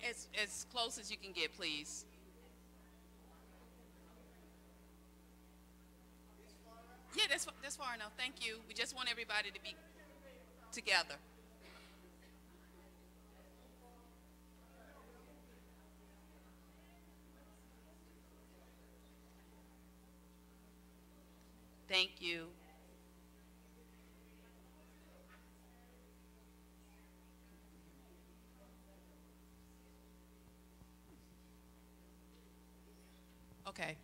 as close as you can get, please. Yeah, that's far enough. Thank you. We just want everybody to be together. Thank you. Okay.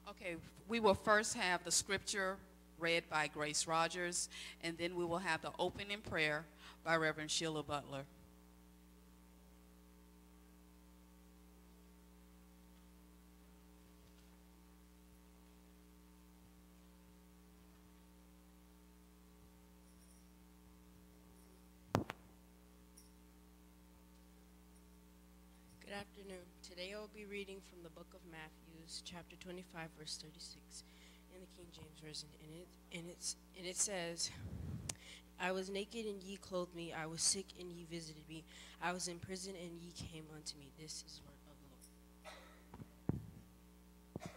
Okay, we will first have the scripture read by Grace Rogers, and then we will have the opening prayer by Reverend Sheila Butler. Good afternoon. Today I will be reading from the book of Matthew, chapter 25, verse 36, in the King James Version. And it says, I was naked, and ye clothed me. I was sick, and ye visited me. I was in prison, and ye came unto me. This is the word of the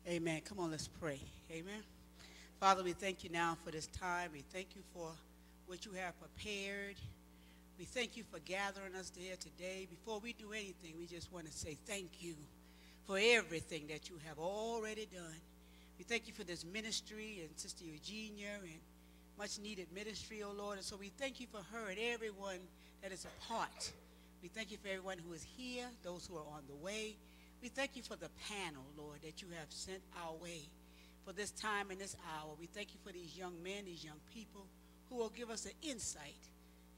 Lord. Amen. Come on, let's pray. Amen. Father, we thank you now for this time. We thank you for what you have prepared. We thank you for gathering us here today. Before we do anything, we just want to say thank you for everything that you have already done. We thank you for this ministry and Sister Eugenia and much needed ministry, oh Lord. And so we thank you for her and everyone that is a part. We thank you for everyone who is here, those who are on the way. We thank you for the panel, Lord, that you have sent our way for this time and this hour. We thank you for these young men, these young people who will give us an insight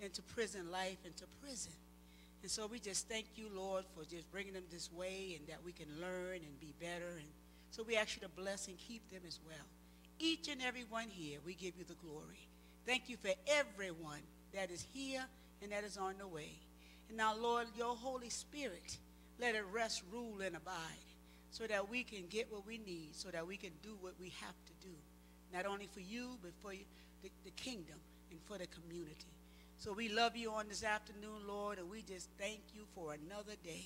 into prison life, into prison. And so we just thank you, Lord, for just bringing them this way and that we can learn and be better. And so we ask you to bless and keep them as well. Each and every one here, we give you the glory. Thank you for everyone that is here and that is on the way. And now, Lord, your Holy Spirit, let it rest, rule, and abide so that we can get what we need, so that we can do what we have to do, not only for you, but for the kingdom and for the community. So we love you on this afternoon, Lord, and we just thank you for another day,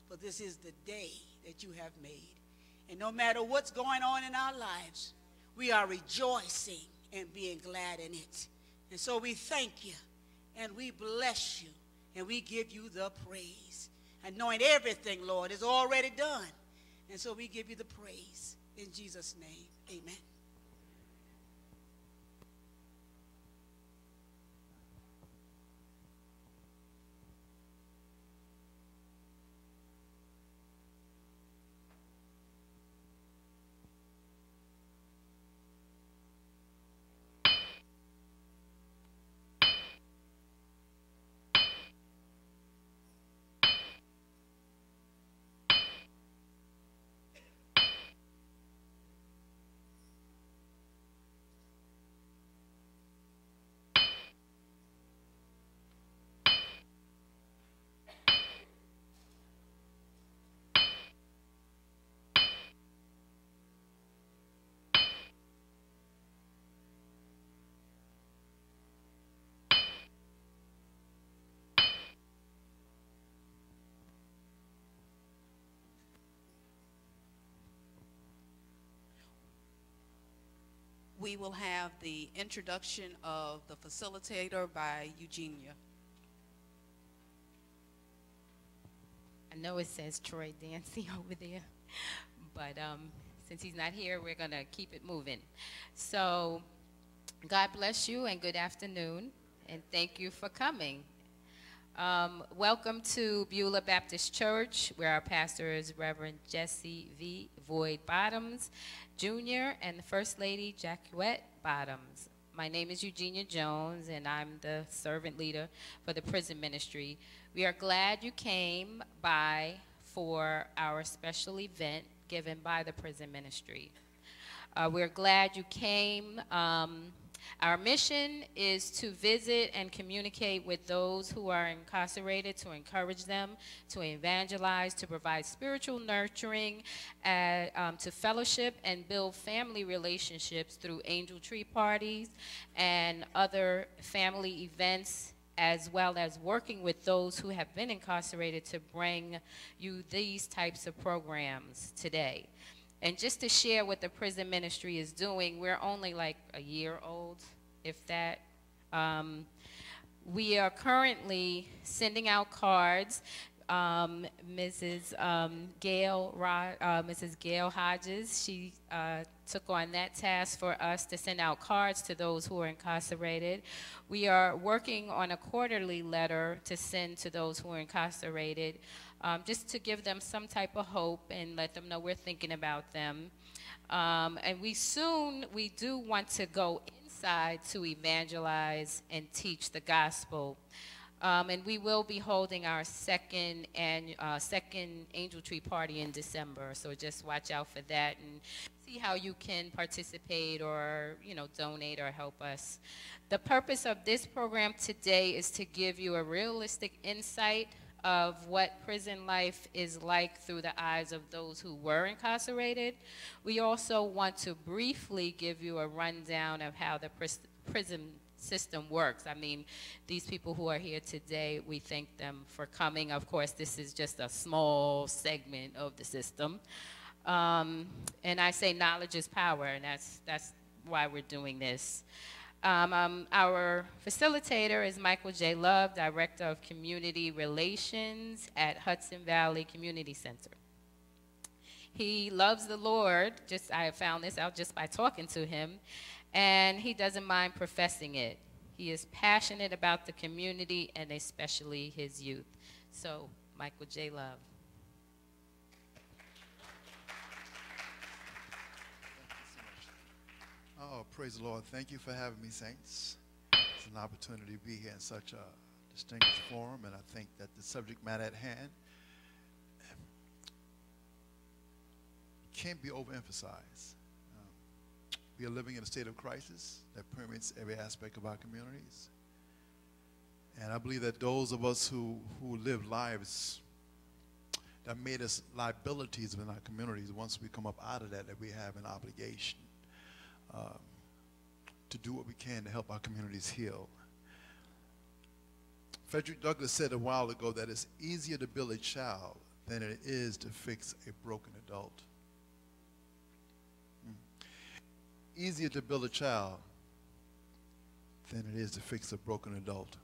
for this is the day that you have made. And no matter what's going on in our lives, we are rejoicing and being glad in it. And so we thank you, and we bless you, and we give you the praise. And knowing everything, Lord, is already done. And so we give you the praise. In Jesus' name, amen. We will have the introduction of the facilitator by Eugenia. I know it says Troy Dancy over there, but since he's not here, we're going to keep it moving. So God bless you and good afternoon, and thank you for coming. Welcome to Beulah Baptist Church, where our pastor is Reverend Jesse V. Void Bottoms, Jr., and the First Lady Jacquette Bottoms. My name is Eugenia Jones, and I'm the servant leader for the prison ministry. We are glad you came by for our special event given by the prison ministry. We're glad you came Our mission is to visit and communicate with those who are incarcerated, to encourage them, to evangelize, to provide spiritual nurturing, to fellowship and build family relationships through angel tree parties and other family events, as well as working with those who have been incarcerated to bring you these types of programs today. And just to share what the prison ministry is doing, we're only like a year old, if that. We are currently sending out cards. Mrs. Gail Hodges, she took on that task for us to send out cards to those who are incarcerated. We are working on a quarterly letter to send to those who are incarcerated, just to give them some type of hope and let them know we're thinking about them. And we do want to go inside to evangelize and teach the gospel. And we will be holding our second Angel Tree Party in December, so just watch out for that and see how you can participate or, donate or help us. The purpose of this program today is to give you a realistic insight of what prison life is like through the eyes of those who were incarcerated. We also want to briefly give you a rundown of how the prison system works. I mean, these people who are here today, we thank them for coming. Of course, this is just a small segment of the system. And I say knowledge is power, and that's why we're doing this. Our facilitator is Michael J. Love, Director of Community Relations at Hudson Valley Community Center. He loves the Lord, I found this out just by talking to him, and he doesn't mind professing it. He is passionate about the community and especially his youth. So, Michael J. Love. Oh, praise the Lord. Thank you for having me, saints. It's an opportunity to be here in such a distinguished forum, and I think that the subject matter at hand can't be overemphasized. We are living in a state of crisis that permeates every aspect of our communities. And I believe that those of us who live lives that made us liabilities within our communities, once we come up out of that we have an obligation to do what we can to help our communities heal. Frederick Douglass said a while ago that it's easier to build a child than it is to fix a broken adult. Easier to build a child than it is to fix a broken adult.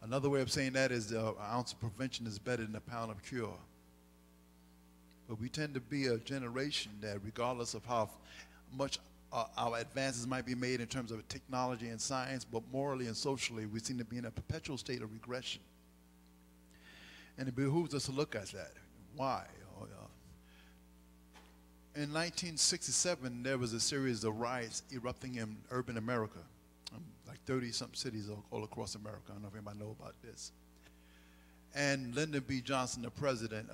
Another way of saying that is an ounce of prevention is better than a pound of cure. But we tend to be a generation that, regardless of how much our advances might be made in terms of technology and science, but morally and socially, we seem to be in a perpetual state of regression. And it behooves us to look at that. Why? In 1967, there was a series of riots erupting in urban America, like 30-something cities all across America. I don't know if anybody knows about this. And Lyndon B. Johnson, the president,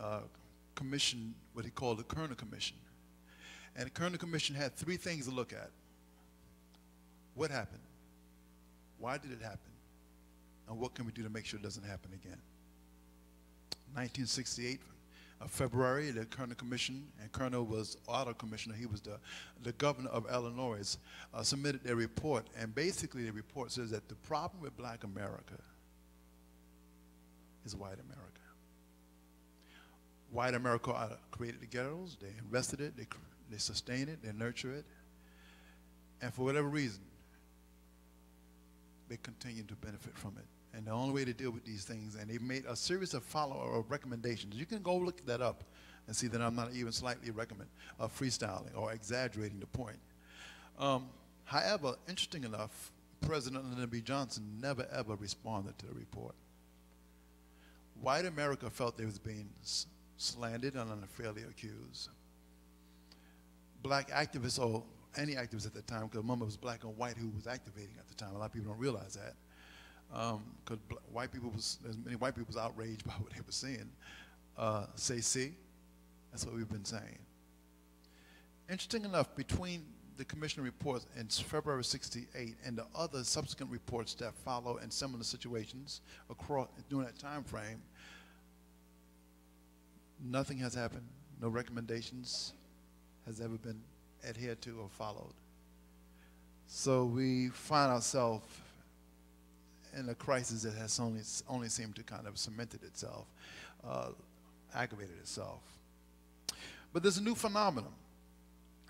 commissioned what he called the Kerner Commission. And the Kerner Commission had three things to look at. What happened? Why did it happen? And what can we do to make sure it doesn't happen again? 1968, February, the Kerner Commission, and Kerner was auto commissioner, he was the governor of Illinois, submitted their report. And basically the report says that the problem with black America is white America. White America created the ghettos, they invested it, they sustain it, they nurture it, and for whatever reason, they continue to benefit from it. And the only way to deal with these things, and they've made a series of follow-up recommendations. You can go look that up and see that I'm not even slightly freestyling or exaggerating the point. However, interesting enough, President Lyndon B. Johnson never ever responded to the report. White America felt they was being slandered and unfairly accused. Black activists, or any activists at the time, because remember it was black and white who was activating at the time. A lot of people don't realize that. Because many white people was outraged by what they were seeing. Say, see, that's what we've been saying. Interesting enough, between the commission reports in February '68 and the other subsequent reports that follow in similar situations across during that time frame, nothing has happened. No recommendations has ever been adhered to or followed. So we find ourselves in a crisis that has only seemed to kind of cemented itself, aggravated itself. But there's a new phenomenon,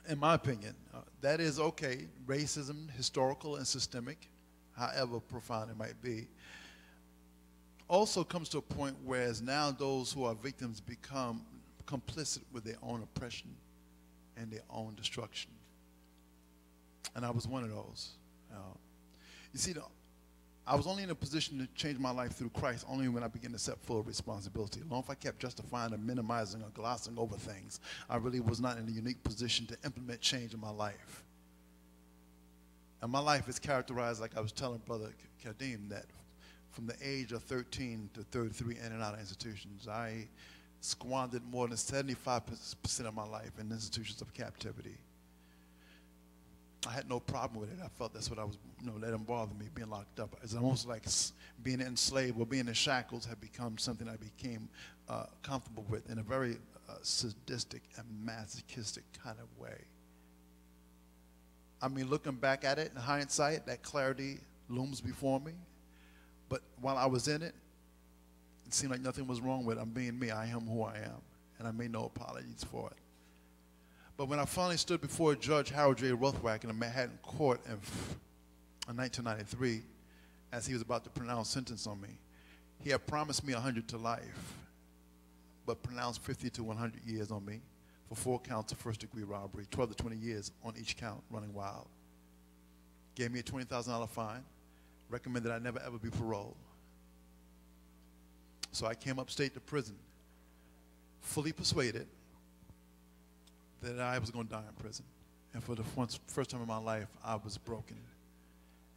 in my opinion, that is, okay, racism, historical and systemic, however profound it might be, also comes to a point where now those who are victims become complicit with their own oppression and their own destruction. And I was one of those. You see, I was only in a position to change my life through Christ only when I began to accept full responsibility. As long as I kept justifying and minimizing or glossing over things, I really was not in a unique position to implement change in my life. And my life is characterized, like I was telling Brother Kadim, that from the age of 13 to 33 in and out of institutions, I squandered more than 75% of my life in institutions of captivity. I had no problem with it. I felt that's what I was, that didn't bother me, being locked up. It's almost like being enslaved or being in shackles had become something I became comfortable with in a very sadistic and masochistic kind of way. I mean, looking back at it in hindsight, that clarity looms before me. But while I was in it, it seemed like nothing was wrong with it. I'm being me. I am who I am. And I made no apologies for it. But when I finally stood before Judge Harold J. Rothwack in a Manhattan court in 1993, as he was about to pronounce sentence on me, he had promised me 100 to life, but pronounced 50 to 100 years on me for 4 counts of first-degree robbery, 12 to 20 years on each count, running wild. Gave me a $20,000 fine, recommended I never ever be paroled. So I came upstate to prison, fully persuaded that I was going to die in prison. And for the first time in my life, I was broken.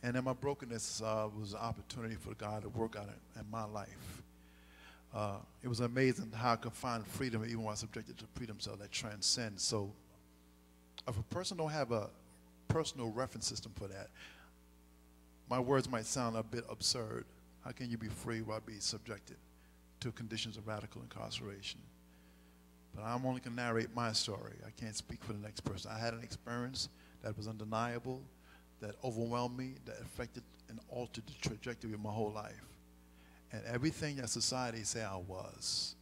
And in my brokenness was an opportunity for God to work out in my life. It was amazing how I could find freedom even while subjected to freedom cell that transcends. So if a person don't have a personal reference system for that, my words might sound a bit absurd. How can you be free while being subjected to conditions of radical incarceration? But I'm only going to narrate my story. I can't speak for the next person. I had an experience that was undeniable, that overwhelmed me, that affected and altered the trajectory of my whole life. And everything that society say I was,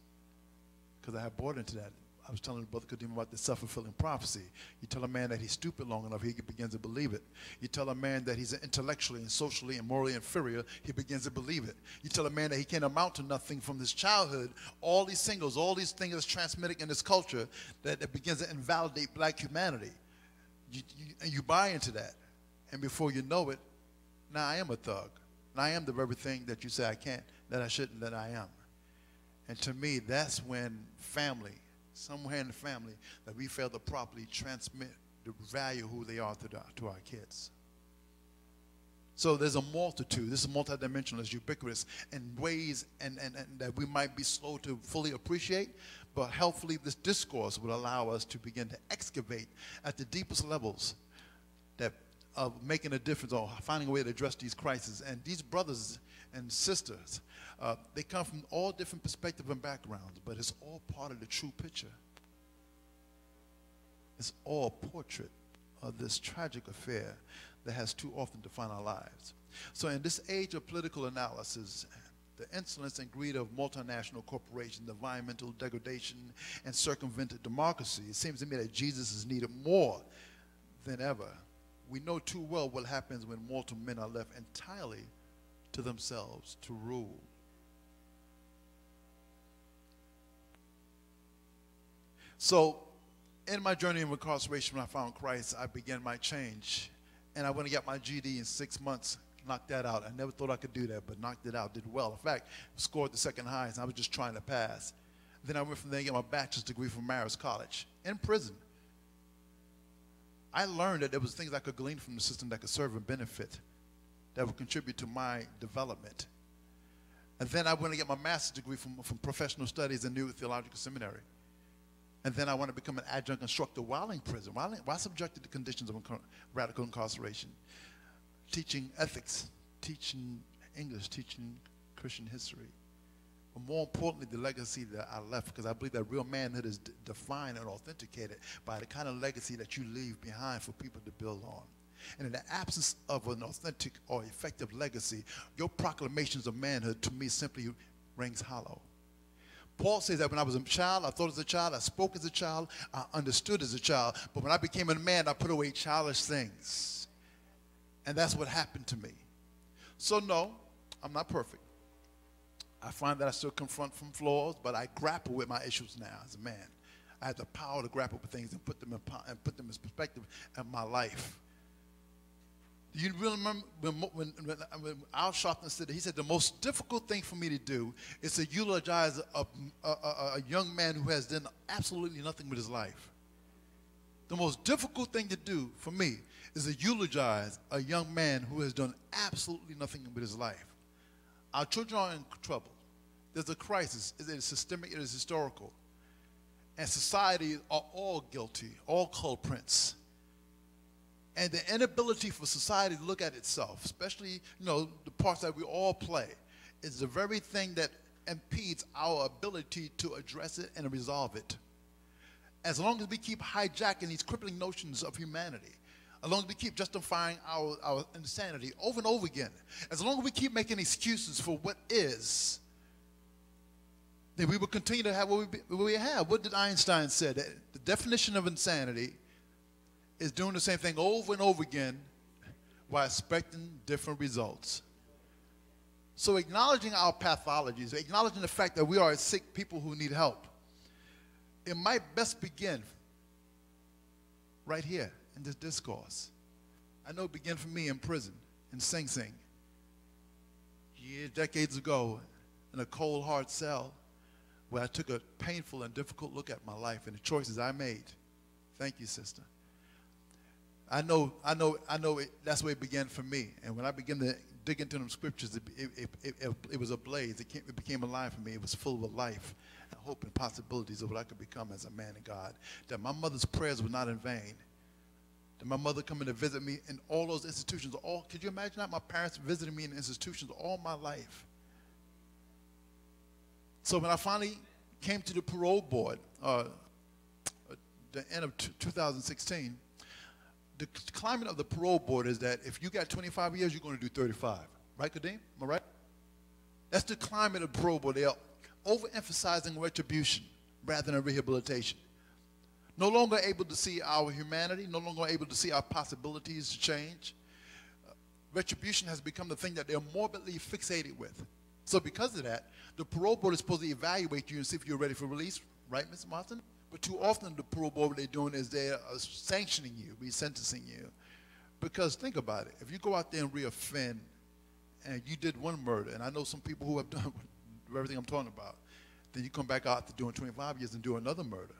because I had bought into that. I was telling Brother Kadim about the self-fulfilling prophecy. You tell a man that he's stupid long enough, he begins to believe it. You tell a man that he's intellectually and socially and morally inferior, he begins to believe it. You tell a man that he can't amount to nothing from his childhood, all these singles, all these things that's transmitted in this culture, that it begins to invalidate black humanity. And you buy into that. And before you know it, now I am a thug. And I am the very thing that you say I can't, that I shouldn't, that I am. And to me, that's when family, somewhere in the family, that we fail to properly transmit the value of who they are to our kids. So there's a multitude. This is multidimensional, it's ubiquitous in ways and that we might be slow to fully appreciate, but helpfully this discourse would allow us to begin to excavate at the deepest levels that of making a difference or finding a way to address these crises. And these brothers and sisters, they come from all different perspectives and backgrounds, but it's all part of the true picture. It's all a portrait of this tragic affair that has too often defined our lives. So in this age of political analysis, the insolence and greed of multinational corporations, environmental degradation, and circumvented democracy, it seems to me that Jesus is needed more than ever. We know too well what happens when mortal men are left entirely to themselves to rule. So in my journey of incarceration, when I found Christ, I began my change. And I went and got my GED in 6 months, knocked that out. I never thought I could do that, but knocked it out, did well. In fact, scored the second highest, and I was just trying to pass. Then I went from there and got my bachelor's degree from Marist College in prison. I learned that there was things I could glean from the system that could serve and benefit, that would contribute to my development. And then I went and got my master's degree from professional studies in New Theological Seminary. And then I want to become an adjunct instructor while in prison, while subjected to conditions of radical incarceration, teaching ethics, teaching English, teaching Christian history. But more importantly, the legacy that I left, because I believe that real manhood is defined and authenticated by the kind of legacy that you leave behind for people to build on. And in the absence of an authentic or effective legacy, your proclamations of manhood to me simply rings hollow. Paul says that when I was a child, I thought as a child, I spoke as a child, I understood as a child, but when I became a man, I put away childish things. And that's what happened to me. So no, I'm not perfect. I find that I still confront some flaws, but I grapple with my issues now as a man. I have the power to grapple with things and put them in perspective in my life. Do you really remember when Al Sharpton said that? He said the most difficult thing for me to do is to eulogize a young man who has done absolutely nothing with his life. The most difficult thing to do for me is to eulogize a young man who has done absolutely nothing with his life. Our children are in trouble. There's a crisis. It is systemic. It is historical. And society are all guilty, all culprits. And the inability for society to look at itself, especially, the parts that we all play, is the very thing that impedes our ability to address it and resolve it. As long as we keep hijacking these crippling notions of humanity, as long as we keep justifying our insanity over and over again, as long as we keep making excuses for what is, then we will continue to have what we have. What did Einstein say? That the definition of insanity is doing the same thing over and over again while expecting different results. So acknowledging our pathologies, acknowledging the fact that we are sick people who need help, it might best begin right here in this discourse. I know it began for me in prison, in Sing Sing, decades ago, in a cold, hard cell, where I took a painful and difficult look at my life and the choices I made. Thank you, sister. I know that's where it began for me. And when I began to dig into them scriptures, it was a blaze. It became alive for me. It was full of life and hope and possibilities of what I could become as a man of God. That my mother's prayers were not in vain. That my mother coming to visit me in all those institutions. Could you imagine that? My parents visiting me in institutions all my life. So when I finally came to the parole board, the end of 2016, the climate of the parole board is that if you got 25 years, you're going to do 35. Right, Kadeem? Am I right? That's the climate of the parole board. They are overemphasizing retribution rather than rehabilitation. No longer able to see our humanity, no longer able to see our possibilities to change. Retribution has become the thing that they're morbidly fixated with. So because of that, the parole board is supposed to evaluate you and see if you're ready for release. Right, Mr. Martin? But too often the parole board, what they're doing is they're sanctioning you, resentencing you. Because think about it. If you go out there and reoffend and you did one murder, and I know some people who have done everything I'm talking about, then you come back out to doing 25 years and do another murder.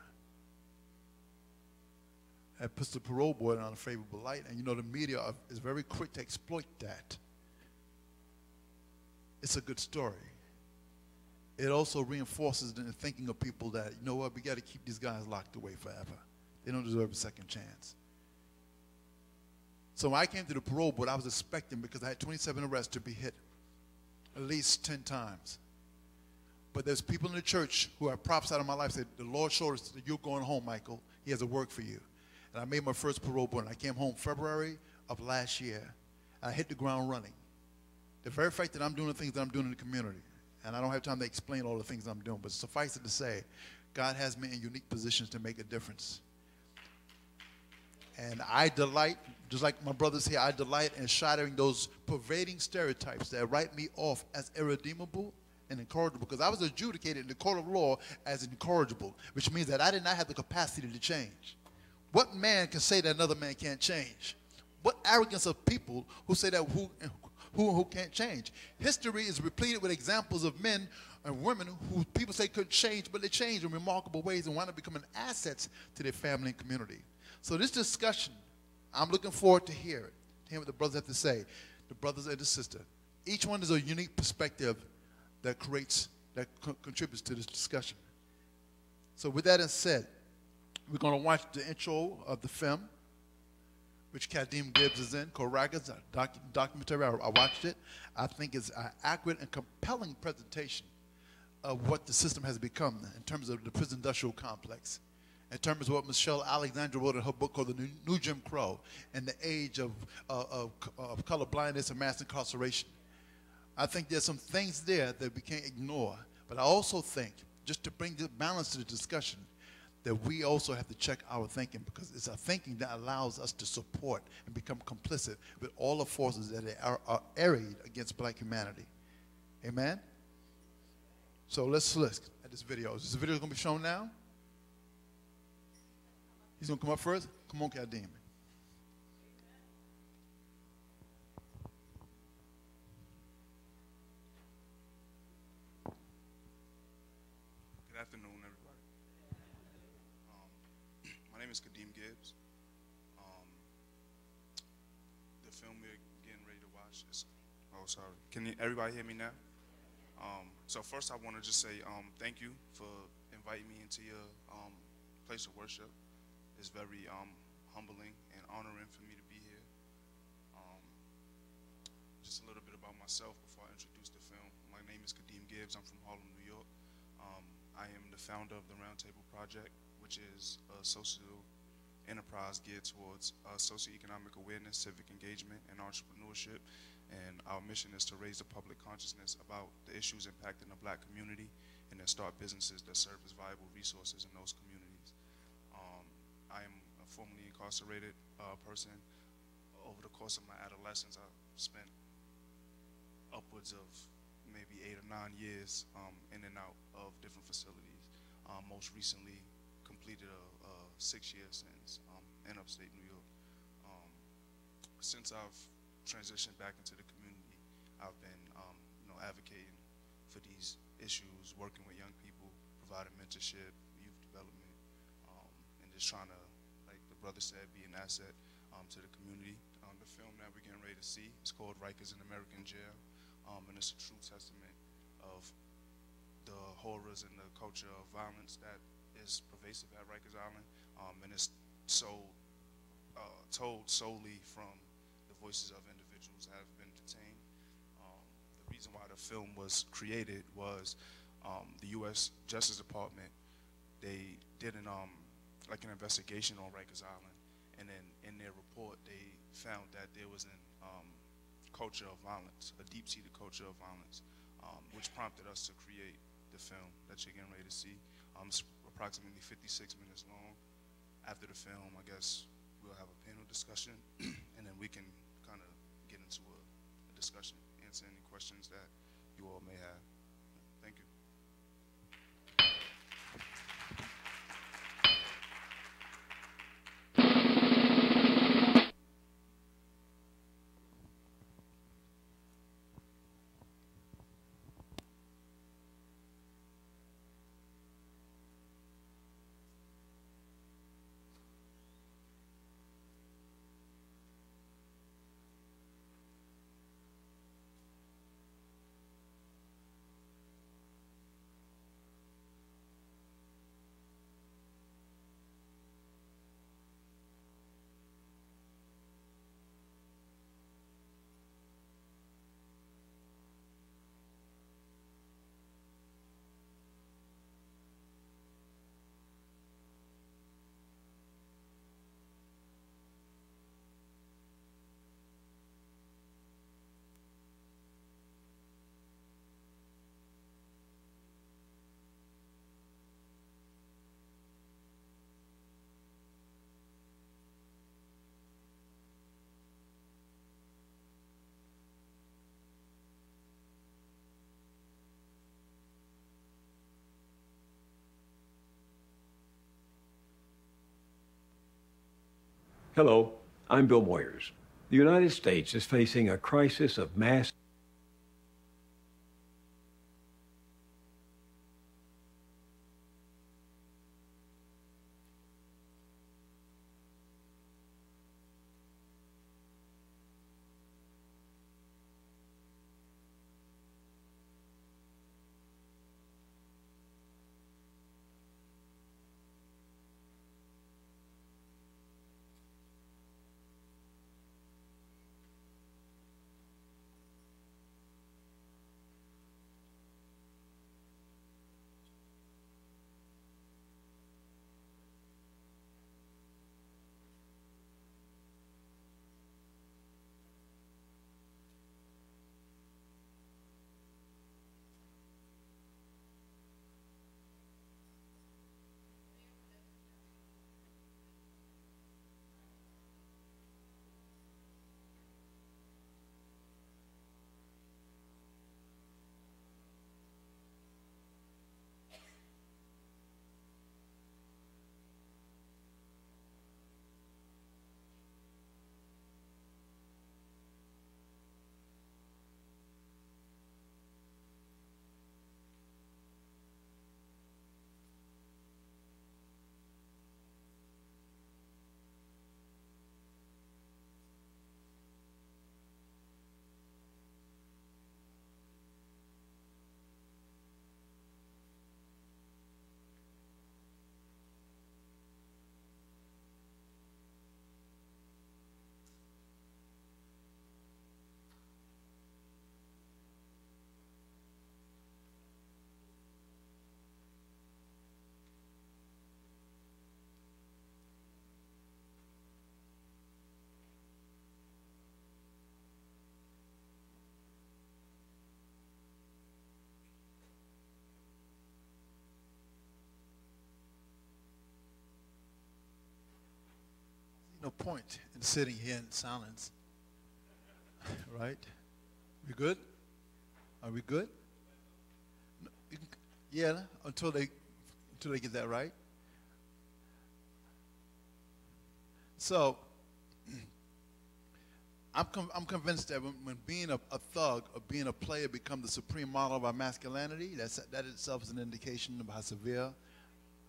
That puts the parole board in an unfavorable light. And the media is very quick to exploit that. It's a good story. It also reinforces the thinking of people that, we got to keep these guys locked away forever. They don't deserve a second chance. So when I came to the parole board, I was expecting, because I had 27 arrests, to be hit at least 10 times. But there's people in the church who have prophesied in my life, said, the Lord showed us that you're going home, Michael. He has a work for you. And I made my first parole board, and I came home February of last year. I hit the ground running. The very fact that I'm doing the things that I'm doing in the community, and I don't have time to explain all the things I'm doing, but suffice it to say, God has me in unique positions to make a difference. And I delight, just like my brothers here, I delight in shattering those pervading stereotypes that write me off as irredeemable and incorrigible, because I was adjudicated in the court of law as incorrigible, which means that I did not have the capacity to change. What man can say that another man can't change? What arrogance of people who say that who can't change? History is repleted with examples of men and women who people say could change, but they change in remarkable ways and wind up becoming assets to their family and community. So this discussion, I'm looking forward to hear what the brothers have to say, the brothers and the sister. Each one is a unique perspective that contributes to this discussion. So with that said, We're going to watch the intro of the film, which Kadeem Gibbs is in, co-writers, a documentary. I watched it. I think it's an accurate and compelling presentation of what the system has become in terms of the prison industrial complex, in terms of what Michelle Alexander wrote in her book called The New Jim Crow and the age of color blindness and mass incarceration. I think there's some things there that we can't ignore, but I also think, just to bring the balance to the discussion, that we also have to check our thinking, because it's a thinking that allows us to support and become complicit with all the forces that are arrayed against black humanity. Amen? So let's look at this video. Is this video going to be shown now? He's going to come up first? Come on, Kadeem. Good afternoon, everybody. My name is Kadeem Gibbs. The film we're getting ready to watch is, oh, sorry. Can everybody hear me now? So first I want to just say thank you for inviting me into your place of worship. It's very humbling and honoring for me to be here. Just a little bit about myself before I introduce the film. My name is Kadeem Gibbs. I'm from Harlem, New York. I am the founder of the Roundtable Project, which is a social enterprise geared towards socioeconomic awareness, civic engagement, and entrepreneurship. And our mission is to raise the public consciousness about the issues impacting the black community and then start businesses that serve as viable resources in those communities. I am a formerly incarcerated person. Over the course of my adolescence, I spent upwards of maybe 8 or 9 years in and out of different facilities. Most recently completed a 6-year sentence in upstate New York. Since I've transitioned back into the community, I've been advocating for these issues, working with young people, providing mentorship, youth development, and just trying to, like the brother said, be an asset to the community. The film that we're getting ready to see is called Rikers in American Jail, and it's a true testament of the horrors and the culture of violence that is pervasive at Rikers Island, and it's told solely from the voices of individuals that have been detained. The reason why the film was created was the U.S. Justice Department, they did an investigation on Rikers Island, and then in their report they found that there was an culture of violence, a deep-seated culture of violence, which prompted us to create the film that you're getting ready to see. It's approximately 56 minutes long. After the film, I guess we'll have a panel discussion, and then we can kind of get into a discussion, answer any questions that you all may have. Thank you. Hello, I'm Bill Moyers. The United States is facing a crisis of mass no point in sitting here in silence. Right? We good? Are we good? No, yeah, until they get that right. So I'm convinced that when being a thug or being a player become the supreme model of our masculinity, that itself is an indication of how severe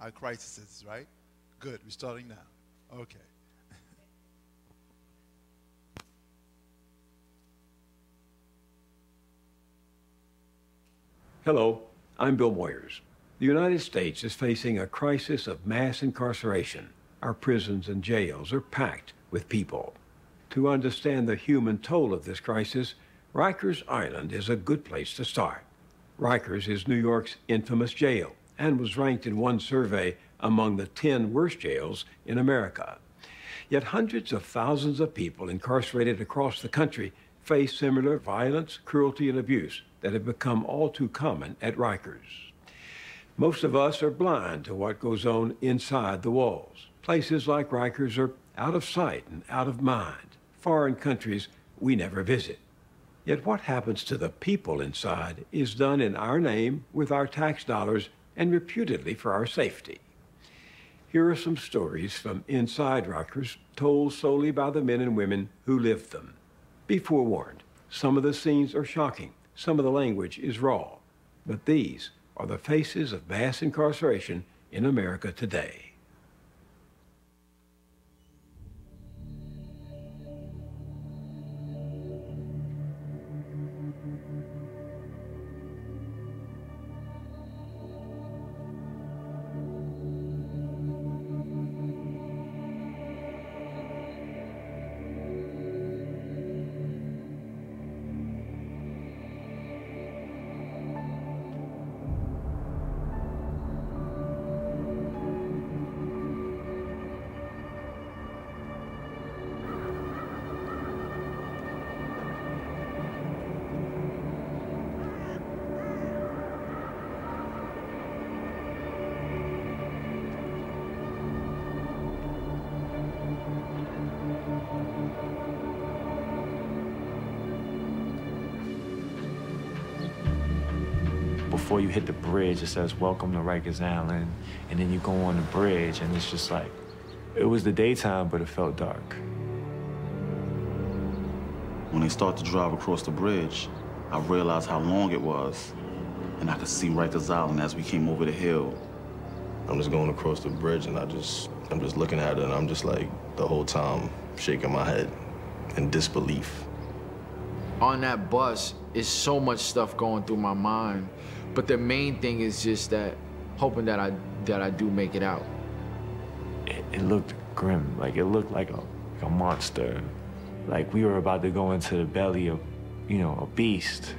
our crisis is, right? Good, we're starting now. Okay. Hello, I'm Bill Moyers. The United States is facing a crisis of mass incarceration. Our prisons and jails are packed with people. To understand the human toll of this crisis, Rikers Island is a good place to start. Rikers is New York's infamous jail and was ranked in one survey among the 10 worst jails in America. Yet hundreds of thousands of people incarcerated across the country face similar violence, cruelty, and abuse that have become all too common at Rikers. Most of us are blind to what goes on inside the walls. Places like Rikers are out of sight and out of mind, foreign countries we never visit. Yet what happens to the people inside is done in our name with our tax dollars and reputedly for our safety. Here are some stories from inside Rikers told solely by the men and women who lived them. Be forewarned, some of the scenes are shocking, some of the language is raw, but these are the faces of mass incarceration in America today. Before you hit the bridge, it says, "Welcome to Rikers Island." And then you go on the bridge, and it's just like, it was the daytime, but it felt dark. When they start to drive across the bridge, I realized how long it was. And I could see Rikers Island as we came over the hill. I'm just going across the bridge, and I'm just looking at it, and I'm just like, the whole time, shaking my head in disbelief. On that bus, is so much stuff going through my mind. But the main thing is just that, hoping that I do make it out. It looked grim, like it looked like a monster. Like we were about to go into the belly of, a beast.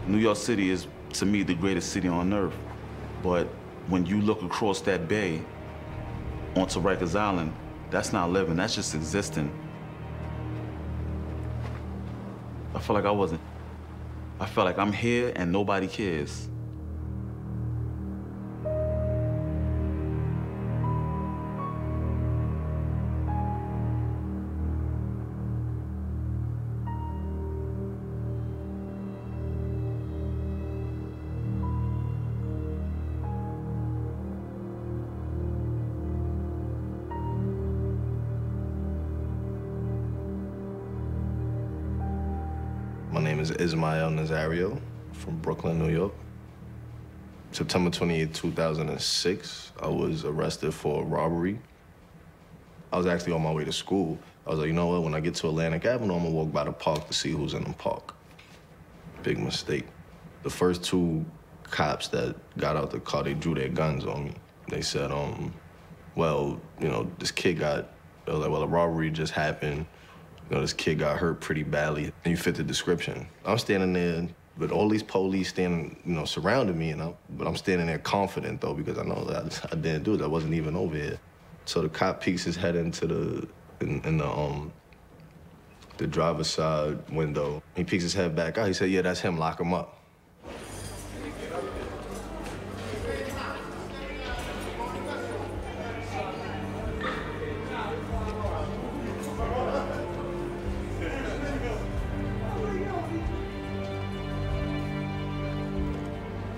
New York City is, to me, the greatest city on earth. But when you look across that bay onto Rikers Island, that's not living, that's just existing. I felt like I wasn't. I felt like I'm here and nobody cares. My name is Ismael Nazario from Brooklyn, New York. September 28, 2006, I was arrested for robbery. I was actually on my way to school. I was like, you know what, when I get to Atlantic Avenue, I'm gonna walk by the park to see who's in the park. Big mistake. The first two cops that got out the car, they drew their guns on me. They said, well, this kid got, I was like, well, a robbery just happened. This kid got hurt pretty badly, and you fit the description. I'm standing there with all these police standing, surrounding me, but I'm standing there confident, though, because I know that I didn't do it. I wasn't even over here. So the cop peeks his head into the driver's side window. He peeks his head back out. He said, yeah, that's him. Lock him up.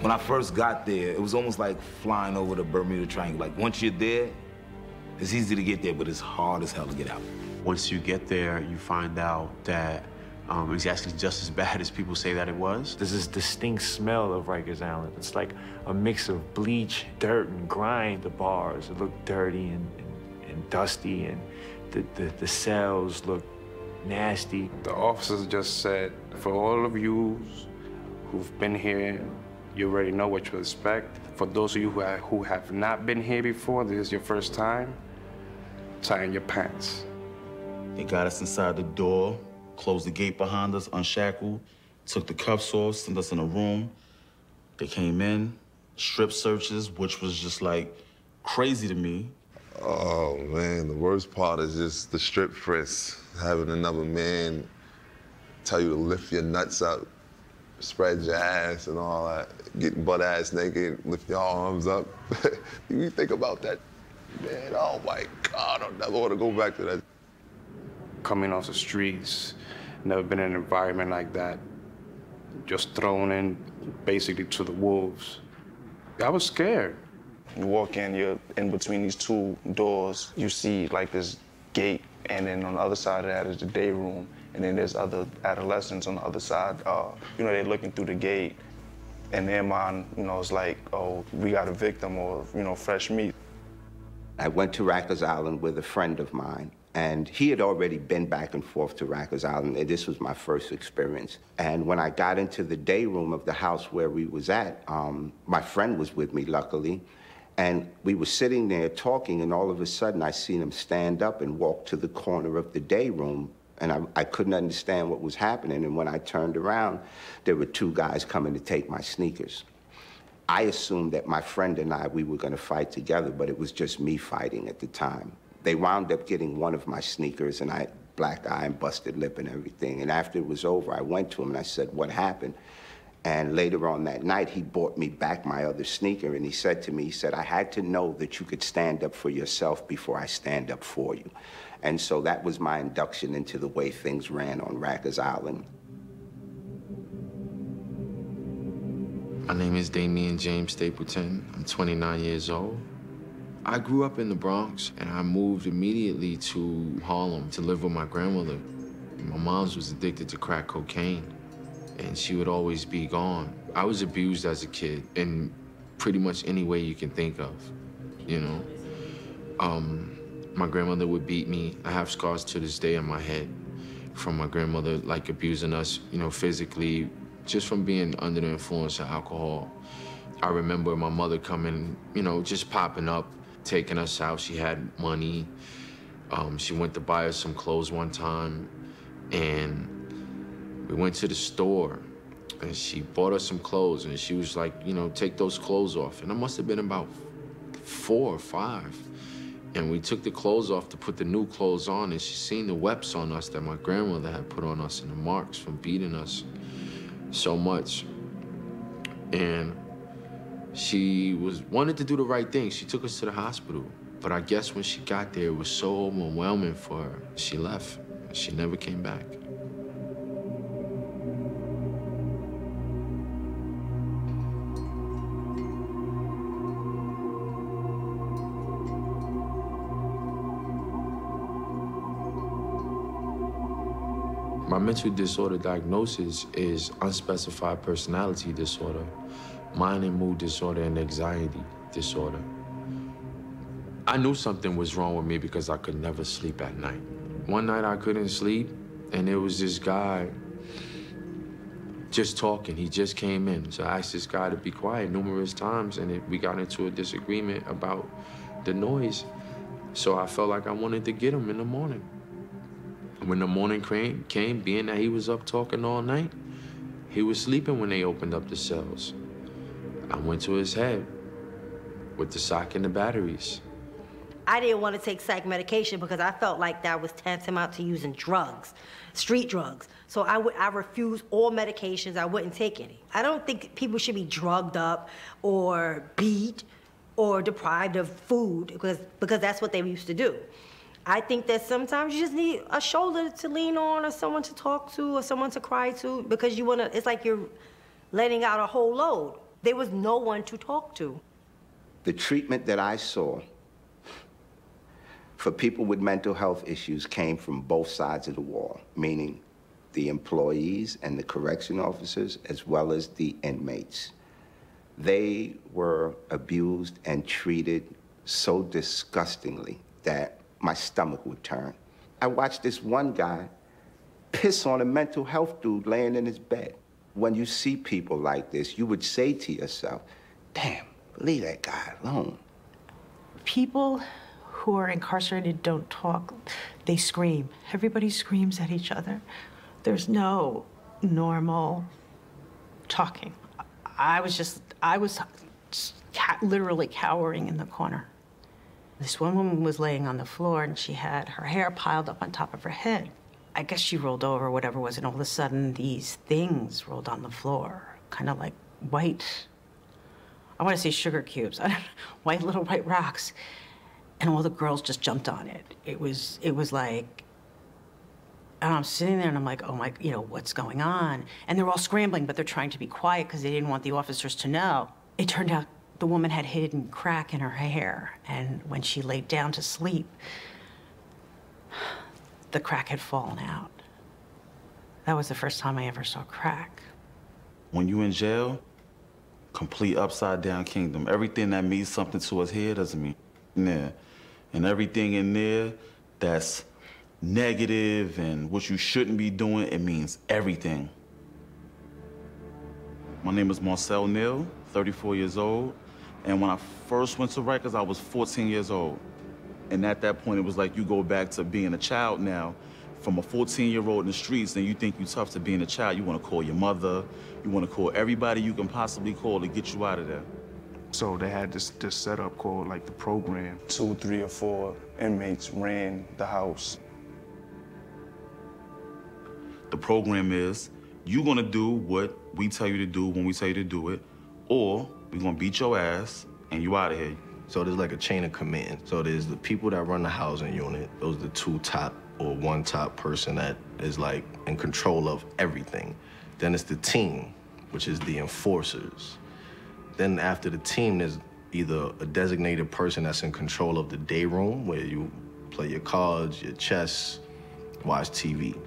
When I first got there, it was almost like flying over the Bermuda Triangle. Like, once you're there, it's easy to get there, but it's hard as hell to get out. Once you get there, you find out that it's actually just as bad as people say that it was. There's this distinct smell of Rikers Island. It's like a mix of bleach, dirt, and grime. The bars look dirty and dusty, and the cells look nasty. The officers just said, for all of you who've been here, you already know what to expect. For those of you who have not been here before, this is your first time, tighten your pants. They got us inside the door, closed the gate behind us, unshackled, took the cuffs off, sent us in a room. They came in, strip searches, which was just like crazy to me. Oh man, the worst part is just the strip frisk. Having another man tell you to lift your nuts up, spread your ass and all that, getting butt ass naked, lift your arms up. You think about that, man, oh my God, I never want to go back to that. Coming off the streets, never been in an environment like that. Just thrown in basically to the wolves. I was scared. You walk in, you're in between these two doors. You see like this gate, and then on the other side of that is the day room, and then there's other adolescents on the other side. You know, they're looking through the gate, and their mind, you know, it's like, oh, we got a victim, or, you know, fresh meat. I went to Rikers Island with a friend of mine, and he had already been back and forth to Rikers Island, and this was my first experience. And when I got into the day room of the house where we was at, my friend was with me, luckily, and we were sitting there talking, and all of a sudden I seen him stand up and walk to the corner of the day room, and I couldn't understand what was happening, and when I turned around, there were two guys coming to take my sneakers. I assumed that my friend and we were gonna fight together, but it was just me fighting at the time. They wound up getting one of my sneakers, and I black eye and busted lip and everything. And after it was over, I went to him and I said, what happened? And later on that night, he brought me back my other sneaker, and he said to me, he said, I had to know that you could stand up for yourself before I stand up for you. And so that was my induction into the way things ran on Rikers Island. My name is Damian James Stapleton. I'm 29 years old. I grew up in the Bronx, and I moved immediately to Harlem to live with my grandmother. My mom was addicted to crack cocaine, and she would always be gone. I was abused as a kid in pretty much any way you can think of, you know. My grandmother would beat me. I have scars to this day on my head from my grandmother, like, abusing us, you know, physically, just from being under the influence of alcohol. I remember my mother coming, you know, just popping up, taking us out. She had money. She went to buy us some clothes one time, and we went to the store, and she bought us some clothes, and she was like, you know, take those clothes off. And I must have been about 4 or 5. And we took the clothes off to put the new clothes on, and she seen the webs on us that my grandmother had put on us and the marks from beating us so much. And she wanted to do the right thing. She took us to the hospital. But I guess when she got there, it was so overwhelming for her. She left. She never came back. My mental disorder diagnosis is unspecified personality disorder, mind and mood disorder, and anxiety disorder. I knew something was wrong with me because I could never sleep at night. One night I couldn't sleep, and there was this guy just talking. He just came in. So I asked this guy to be quiet numerous times, and we got into a disagreement about the noise. So I felt like I wanted to get him in the morning. When the morning came, being that he was up talking all night, he was sleeping when they opened up the cells. I went to his head with the sock and the batteries. I didn't want to take psych medication because I felt like that was tantamount to using drugs, street drugs. So I refused all medications. I wouldn't take any. I don't think people should be drugged up or beat or deprived of food because that's what they used to do. I think that sometimes you just need a shoulder to lean on, or someone to talk to, or someone to cry to, because it's like you're letting out a whole load. There was no one to talk to. The treatment that I saw for people with mental health issues came from both sides of the wall, meaning the employees and the correction officers, as well as the inmates. They were abused and treated so disgustingly that my stomach would turn. I watched this one guy piss on a mental health dude laying in his bed. When you see people like this, you would say to yourself, damn, leave that guy alone. People who are incarcerated don't talk, they scream. Everybody screams at each other. There's no normal talking. I was literally cowering in the corner. This one woman was laying on the floor and she had her hair piled up on top of her head. I guess she rolled over, whatever it was, and all of a sudden these things rolled on the floor, kind of like white, I want to say sugar cubes, little white rocks. And all the girls just jumped on it. It was like, and I'm sitting there and I'm like, oh my, what's going on? And they're all scrambling, but they're trying to be quiet because they didn't want the officers to know. It turned out the woman had hidden crack in her hair, and when she laid down to sleep, the crack had fallen out. That was the first time I ever saw crack. When you in jail, complete upside down kingdom. Everything that means something to us here doesn't mean there. And everything in there that's negative and what you shouldn't be doing, it means everything. My name is Marcel Neal, 34 years old. And when I first went to Rikers, I was 14 years old. And at that point, it was like you go back to being a child now, from a 14-year-old in the streets, and you think you're tough to being a child. You want to call your mother. You want to call everybody you can possibly call to get you out of there. So they had this setup called like the program. 2, 3, or 4 inmates ran the house. The program is, you're gonna do what we tell you to do when we tell you to do it, or we're gonna beat your ass and you out of here. So there's like a chain of command. So there's the people that run the housing unit. Those are the 2 top or 1 top person that is like in control of everything. Then it's the team, which is the enforcers. Then after the team, there's either a designated person that's in control of the day room, where you play your cards, your chess, watch TV.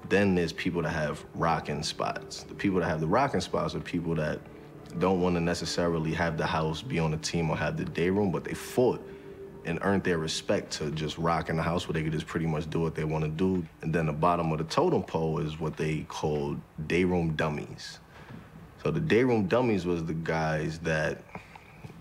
Then there's people that have rocking spots. The people that have the rocking spots are people that don't want to necessarily have the house be on the team or have the day room, but they fought and earned their respect to just rock in the house where they could just pretty much do what they want to do. And then the bottom of the totem pole is what they call day room dummies. So the day room dummies was the guys that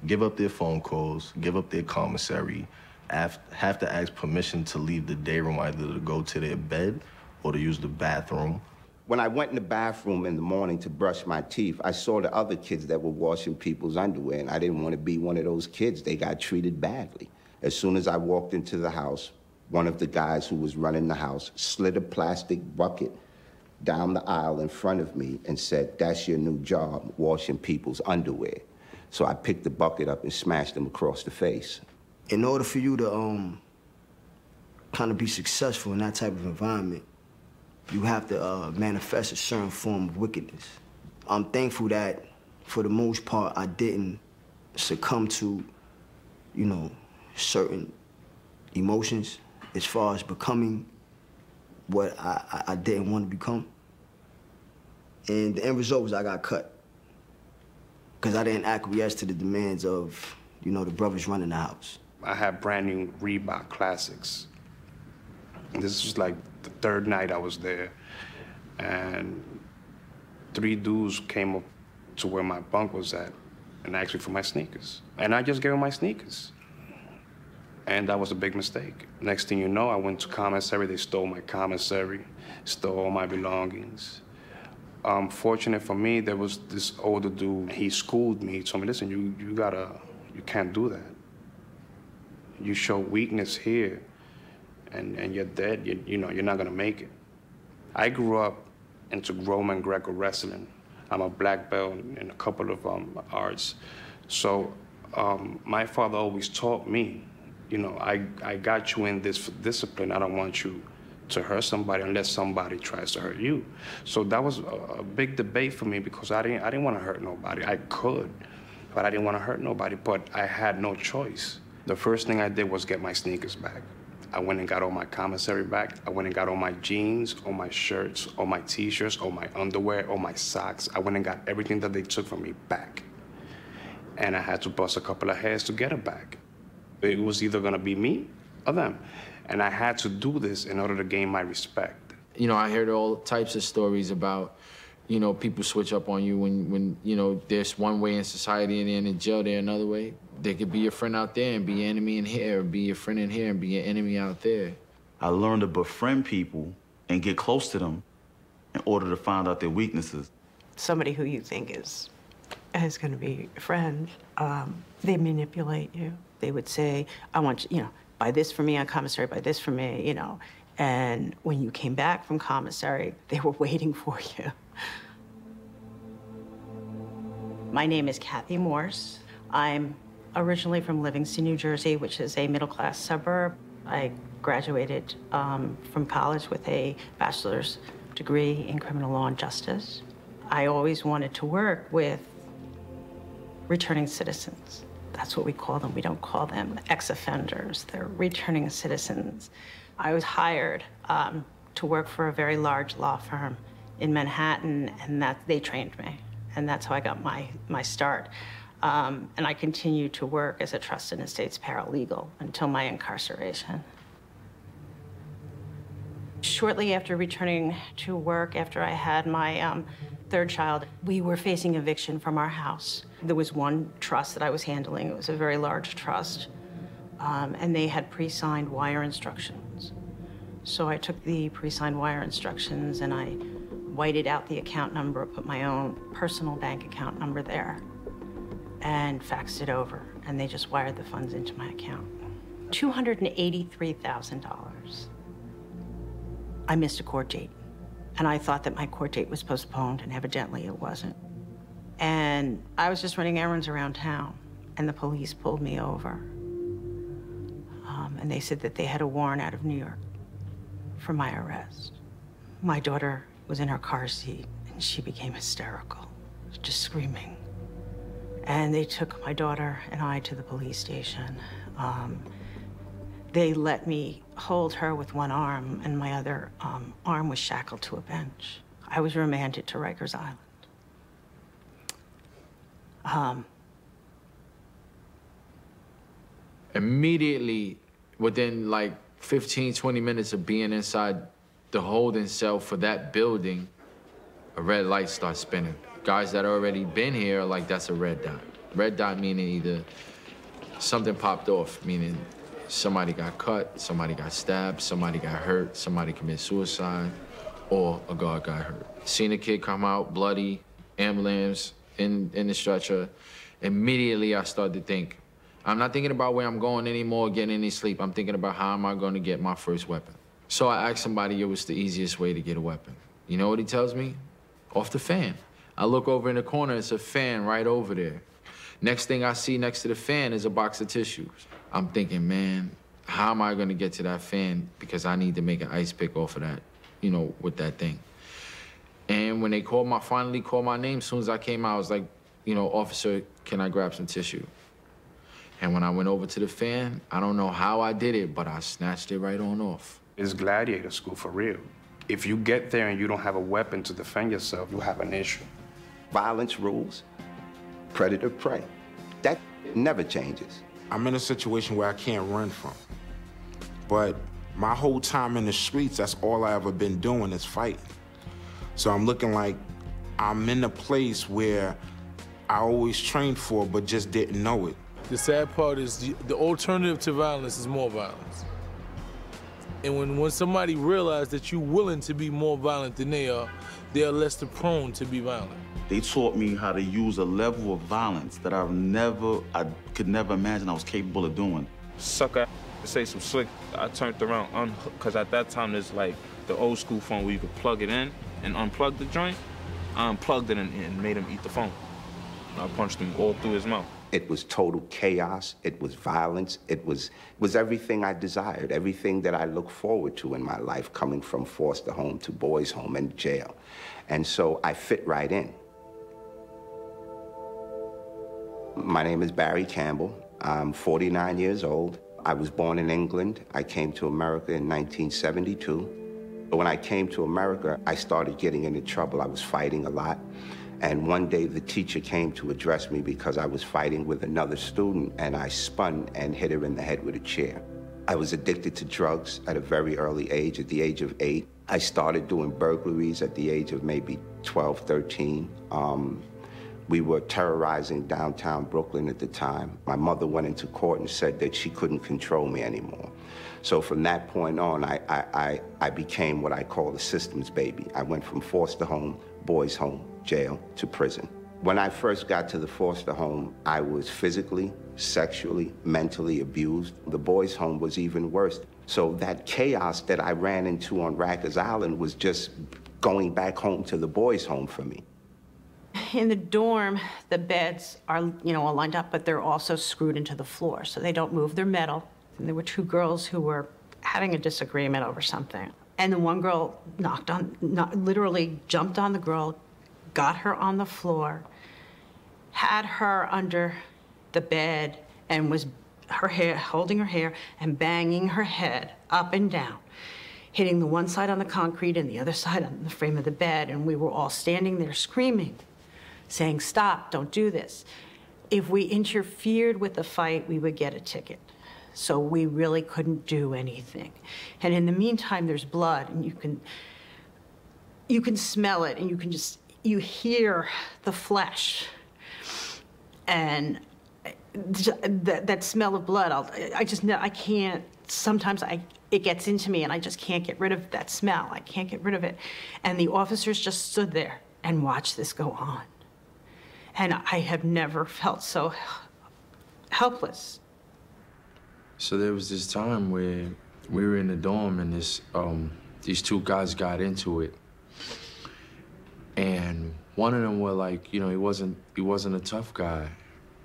give up their phone calls, give up their commissary, have to ask permission to leave the day room, either to go to their bed or to use the bathroom. When I went in the bathroom in the morning to brush my teeth, I saw the other kids that were washing people's underwear, and I didn't want to be one of those kids. They got treated badly. As soon as I walked into the house, one of the guys who was running the house slid a plastic bucket down the aisle in front of me and said, "That's your new job, washing people's underwear." So I picked the bucket up and smashed him across the face. In order for you to kind of be successful in that type of environment, you have to manifest a certain form of wickedness. I'm thankful that, for the most part, I didn't succumb to, certain emotions as far as becoming what I didn't want to become. And the end result was I got cut because I didn't acquiesce to the demands of, the brothers running the house. I had brand new Reebok Classics. This was like the 3rd night I was there, and 3 dudes came up to where my bunk was at and asked me for my sneakers. And I just gave them my sneakers. And that was a big mistake. Next thing you know, I went to commissary. They stole my commissary, stole all my belongings. Fortunate for me, there was this older dude. He schooled me. He told me, listen, you can't do that. You show weakness here, and you're dead. You're not gonna make it. I grew up into Roman Greco wrestling. I'm a black belt in a couple of arts. So my father always taught me, I got you in this for discipline. I don't want you to hurt somebody unless somebody tries to hurt you. So that was a big debate for me because I didn't want to hurt nobody. I could, but I didn't want to hurt nobody, but I had no choice. The first thing I did was get my sneakers back. I went and got all my commissary back. I went and got all my jeans, all my shirts, all my t-shirts, all my underwear, all my socks. I went and got everything that they took from me back. And I had to bust a couple of heads to get it back. It was either gonna be me or them. And I had to do this in order to gain my respect. You know, I heard all types of stories about, you know, people switch up on you when you know, there's one way in society and then in jail there another way. They could be your friend out there and be your enemy in here, or be your friend in here and be your enemy out there. I learned to befriend people and get close to them in order to find out their weaknesses. Somebody who you think is going to be a friend, they manipulate you. They would say, I want you, you know, buy this for me on commissary, buy this for me, you know. And when you came back from commissary, they were waiting for you. My name is Kathy Morse. I'm originally from Livingston, New Jersey, which is a middle-class suburb. I graduated from college with a bachelor's degree in criminal law and justice. I always wanted to work with returning citizens. That's what we call them. We don't call them ex-offenders. They're returning citizens. I was hired to work for a very large law firm in Manhattan, and they trained me. And that's how I got my start. And I continued to work as a trust and estates paralegal until my incarceration. Shortly after returning to work, after I had my third child, we were facing eviction from our house. There was one trust that I was handling. It was a very large trust. And they had pre-signed wire instructions. So I took the pre-signed wire instructions and I whited out the account number, put my own personal bank account number there, and faxed it over. And they just wired the funds into my account. $283,000. I missed a court date. And I thought that my court date was postponed, and evidently it wasn't. And I was just running errands around town, and the police pulled me over. And they said that they had a warrant out of New York for my arrest. My daughter was in her car seat, and she became hysterical, just screaming. And they took my daughter and I to the police station. They let me hold her with one arm, and my other arm was shackled to a bench. I was remanded to Rikers Island. Immediately, within like 15, 20 minutes of being inside the holding cell for that building, a red light starts spinning. Guys that already been here are like, that's a red dot. Red dot meaning either something popped off, meaning somebody got cut, somebody got stabbed, somebody got hurt, somebody committed suicide, or a guard got hurt. Seen a kid come out bloody, ambulance, in the stretcher. Immediately I started to think, I'm not thinking about where I'm going anymore, getting any sleep. I'm thinking about how am I going to get my first weapon. So I asked somebody it was the easiest way to get a weapon. You know what he tells me? Off the fan. I look over in the corner, it's a fan right over there. Next thing I see next to the fan is a box of tissues. I'm thinking, man, how am I gonna get to that fan? Because I need to make an ice pick off of that, you know, with that thing. And when they finally called my name, as soon as I came out, I was like, you know, officer, can I grab some tissue? And when I went over to the fan, I don't know how I did it, but I snatched it right on off. It's gladiator school for real. If you get there and you don't have a weapon to defend yourself, you have an issue. Violence rules, predator prey. That never changes. I'm in a situation where I can't run from. But my whole time in the streets, that's all I ever been doing is fighting. So I'm looking like I'm in a place where I always trained for, but just didn't know it. The sad part is the alternative to violence is more violence. And when somebody realizes that you're willing to be more violent than they are less prone to be violent. They taught me how to use a level of violence that I could never imagine I was capable of doing. Sucker, say some slick, I turned around, because at that time there's like the old school phone where you could plug it in and unplug the joint. I unplugged it and made him eat the phone. I punched him all through his mouth. It was total chaos. It was violence. It was everything I desired, everything that I look forward to in my life, coming from foster home to boys' home and jail. And so I fit right in. My name is Barry Campbell. I'm 49 years old. I was born in England. I came to America in 1972. But when I came to America, I started getting into trouble. I was fighting a lot. And one day the teacher came to address me because I was fighting with another student, and I spun and hit her in the head with a chair. I was addicted to drugs at a very early age, at the age of 8. I started doing burglaries at the age of maybe 12, 13. We were terrorizing downtown Brooklyn at the time. My mother went into court and said that she couldn't control me anymore. So from that point on, I became what I call a systems baby. I went from foster home, boys' home, jail to prison. When I first got to the foster home, I was physically, sexually, mentally abused. The boys' home was even worse. So that chaos that I ran into on Rikers Island was just going back home to the boys' home for me. In the dorm, the beds are, all lined up, but they're also screwed into the floor, so they don't move. They're metal. And there were 2 girls who were having a disagreement over something. And the one girl literally jumped on the girl, got her on the floor, had her under the bed, and was holding her hair and banging her head up and down, hitting the one side on the concrete and the other side on the frame of the bed. And we were all standing there screaming, saying, "Stop, don't do this." If we interfered with the fight, we would get a ticket. So we really couldn't do anything. And in the meantime, there's blood, and you can smell it, and you hear the flesh. And that smell of blood, I can't, sometimes it gets into me, and I just can't get rid of that smell. I can't get rid of it. And the officers just stood there and watched this go on. And I have never felt so helpless. So there was this time where we were in the dorm and these 2 guys got into it. And one of them were like, he wasn't a tough guy,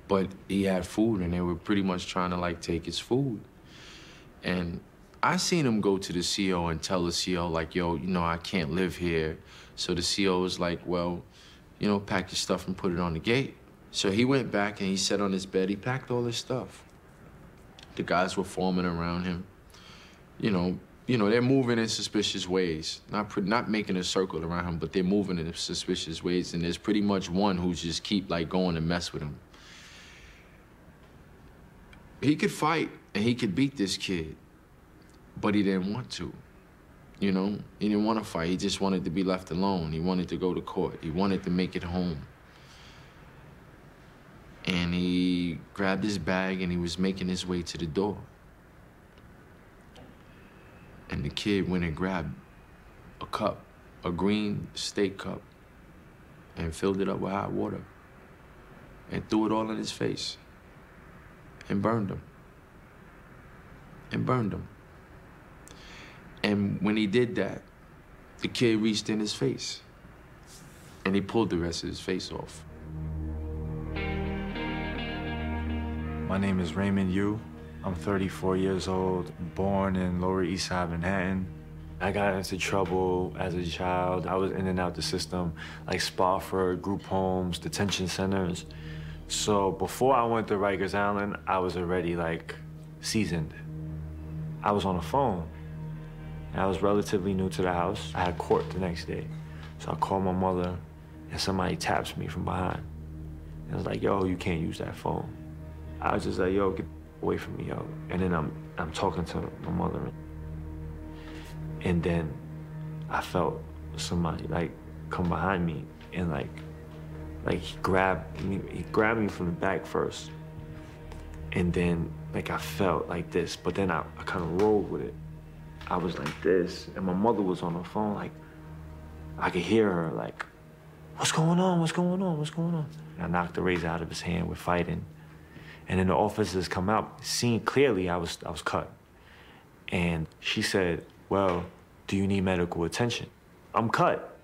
but he had food, and they were pretty much trying to like take his food. And I seen him go to the CO and tell the CO like, "Yo, I can't live here." So the CO was like, "Well, pack your stuff and put it on the gate." So he went back and he sat on his bed. He packed all his stuff. The guys were forming around him. They're moving in suspicious ways. Not making a circle around him, but they're moving in suspicious ways. And there's pretty much one who's just keep like going to mess with him. He could fight and he could beat this kid, but he didn't want to. He didn't want to fight. He just wanted to be left alone. He wanted to go to court. He wanted to make it home. And he grabbed his bag and he was making his way to the door. And the kid went and grabbed a cup, a green steak cup, and filled it up with hot water and threw it all in his face and burned him. And burned him. And when he did that, the kid reached in his face and he pulled the rest of his face off. My name is Raymond Yu. I'm 34 years old, born in Lower East Side, Manhattan. I got into trouble as a child. I was in and out the system, like Spofford, group homes, detention centers. So before I went to Rikers Island, I was already like seasoned. I was on a phone. And I was relatively new to the house. I had court the next day. So I called my mother and somebody taps me from behind. And I was like, "Yo, you can't use that phone." I was just like, "Yo, get away from me, yo." And then I'm talking to my mother. And then I felt somebody like come behind me and like he grabbed me from the back first. And then like I felt like this, but then I kind of rolled with it. I was like this, and my mother was on the phone, like, I could hear her, like, "What's going on? What's going on? What's going on?" And I knocked the razor out of his hand. We're fighting. And then the officers come out, seeing clearly I was cut. And she said, "Well, do you need medical attention?" I'm cut.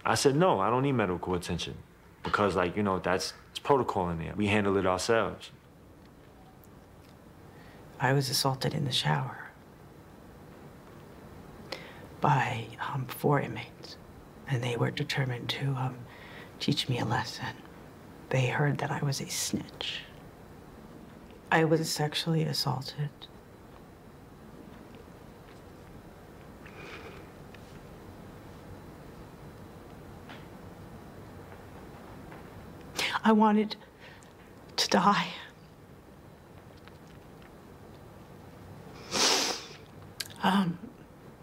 I said, "No, I don't need medical attention." Because, like, that's protocol in there. We handled it ourselves. I was assaulted in the shower by 4 inmates, and they were determined to teach me a lesson. They heard that I was a snitch. I was sexually assaulted. I wanted to die.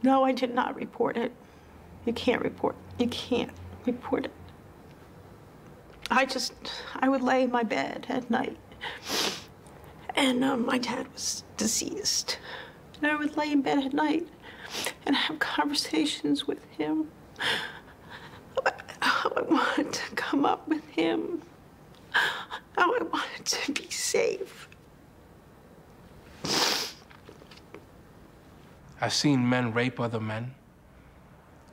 No, I did not report it. You can't report it. I would lay in my bed at night, and my dad was deceased. And I would lay in bed at night and have conversations with him about how I wanted to come up with him, how I wanted to be safe. I've seen men rape other men.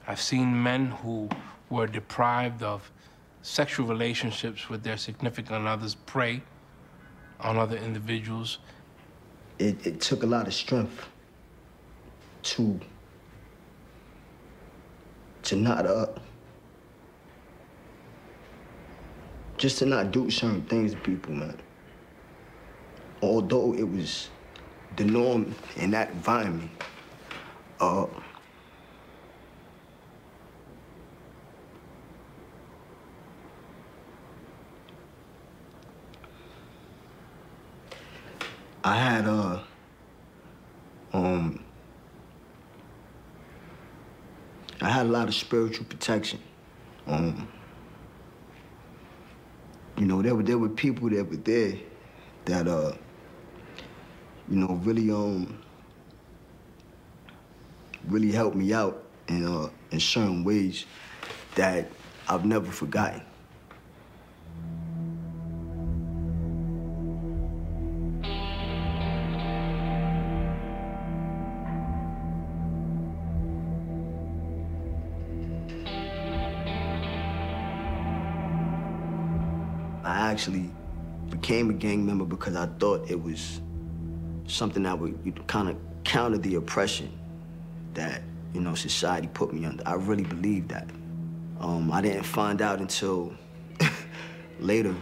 I've seen men who were deprived of sexual relationships with their significant others prey on other individuals. It took a lot of strength to not just to not do certain things to people, man. Although it was the norm in that environment. I had a lot of spiritual protection. You know, there were people that were there that you know, really helped me out in certain ways that I've never forgotten. I actually became a gang member because I thought it was something that would kind of counter the oppression that, you know, society put me under. I really believed that. I didn't find out until later,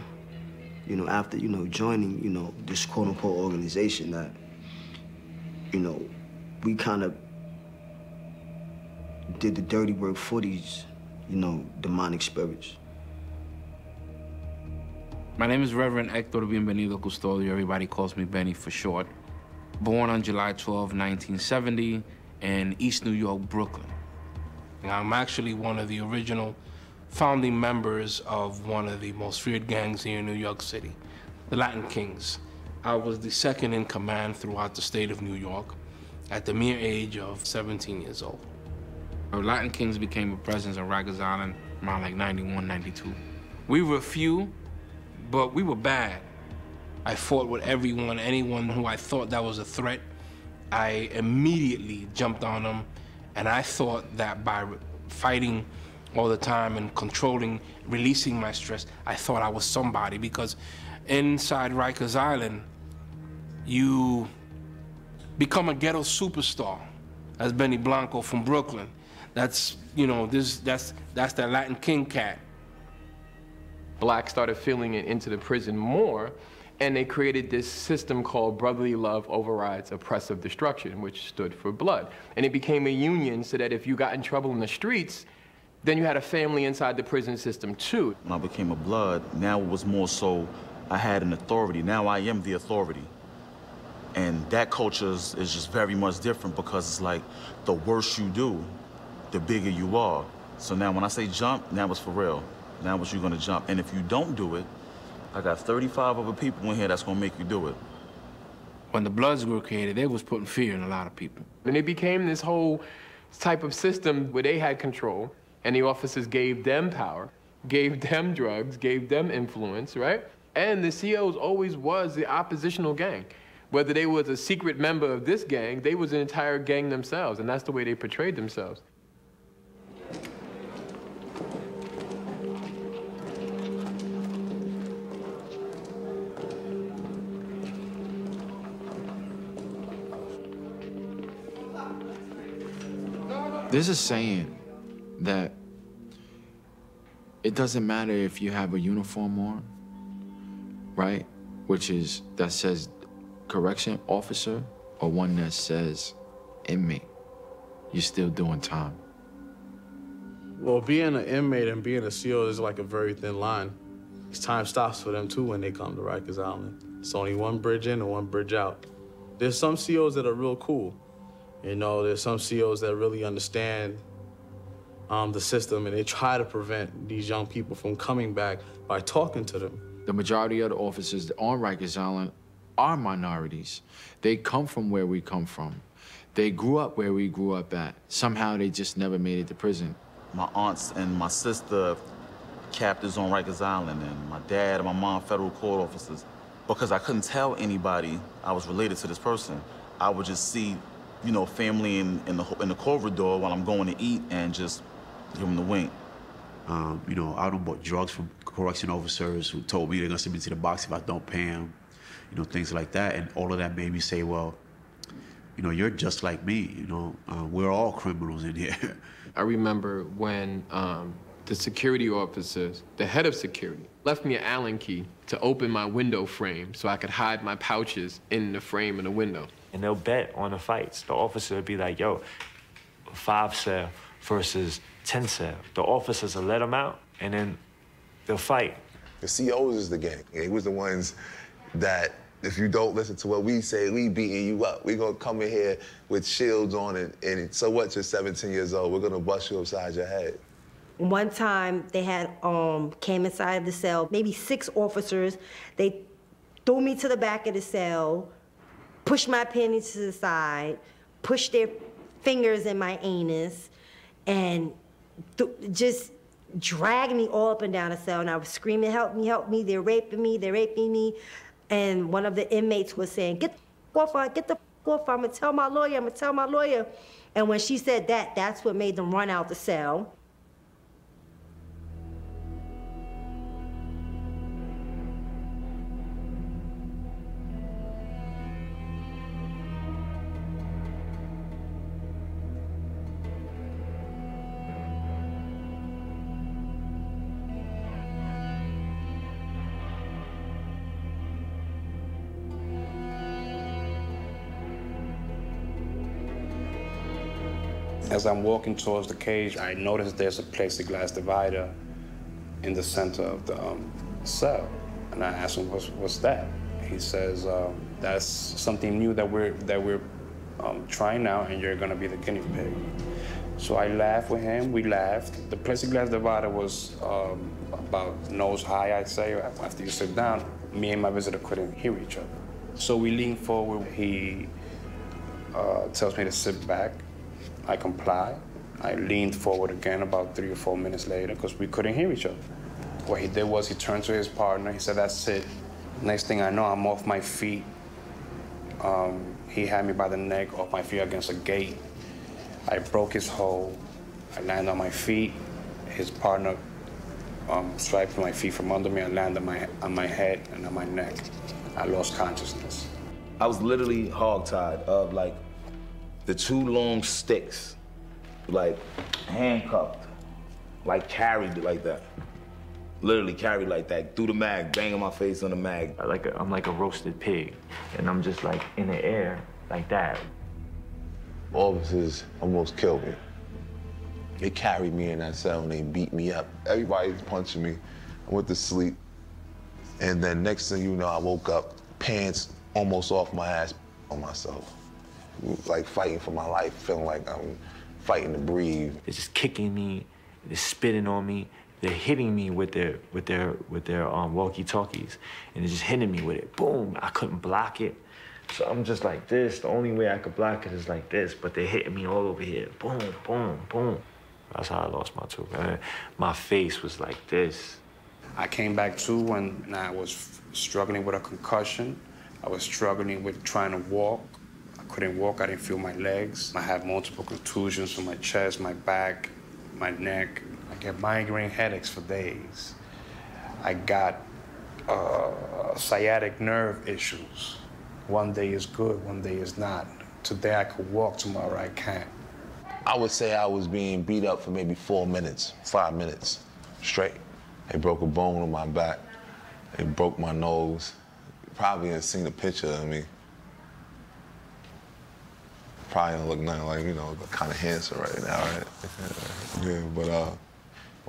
you know, after, you know, joining, you know, this quote-unquote organization that, you know, we kind of did the dirty work for these, you know, demonic spirits. My name is Reverend Hector Bienvenido Custodio. Everybody calls me Benny for short. Born on July 12, 1970, in East New York, Brooklyn. I'm actually one of the original founding members of one of the most feared gangs here in New York City, the Latin Kings. I was the second in command throughout the state of New York at the mere age of 17 years old. The Latin Kings became a presence in Rikers Island around like 91, 92. We were few, but we were bad. I fought with everyone, anyone who I thought that was a threat. I immediately jumped on them, and I thought that by fighting all the time and controlling, releasing my stress, I thought I was somebody, because inside Rikers Island, you become a ghetto superstar, as Benny Blanco from Brooklyn. That's, you know, that's that Latin King cat. Blacks started feeling it into the prison more, and they created this system called Brotherly Love Overrides Oppressive Destruction, which stood for blood. And it became a union so that if you got in trouble in the streets, then you had a family inside the prison system too. When I became a blood, now it was more so I had an authority. Now I am the authority. And that culture is just very much different, because it's like the worse you do, the bigger you are. So now when I say jump, now it's for real. Now what you're gonna jump. And if you don't do it, I got 35 other people in here that's gonna make you do it. When the Bloods were created, they was putting fear in a lot of people. And it became this whole type of system where they had control, and the officers gave them power, gave them drugs, gave them influence, right? And the COs always was the oppositional gang. Whether they was a secret member of this gang, they was an entire gang themselves, and that's the way they portrayed themselves. There's a saying that it doesn't matter if you have a uniform on, right? That says correction officer or one that says inmate. You're still doing time. Well, being an inmate and being a CO is like a very thin line. Time stops for them too when they come to Rikers Island. It's only one bridge in and one bridge out. There's some COs that are real cool. You know, there's some COs that really understand the system, and they try to prevent these young people from coming back by talking to them. The majority of the officers on Rikers Island are minorities. They come from where we come from. They grew up where we grew up at. Somehow they just never made it to prison. My aunts and my sister, captives on Rikers Island, and my dad and my mom, federal court officers. Because I couldn't tell anybody I was related to this person. I would just see, you know, family in the corridor while I'm going to eat and just give them the wink. You know, I done bought drugs from correction officers who told me they're gonna send me to the box if I don't pay them, you know, things like that. And all of that made me say, well, you know, you're just like me, you know, we're all criminals in here. I remember when the security officers, the head of security, left me an Allen key to open my window frame so I could hide my pouches in the frame of the window. And they'll bet on the fights. The officer would be like, yo, 5 cell versus 10 cell. The officers will let them out, and then they'll fight. The COs is the gang. They was the ones that, if you don't listen to what we say, we beating you up. We gonna come in here with shields on, and so what, you're 17 years old, we're gonna bust you upside your head. One time they had came inside the cell, maybe 6 officers. They threw me to the back of the cell, pushed my panties to the side, pushed their fingers in my anus, and just dragged me all up and down the cell. And I was screaming, help me, help me, they're raping me, they're raping me. And one of the inmates was saying, get the off her, get the off her, I'm gonna tell my lawyer, I'm gonna tell my lawyer. And when she said that, that's what made them run out the cell. As I'm walking towards the cage, I notice there's a plexiglass divider in the center of the cell. And I ask him, what's that? He says, that's something new that we're trying out, and you're gonna be the guinea pig. So I laughed with him, we laughed. The plexiglass divider was about nose high, I'd say. After you sit down, me and my visitor couldn't hear each other. So we leaned forward. He tells me to sit back. I comply. I leaned forward again about 3 or 4 minutes later because we couldn't hear each other. What he did was he turned to his partner. He said, that's it. Next thing I know, I'm off my feet. He had me by the neck, off my feet against a gate. I broke his hold. I landed on my feet. His partner swiped my feet from under me. I landed on my head and on my neck. I lost consciousness. I was literally hogtied of like the 2 long sticks, like handcuffed, like carried like that. Literally carried like that, through the mag, banging my face on the mag. I'm like a roasted pig, and I'm just like in the air, like that. Officers almost killed me. They carried me in that cell and they beat me up. Everybody's punching me. I went to sleep. And then next thing you know, I woke up, pants almost off my ass on myself. Like fighting for my life, feeling like I'm fighting to breathe. They're just kicking me, they're spitting on me, they're hitting me with their walkie-talkies, and they're just hitting me with it. Boom! I couldn't block it, so I'm just like this. The only way I could block it is like this, but they're hitting me all over here. Boom, boom, boom. That's how I lost my tooth. My face was like this. I came back to when I was struggling with a concussion. I was struggling with trying to walk. I couldn't walk, I didn't feel my legs. I had multiple contusions from my chest, my back, my neck. I get migraine headaches for days. I got sciatic nerve issues. One day is good, one day is not. Today I could walk, tomorrow I can't. I would say I was being beat up for maybe 4 minutes, 5 minutes straight. They broke a bone in my back. They broke my nose. Probably ain't seen a picture of me. Probably don't look nothing like, you know, kind of handsome right now, right? Yeah, but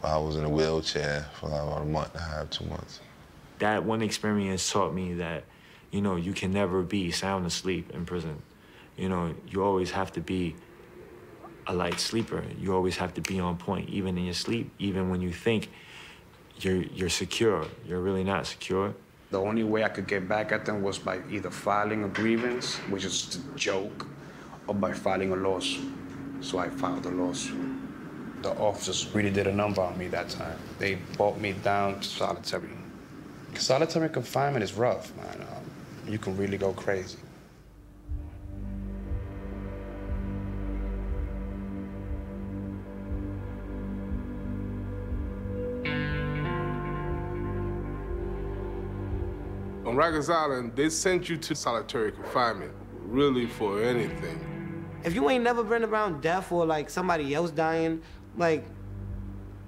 I was in a wheelchair for about a month and a half, 2 months. That one experience taught me that, you know, you can never be sound asleep in prison. You know, you always have to be a light sleeper. You always have to be on point, even in your sleep, even when you think you're secure. You're really not secure. The only way I could get back at them was by either filing a grievance, which is a joke, or by filing a lawsuit. So I filed a lawsuit. The officers really did a number on me that time. They brought me down to solitary. Solitary confinement is rough, man. You can really go crazy. On Rikers Island, they sent you to solitary confinement, really for anything. If you ain't never been around death or like somebody else dying, like,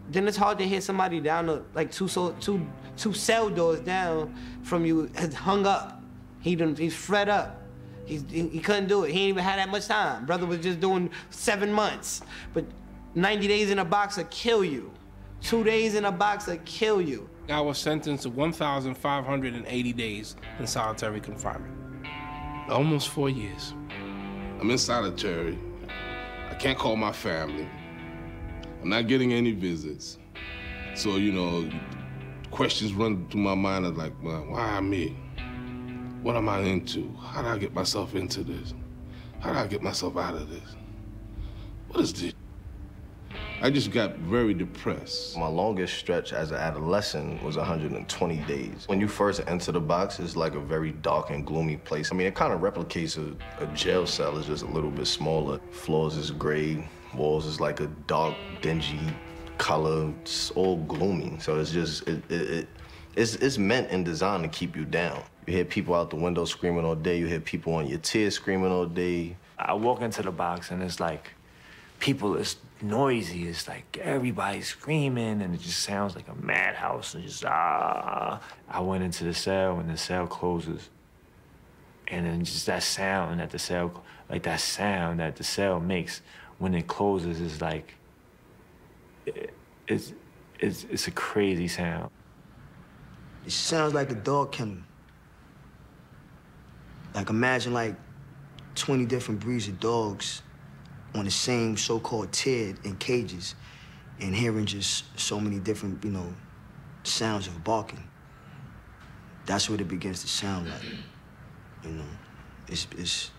then it's hard to hear somebody down to like two cell doors down from you has hung up. He's fed up. He couldn't do it. He ain't even had that much time. Brother was just doing 7 months. But 90 days in a box will kill you. 2 days in a box will kill you. I was sentenced to 1,580 days in solitary confinement. Almost 4 years. I'm in solitary. I can't call my family. I'm not getting any visits. So, you know, questions run through my mind of like, well, why me? What am I into? How did I get myself into this? How did I get myself out of this? What is this? I just got very depressed. My longest stretch as an adolescent was 120 days. When you first enter the box, it's like a very dark and gloomy place. I mean, it kind of replicates a jail cell. It's just a little bit smaller. Floors is gray, walls is like a dark, dingy color. It's all gloomy. So it's just, it's meant and designed to keep you down. You hear people out the window screaming all day. You hear people on your tears screaming all day. I walk into the box and it's like, people, it's noisy. It's like everybody's screaming and it just sounds like a madhouse and just, ah. I went into the cell and the cell closes. And then just that sound that the cell, like that sound that the cell makes when it closes is like, it's a crazy sound. It sounds like a dog kennel. Like imagine like 20 different breeds of dogs on the same so-called tier in cages and hearing just so many different, you know, sounds of barking. That's what it begins to sound like. You know, it's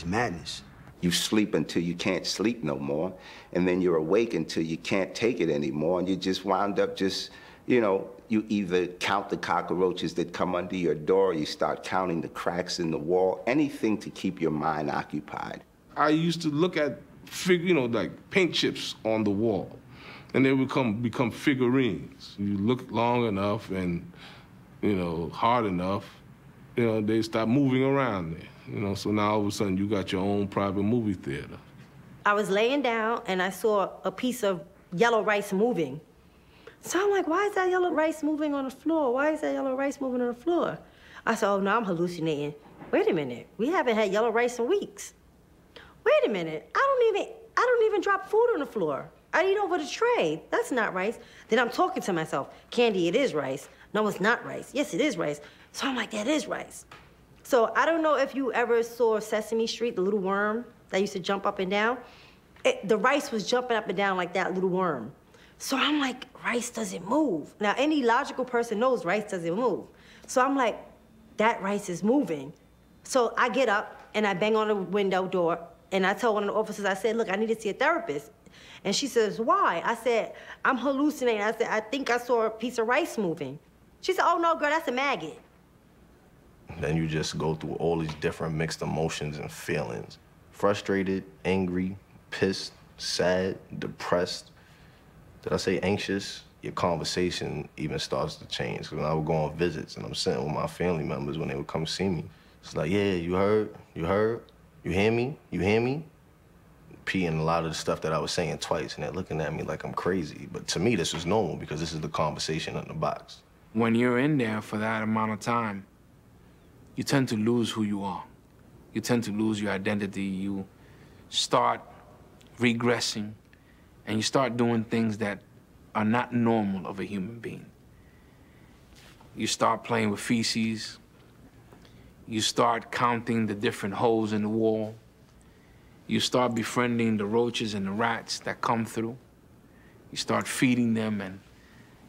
madness. You sleep until you can't sleep no more, and then you're awake until you can't take it anymore, and you just wound up just, you know, you either count the cockroaches that come under your door, or you start counting the cracks in the wall, anything to keep your mind occupied. I used to look at, you know, like paint chips on the wall, and they would become figurines. You look long enough and, you know, hard enough, you know, they start moving around there. You know, so now all of a sudden you got your own private movie theater. I was laying down and I saw a piece of yellow rice moving. So I'm like, why is that yellow rice moving on the floor? Why is that yellow rice moving on the floor? I said, oh, no, I'm hallucinating. Wait a minute, we haven't had yellow rice in weeks. Wait a minute, I don't even drop food on the floor. I eat over the tray. That's not rice. Then I'm talking to myself, Candy, it is rice. No, it's not rice. Yes, it is rice. So I'm like, that is rice. So I don't know if you ever saw Sesame Street, the little worm that used to jump up and down. The rice was jumping up and down like that little worm. So I'm like, rice doesn't move. Now, any logical person knows rice doesn't move. So I'm like, that rice is moving. So I get up and I bang on the window door and I tell one of the officers, I said, look, I need to see a therapist. And she says, why? I said, I'm hallucinating. I said, I think I saw a piece of rice moving. She said, oh, no, girl, that's a maggot. Then you just go through all these different mixed emotions and feelings. Frustrated, angry, pissed, sad, depressed. Did I say anxious? Your conversation even starts to change. Because when I would go on visits and I'm sitting with my family members when they would come see me, it's like, yeah, you heard? You heard? You hear me? You hear me? repeating a lot of the stuff that I was saying twice, and they're looking at me like I'm crazy. But to me, this was normal because this is the conversation in the box. When you're in there for that amount of time, you tend to lose who you are. You tend to lose your identity. You start regressing, and you start doing things that are not normal of a human being. You start playing with feces. You start counting the different holes in the wall. You start befriending the roaches and the rats that come through. You start feeding them, and,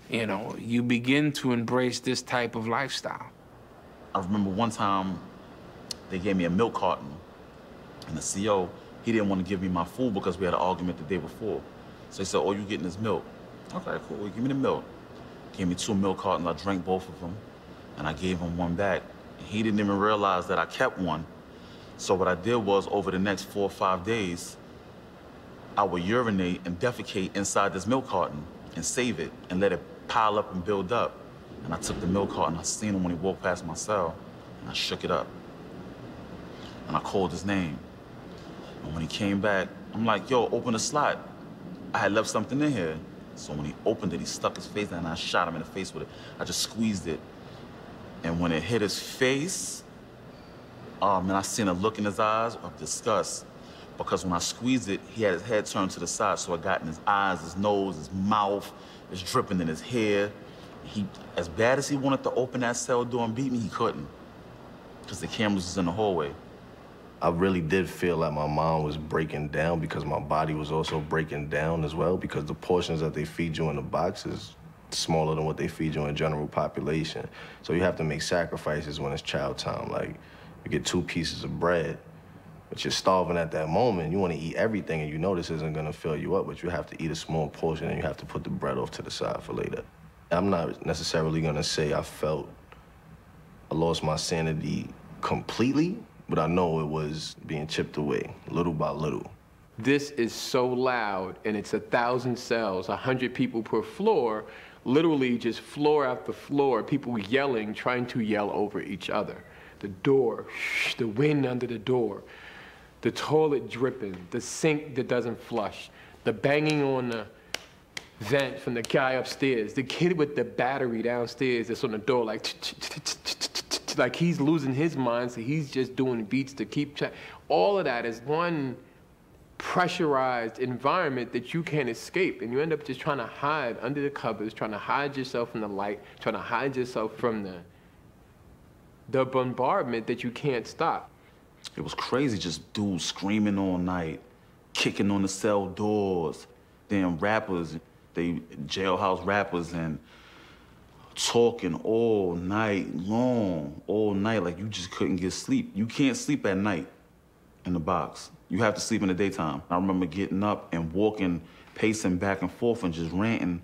you know, you begin to embrace this type of lifestyle. I remember one time they gave me a milk carton, and the CO, he didn't want to give me my food because we had an argument the day before. So he said, "Oh, you getting this milk?" Okay, cool, give me the milk. Gave me 2 milk cartons, I drank both of them, and I gave him one back. He didn't even realize that I kept one. So what I did was, over the next 4 or 5 days, I would urinate and defecate inside this milk carton and save it and let it pile up and build up. And I took the milk carton, I seen him when he walked past my cell, and I shook it up. And I called his name. And when he came back, I'm like, "Yo, open the slot. I had left something in here." So when he opened it, he stuck his face in and I shot him in the face with it. I just squeezed it. And when it hit his face, oh man, I seen a look in his eyes of disgust. Because when I squeezed it, he had his head turned to the side, so it got in his eyes, his nose, his mouth. It's dripping in his hair. He, as bad as he wanted to open that cell door and beat me, he couldn't. Because the cameras was in the hallway. I really did feel like my mind was breaking down because my body was also breaking down as well, because the portions that they feed you in the box is smaller than what they feed you in general population. So you have to make sacrifices when it's child time. Like, you get 2 pieces of bread, but you're starving at that moment. You want to eat everything, and you know this isn't going to fill you up, but you have to eat a small portion, and you have to put the bread off to the side for later. I'm not necessarily going to say I lost my sanity completely, but I know it was being chipped away, little by little. This is so loud, and it's 1,000 cells, 100 people per floor, literally just floor after floor, people yelling, trying to yell over each other. The door, the wind under the door, the toilet dripping, the sink that doesn't flush, the banging on the vent from the guy upstairs, the kid with the battery downstairs that's on the door, like he's losing his mind, so he's just doing beats to keep track. All of that is one pressurized environment that you can't escape, and you end up just trying to hide under the covers, trying to hide yourself from the light, trying to hide yourself from the bombardment that you can't stop. It was crazy, just dudes screaming all night, kicking on the cell doors, then rappers, they jailhouse rappers, and talking all night long, all night, like you just couldn't get sleep. You can't sleep at night in the box. You have to sleep in the daytime. I remember getting up and walking, pacing back and forth and just ranting,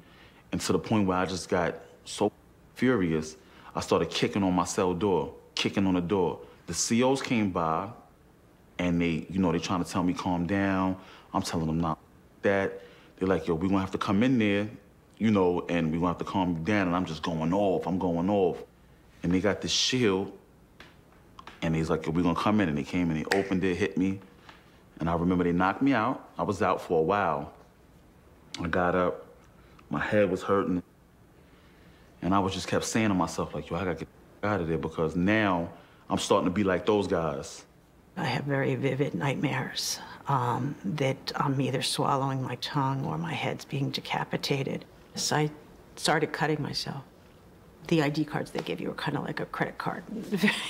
and to the point where I just got so furious, I started kicking on my cell door, kicking on the door. The COs came by, and they, you know, they trying to tell me calm down. I'm telling them not that. They're like, "Yo, we're gonna have to come in there, you know, and we're gonna have to calm you down." And I'm just going off, I'm going off. And they got this shield, and he's like, "Yo, we're gonna come in." And they came and they opened it, hit me. And I remember they knocked me out. I was out for a while. I got up, my head was hurting. And I was just kept saying to myself, like, "Yo, I gotta get out of there," because now I'm starting to be like those guys. I have very vivid nightmares that I'm either swallowing my tongue or my head's being decapitated. So I started cutting myself. The ID cards they give you are kind of like a credit card.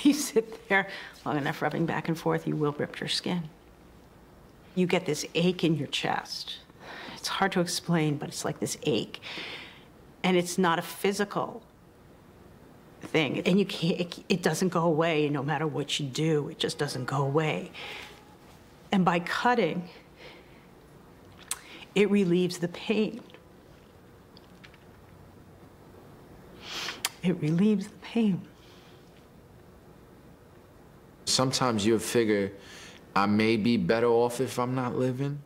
You sit there long enough rubbing back and forth, you will rip your skin. You get this ache in your chest. It's hard to explain, but it's like this ache. And it's not a physical thing. And you can't, it doesn't go away no matter what you do. It just doesn't go away. And by cutting, it relieves the pain. It relieves the pain. Sometimes you'll figure, I may be better off if I'm not living,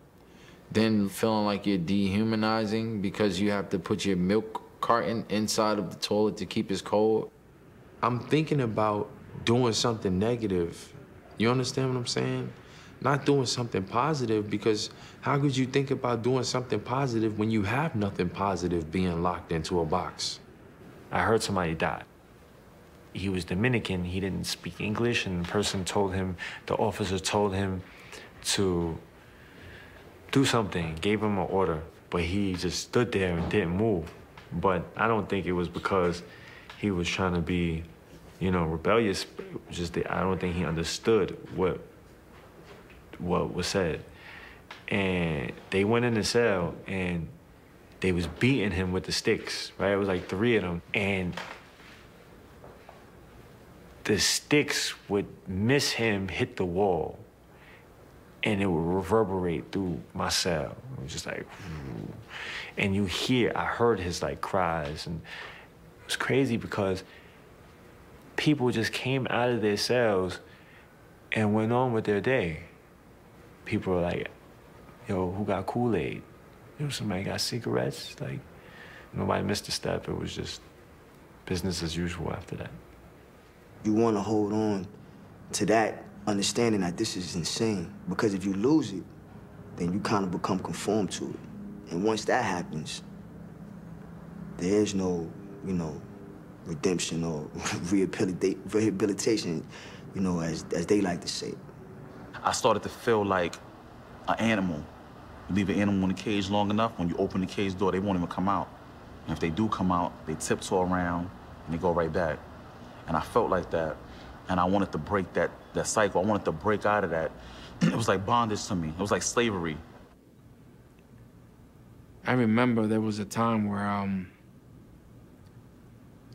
than feeling like you're dehumanizing because you have to put your milk carton inside of the toilet to keep it cold. I'm thinking about doing something negative. You understand what I'm saying? not doing something positive, because how could you think about doing something positive when you have nothing positive being locked into a box? I heard somebody died. He was Dominican, he didn't speak English, and the officer told him to do something, gave him an order, but he just stood there and didn't move. But I don't think it was because he was trying to be, rebellious. I don't think he understood what was said. And they went in the cell and they was beating him with the sticks, right? It was like 3 of them. And the sticks would miss him, hit the wall, and it would reverberate through my cell. It was just like, and I heard his like cries, and it was crazy because people just came out of their cells and went on with their day. People were like, yo, who got Kool-Aid? Somebody got cigarettes? Like, nobody missed a step. It was just business as usual after that. You want to hold on to that understanding that this is insane, because if you lose it, then you kind of become conformed to it. And once that happens, there is no, redemption or rehabilitation, as they like to say. I started to feel like an animal. You leave an animal in the cage long enough, when you open the cage door, they won't even come out. And if they do come out, they tiptoe around and they go right back. And I felt like that, and I wanted to break that cycle. I wanted to break out of that. It was like bondage to me. It was like slavery. I remember there was a time where I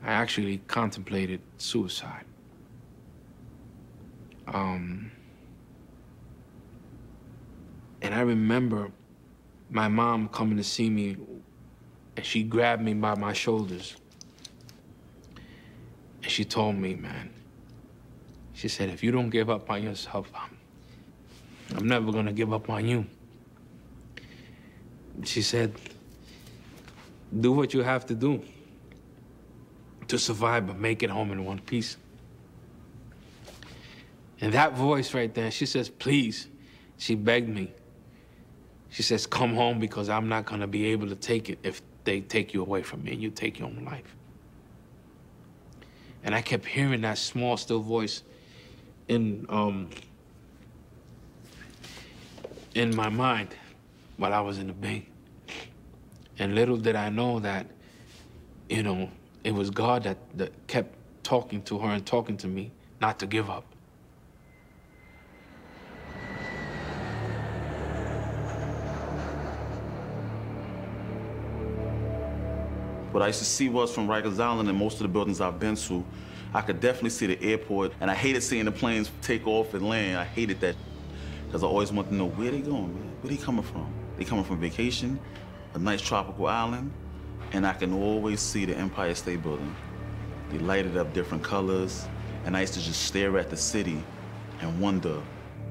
actually contemplated suicide. And I remember my mom coming to see me, and she grabbed me by my shoulders. And she told me, man, she said, if you don't give up on yourself, I'm never gonna give up on you. She said, do what you have to do to survive, but make it home in one piece. And that voice right there, she says, please, she begged me. She says, come home, because I'm not gonna be able to take it if they take you away from me and you take your own life. And I kept hearing that small, still voice in my mind while I was in the bank. And little did I know that, it was God that kept talking to her and talking to me not to give up. What I used to see was from Rikers Island and most of the buildings I've been to, I could definitely see the airport, and I hated seeing the planes take off and land. I hated that, because I always wanted to know where they going, man. Where they coming from? They coming from vacation, a nice tropical island, and I can always see the Empire State Building. They lighted up different colors, and I used to just stare at the city and wonder,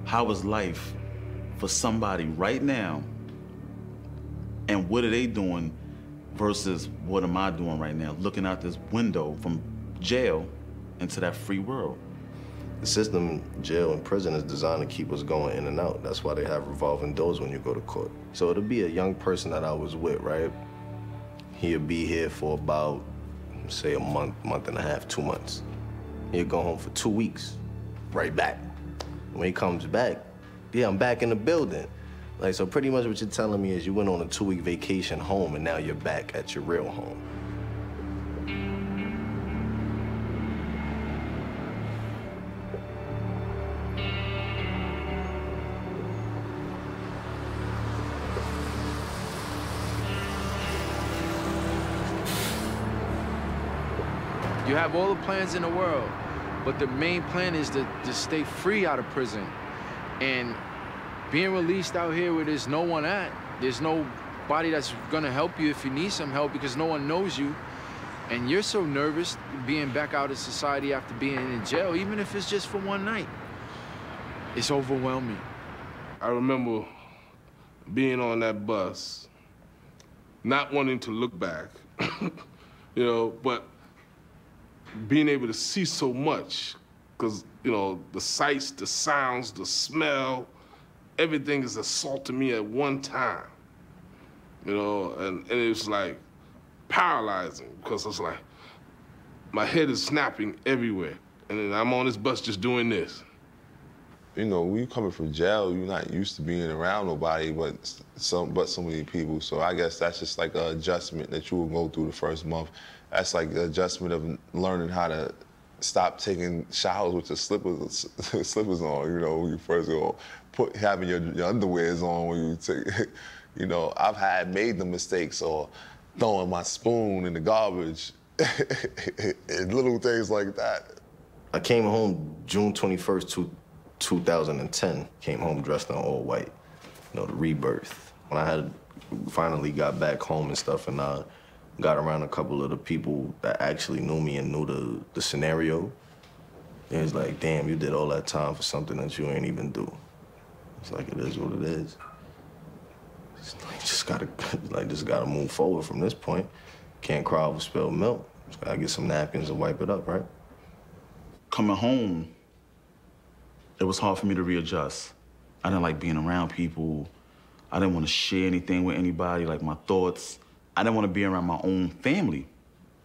how is life for somebody right now, and what are they doing versus what am I doing right now, looking out this window from jail into that free world. The system, jail and prison, is designed to keep us going in and out. That's why they have revolving doors when you go to court. So it'll be a young person that I was with, right? He'll be here for about, say, a month, month and a half, 2 months. He'll go home for 2 weeks, right back. When he comes back, yeah, I'm back in the building. Like, so pretty much what you're telling me is you went on a 2-week vacation home and now you're back at your real home. You have all the plans in the world, but the main plan is to stay free out of prison. And being released out here where there's no one at, there's nobody that's gonna help you if you need some help, because no one knows you. And you're so nervous being back out of society after being in jail, even if it's just for one night. It's overwhelming. I remember being on that bus, not wanting to look back, but being able to see so much, because, the sights, the sounds, the smell, everything is assaulting me at one time, you know, and it's like paralyzing because it's like my head is snapping everywhere, and then I'm on this bus just doing this. You know, when you coming from jail, you're not used to being around nobody but so many people. So I guess that's just like an adjustment that you will go through the first month. That's like the adjustment of learning how to stop taking showers with your slippers on. You know, when you first go, having your underwears on when you take. You know, I've made the mistakes or throwing my spoon in the garbage, and little things like that. I came home June 21st, 2010. Came home dressed in all white, you know, the rebirth. When I had finally got back home and stuff, and I got around a couple of the people that actually knew me and knew the scenario, it was like, damn, you did all that time for something that you ain't even do. It's like, it is what it is. It's like, just gotta move forward from this point. Can't cry over spilled milk. Just gotta get some napkins and wipe it up, right? Coming home, it was hard for me to readjust. I didn't like being around people. I didn't want to share anything with anybody, like my thoughts. I didn't want to be around my own family.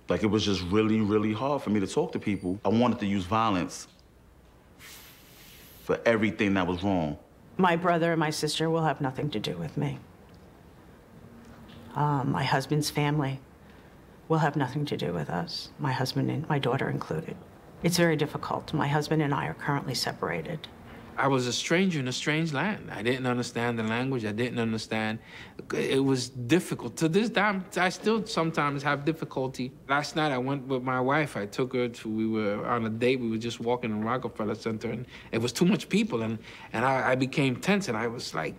Like, it was just really, really hard for me to talk to people. I wanted to use violence for everything that was wrong. My brother and my sister will have nothing to do with me. My husband's family will have nothing to do with us, my husband and my daughter included. It's very difficult. My husband and I are currently separated. I was a stranger in a strange land. I didn't understand the language. I didn't understand. It was difficult. To this time, I still sometimes have difficulty. Last night, I went with my wife. I took her we were on a date. We were just walking in Rockefeller Center, and it was too much people, and I became tense, and I was like,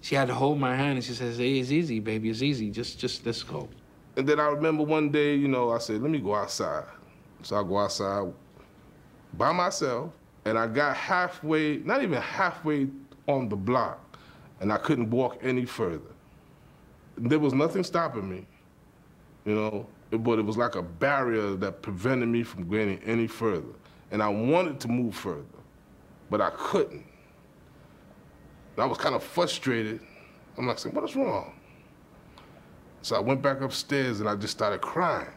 she had to hold my hand, and she says, hey, it's easy, baby, it's easy. Just let's go. And then I remember one day, you know, I said, let me go outside. So I go outside by myself, and I got halfway, not even halfway on the block, and I couldn't walk any further. There was nothing stopping me, you know, but it was like a barrier that prevented me from getting any further. And I wanted to move further, but I couldn't. And I was kind of frustrated. I'm like, saying, what is wrong? So I went back upstairs and I just started crying.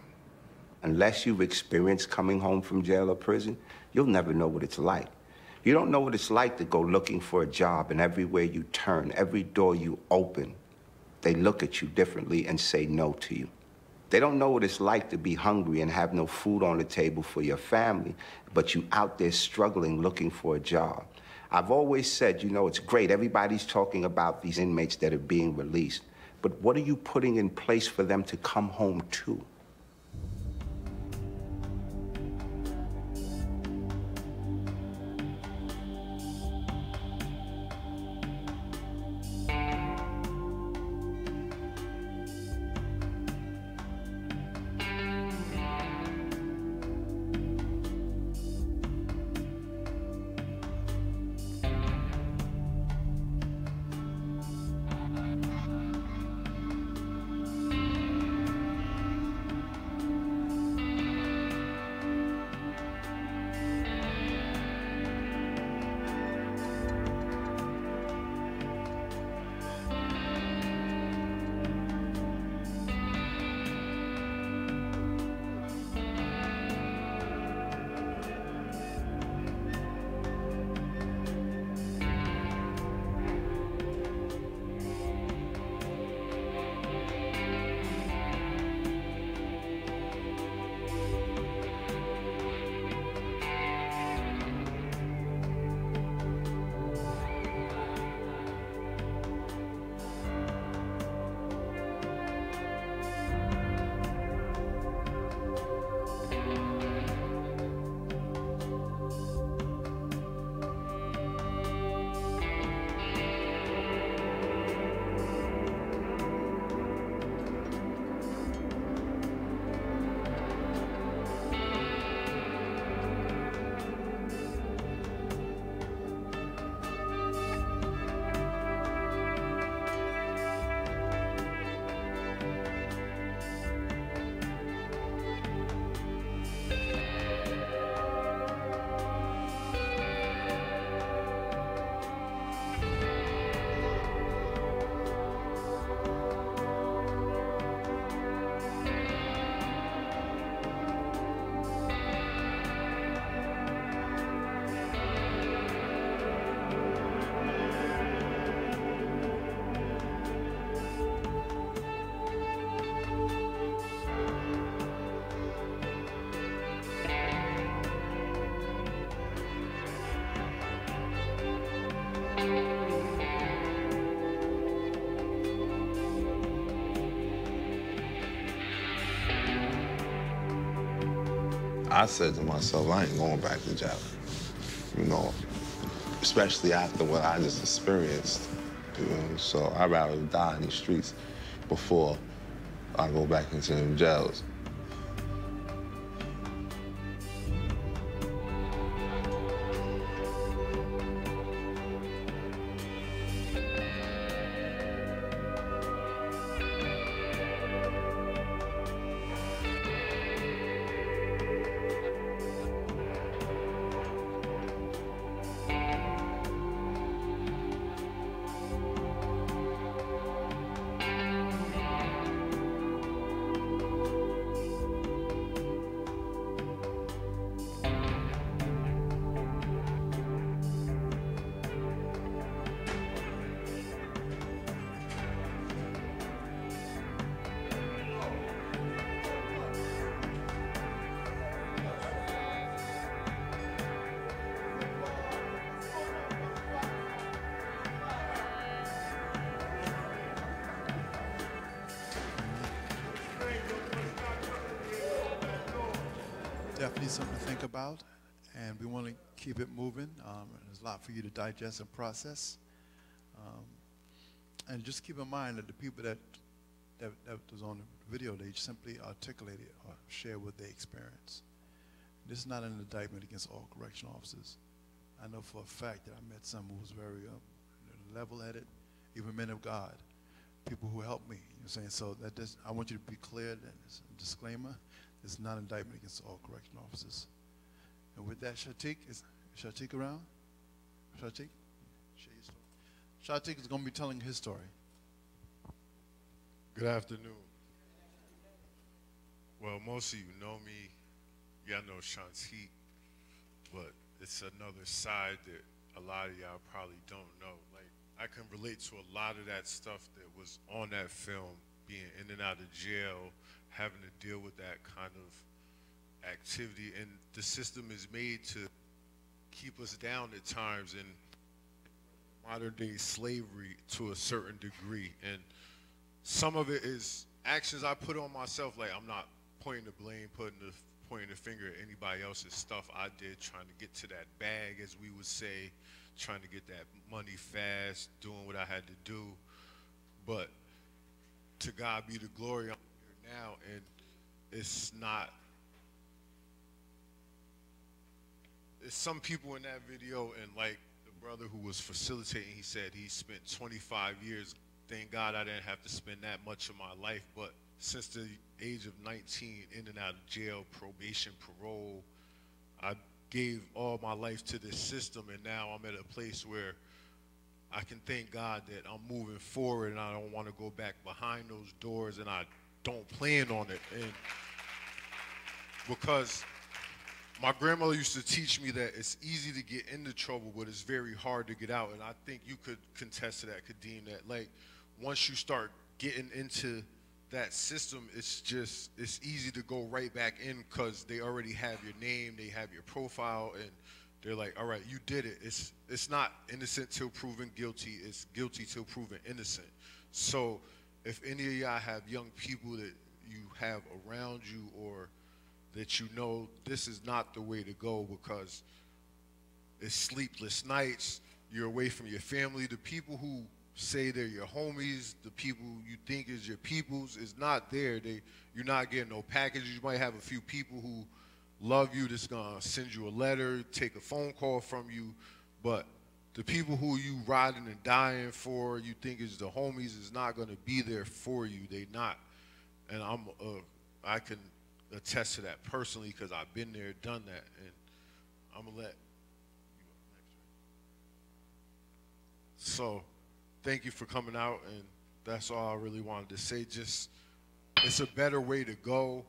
Unless you've experienced coming home from jail or prison, you'll never know what it's like. You don't know what it's like to go looking for a job, and everywhere you turn, every door you open, they look at you differently and say no to you. They don't know what it's like to be hungry and have no food on the table for your family, but you out there struggling looking for a job. I've always said, you know, it's great. Everybody's talking about these inmates that are being released, but what are you putting in place for them to come home to? I said to myself, I ain't going back to jail. You know, especially after what I just experienced. You know, so I'd rather die in these streets before I go back into them jails. Definitely something to think about, and we want to keep it moving. There's a lot for you to digest and process. And just keep in mind that the people that was on the video, they simply articulated or shared what they experienced. This is not an indictment against all correctional officers. I know for a fact that I met some who was very level-headed, even men of God, people who helped me. You know what I'm saying? So that I want you to be clear that it's a disclaimer. It's not an indictment against all correctional officers. And with that, Shatik, is Shatik around? Shatik? Share your story. Shatik is going to be telling his story. Good afternoon. Well, most of you know me. Y'all know Shantique, but it's another side that a lot of y'all probably don't know. Like, I can relate to a lot of that stuff that was on that film, being in and out of jail, having to deal with that kind of activity. And the system is made to keep us down at times in modern day slavery to a certain degree. And some of it is actions I put on myself. Like, I'm not pointing the blame, pointing the finger at anybody else's stuff I did, trying to get to that bag, as we would say, trying to get that money fast, doing what I had to do. But to God be the glory, I'm here now, and it's not. It's some people in that video, and like the brother who was facilitating, he said he spent 25 years. Thank God I didn't have to spend that much of my life, but since the age of 19, in and out of jail, probation, parole, I gave all my life to this system, and now I'm at a place where I can thank God that I'm moving forward, and I don't want to go back behind those doors, and I don't plan on it. And because my grandmother used to teach me that it's easy to get into trouble, but it's very hard to get out. And I think you could contest to that, Kadeem, that like once you start getting into that system, it's easy to go right back in because they already have your name, they have your profile, and they're like, all right, you did it. It's not innocent till proven guilty. It's guilty till proven innocent. So if any of y'all have young people that you have around you or that you know, this is not the way to go because it's sleepless nights, you're away from your family. The people who say they're your homies, the people you think is your peoples, is not there. You're not getting no package. You might have a few people who love you that's gonna send you a letter, take a phone call from you, but the people who you riding and dying for, you think is the homies, is not gonna be there for you. They not. And I can attest to that personally because I've been there, done that, and I'm gonna let. So, thank you for coming out, and that's all I really wanted to say. Just, it's a better way to go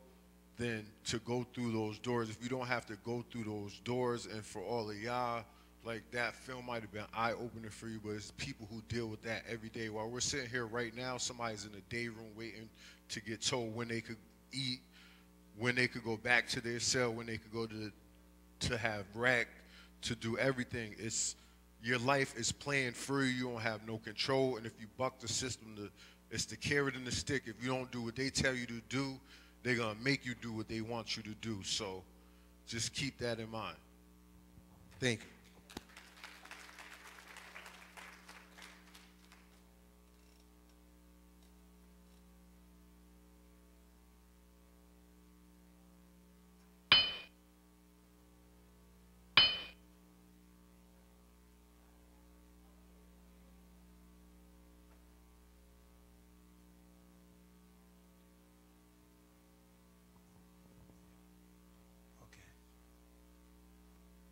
than to go through those doors. If you don't have to go through those doors, and for all of y'all, like that film might have been eye-opening for you, but it's people who deal with that every day. While we're sitting here right now, somebody's in the day room waiting to get told when they could eat, when they could go back to their cell, when they could go to have rec, to do everything. Your life is playing free. You don't have no control, and if you buck the system, it's the carrot and the stick. If you don't do what they tell you to do, they're gonna make you do what they want you to do. So Just keep that in mind. Thank you.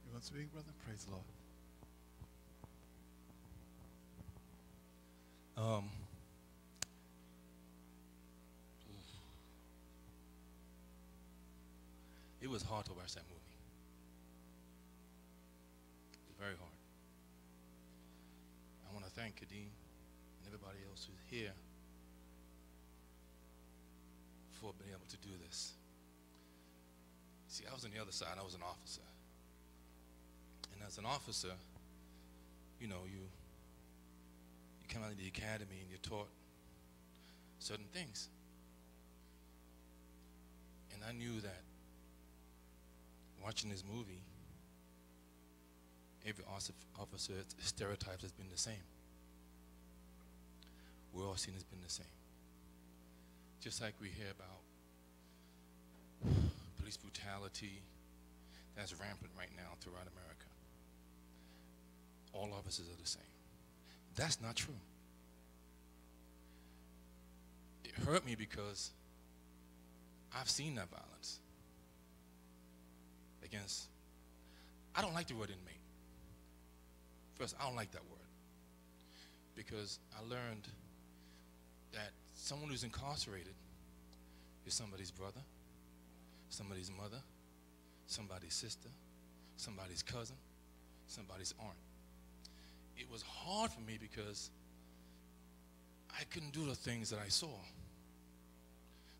You want to speak, brother? Praise the Lord. It was hard to watch that movie. It was very hard. I want to thank Kadeem and everybody else who's here for being able to do this. See, I was on the other side. I was an officer. And as an officer, you know, you come out of the academy and you're taught certain things. And I knew that watching this movie, every officer stereotypes has been the same. We're all seen as being the same. Just like we hear about police brutality that's rampant right now throughout America. All officers are the same. That's not true. It hurt me because I've seen that violence against, I don't like the word inmate. First, I don't like that word because I learned that someone who's incarcerated is somebody's brother, somebody's mother, somebody's sister, somebody's cousin, somebody's aunt. It was hard for me because I couldn't do the things that I saw.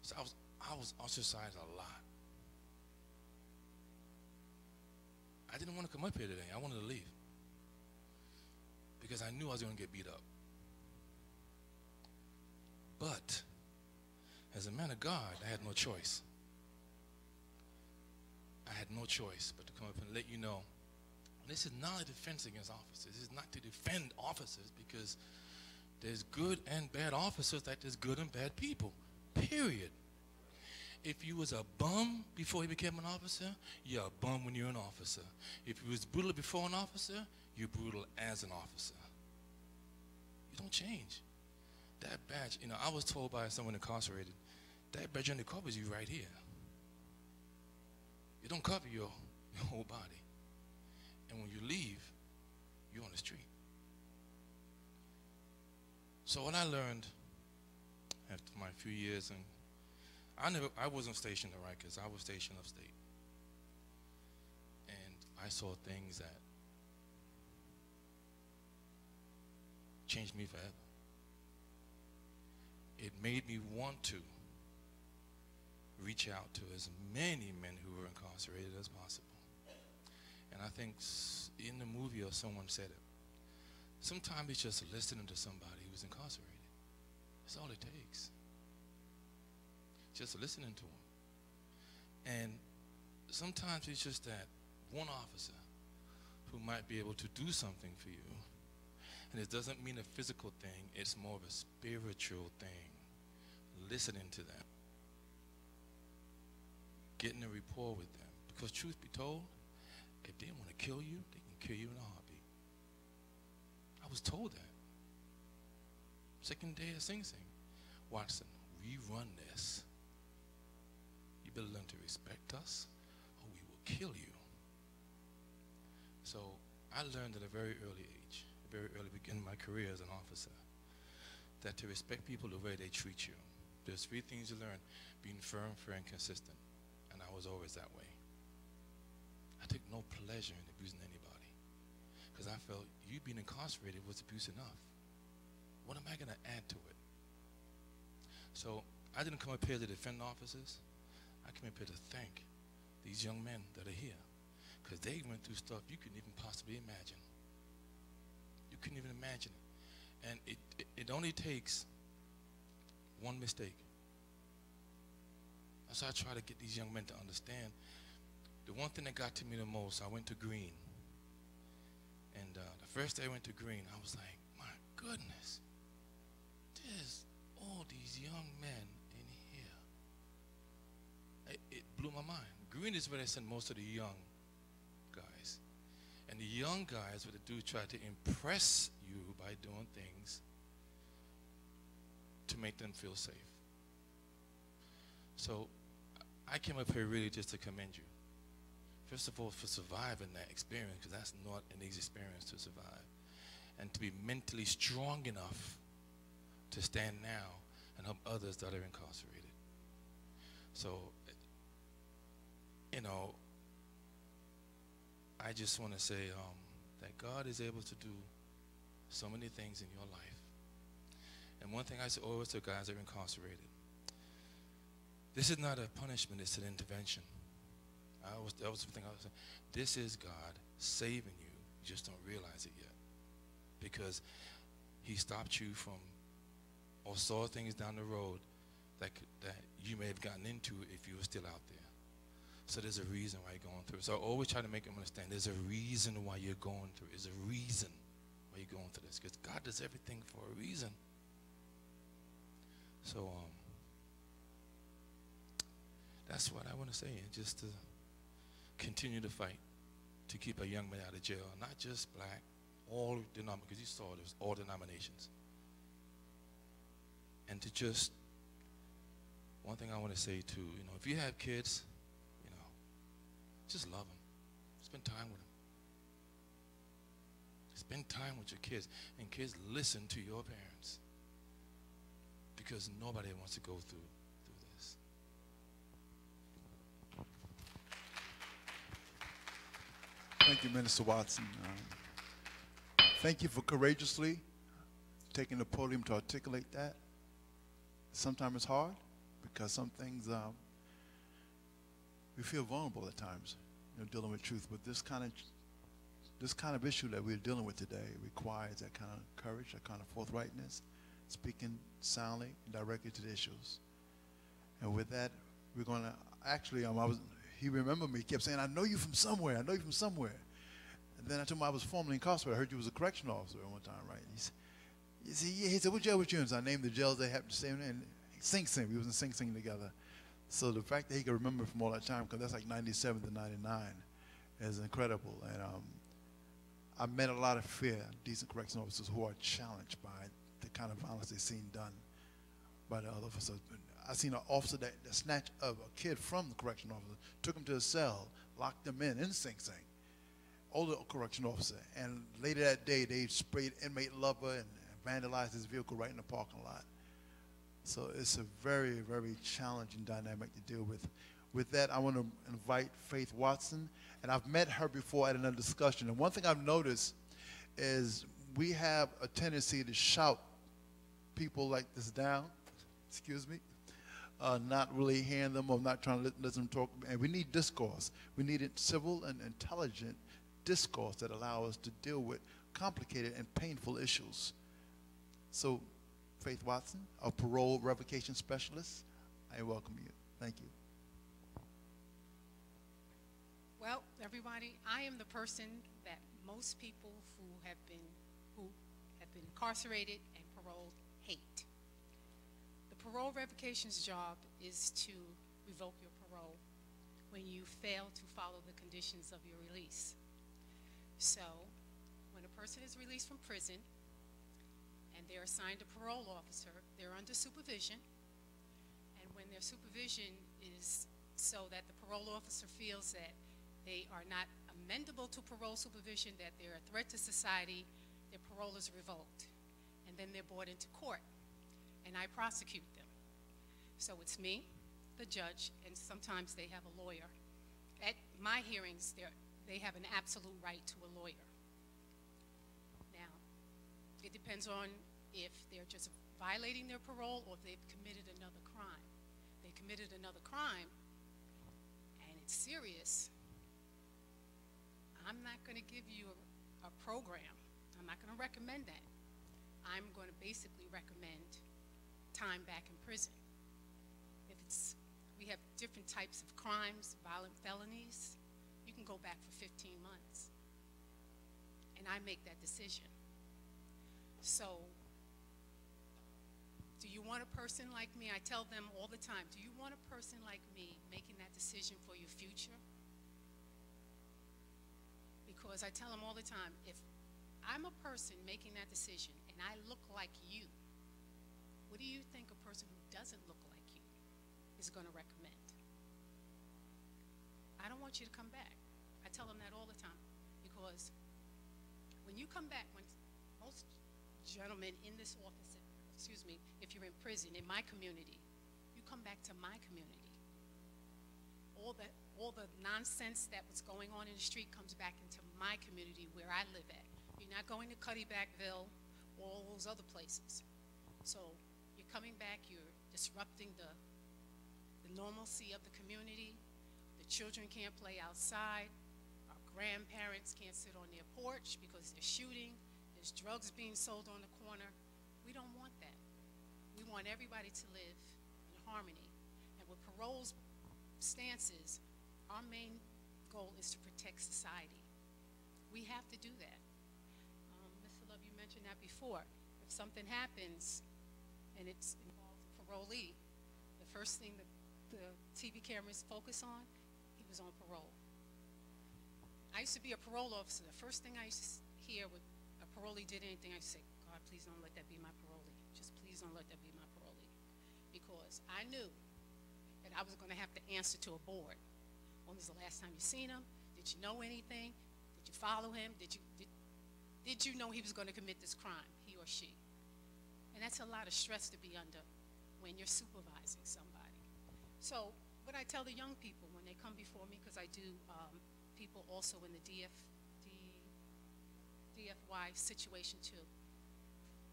So I was ostracized a lot. I didn't want to come up here today. I wanted to leave because I knew I was going to get beat up. But as a man of God, I had no choice. I had no choice but to come up and let you know this is not a defense against officers. This is not to defend officers because there's good and bad officers like there's good and bad people, period. If you was a bum before you became an officer, you're a bum when you're an officer. If you was brutal before an officer, you're brutal as an officer. You don't change. That badge, you know, I was told by someone incarcerated, that badge only covers you right here. It don't cover your whole body. And when you leave, you're on the street. So what I learned after my few years, and I wasn't stationed at Rikers. I was stationed upstate. And I saw things that changed me forever. It made me want to reach out to as many men who were incarcerated as possible. And I think in the movie or someone said it, sometimes it's just listening to somebody who's incarcerated. That's all it takes. Just listening to them. And sometimes it's just that one officer who might be able to do something for you. And it doesn't mean a physical thing, it's more of a spiritual thing. Listening to them. Getting a rapport with them. Because truth be told, if they want to kill you, they can kill you in a heartbeat. I was told that. Second day of Sing Sing. Watson, we run this. You better learn to respect us or we will kill you. So I learned at a very early age, very early beginning of my career as an officer, that to respect people the way they treat you. There's three things you learn: being firm, fair, and consistent. And I was always that way. I took no pleasure in abusing anybody because I felt you being incarcerated was abuse enough. What am I going to add to it? So I didn't come up here to defend officers. I came up here to thank these young men that are here because they went through stuff you couldn't even possibly imagine. You couldn't even imagine it. And it only takes one mistake. That's how I try to get these young men to understand. the one thing that got to me the most, I went to Green. And the first day I went to Green, I was like, my goodness, there's all these young men in here. It blew my mind. Green is where they send most of the young guys. And the young guys, what they do, try to impress you by doing things to make them feel safe. So I came up here really just to commend you. First of all, for surviving that experience, because that's not an easy experience to survive. And to be mentally strong enough to stand now and help others that are incarcerated. So, you know, I just want to say that God is able to do so many things in your life. And one thing I say always to guys that are incarcerated, this is not a punishment, it's an intervention. That was the thing I was saying. This is God saving you. You just don't realize it yet. Because he stopped you from, or saw things down the road that you may have gotten into if you were still out there. So there's a reason why you're going through it. So I always try to make them understand there's a reason why you're going through it. There's a reason why you're going through this. Because God does everything for a reason. So that's what I want to say. Just to continue to fight to keep a young man out of jail. Not just black, all denominations, because you saw there's all denominations. And to just, one thing I want to say too, you know, if you have kids, you know, just love them. Spend time with them. Spend time with your kids. And kids, listen to your parents. Because nobody wants to go through this. Thank you, Minister Watson. Thank you for courageously taking the podium to articulate that. Sometimes it's hard because some things we feel vulnerable at times, you know, dealing with truth. But this kind of issue that we're dealing with today requires that kind of courage, that kind of forthrightness, speaking soundly and directly to the issues. And with that, we're going to actually, he remembered me. He kept saying, I know you from somewhere. I know you from somewhere. And then I told him I was formerly incarcerated. I heard you was a correctional officer at one time, right? He said, what jail was you in? So I named the jails they happened to stay in. And Sing Sing. We was in Sing Sing together. So the fact that he could remember from all that time, because that's like 97 to 99, is incredible. And I met a lot of decent correctional officers who are challenged by the kind of violence they've seen done by the other officers. I seen an officer that snatched a kid from the correctional officer, took him to a cell, locked him in Sing Sing. Older correctional officer. And later that day, they sprayed inmate lover and vandalized his vehicle right in the parking lot. So it's a very, very challenging dynamic to deal with. With that, I want to invite Faith Watson. And I've met her before at another discussion. And one thing I've noticed is we have a tendency to shout people like this down, excuse me, not really hearing them or not trying to let them talk. And we need discourse. We need civil and intelligent discourse that allow us to deal with complicated and painful issues. So, Faith Watson, a parole revocation specialist, I welcome you. Thank you. Well, everybody, I am the person that most people who have been incarcerated and paroled hate. The parole revocation's job is to revoke your parole when you fail to follow the conditions of your release. So, when a person is released from prison and they're assigned a parole officer, they're under supervision, and when their supervision is so that the parole officer feels that they are not amendable to parole supervision, that they're a threat to society, their parole is revoked. And then they're brought into court, and I prosecute them. So it's me, the judge, and sometimes they have a lawyer. At my hearings, they have an absolute right to a lawyer. Now, it depends on if they're just violating their parole or if they've committed another crime. They committed another crime, and it's serious. I'm not going to give you a program. I'm not going to recommend that. I'm going to basically recommend time back in prison. We have different types of crimes, violent felonies, you can go back for 15 months. And I make that decision. So, do you want a person like me? I tell them all the time, do you want a person like me making that decision for your future? Because I tell them all the time, if I'm a person making that decision and I look like you, what do you think a person who doesn't look like you is going to recommend? I don't want you to come back. I tell them that all the time, because when you come back, when most gentlemen in this office, excuse me, if you're in prison, in my community, you come back to my community. All the nonsense that was going on in the street comes back into my community where I live at. You're not going to Cuddybackville or all those other places. So you're coming back, you're disrupting the normalcy of the community. The children can't play outside. Our grandparents can't sit on their porch because they're shooting. There's drugs being sold on the corner. We don't want that. We want everybody to live in harmony. And with parole's stances, our main goal is to protect society. We have to do that. Mr. Love, you mentioned that before. If something happens and it involves a parolee, the first thing that the TV cameras focus on, he was on parole. I used to be a parole officer. The first thing I used to hear when a parolee did anything, I used to say, God, please don't let that be my parolee. Just please don't let that be my parolee. Because I knew that I was going to have to answer to a board. When was the last time you seen him? Did you know anything? Did you follow him? Did you know he was going to commit this crime, he or she? And that's a lot of stress to be under when you're supervising somebody. So what I tell the young people when they come before me, because I do people also in the DFY situation too.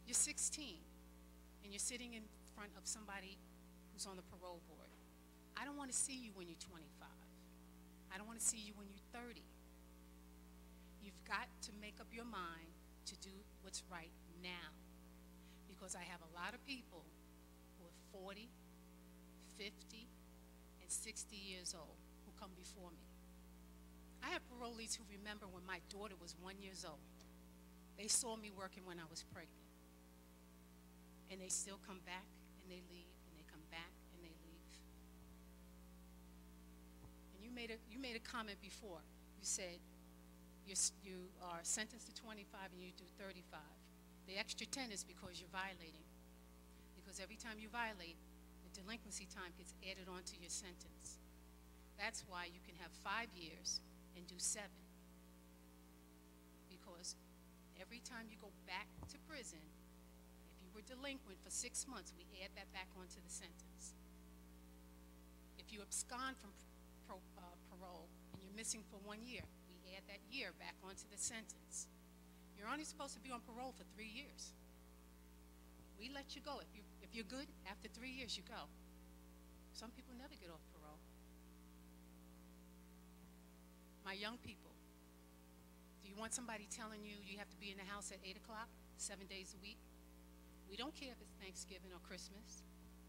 You're 16 and you're sitting in front of somebody who's on the parole board. I don't want to see you when you're 25. I don't want to see you when you're 30. You've got to make up your mind to do what's right now. Because I have a lot of people who are 40, 50, and 60 years old who come before me. I have parolees who remember when my daughter was 1 year old. They saw me working when I was pregnant. And they still come back and they leave, and they come back and they leave. And you made a comment before. You said you are sentenced to 25 and you do 35. The extra 10 is because you're violating. Because every time you violate, the delinquency time gets added onto your sentence. That's why you can have 5 years and do 7. Because every time you go back to prison, if you were delinquent for 6 months, we add that back onto the sentence. If you abscond from parole and you're missing for 1 year, we add that year back onto the sentence. You're only supposed to be on parole for 3 years. We let you go. If you're good, after 3 years, you go. Some people never get off parole. My young people, do you want somebody telling you you have to be in the house at 8 o'clock, 7 days a week? We don't care if it's Thanksgiving or Christmas.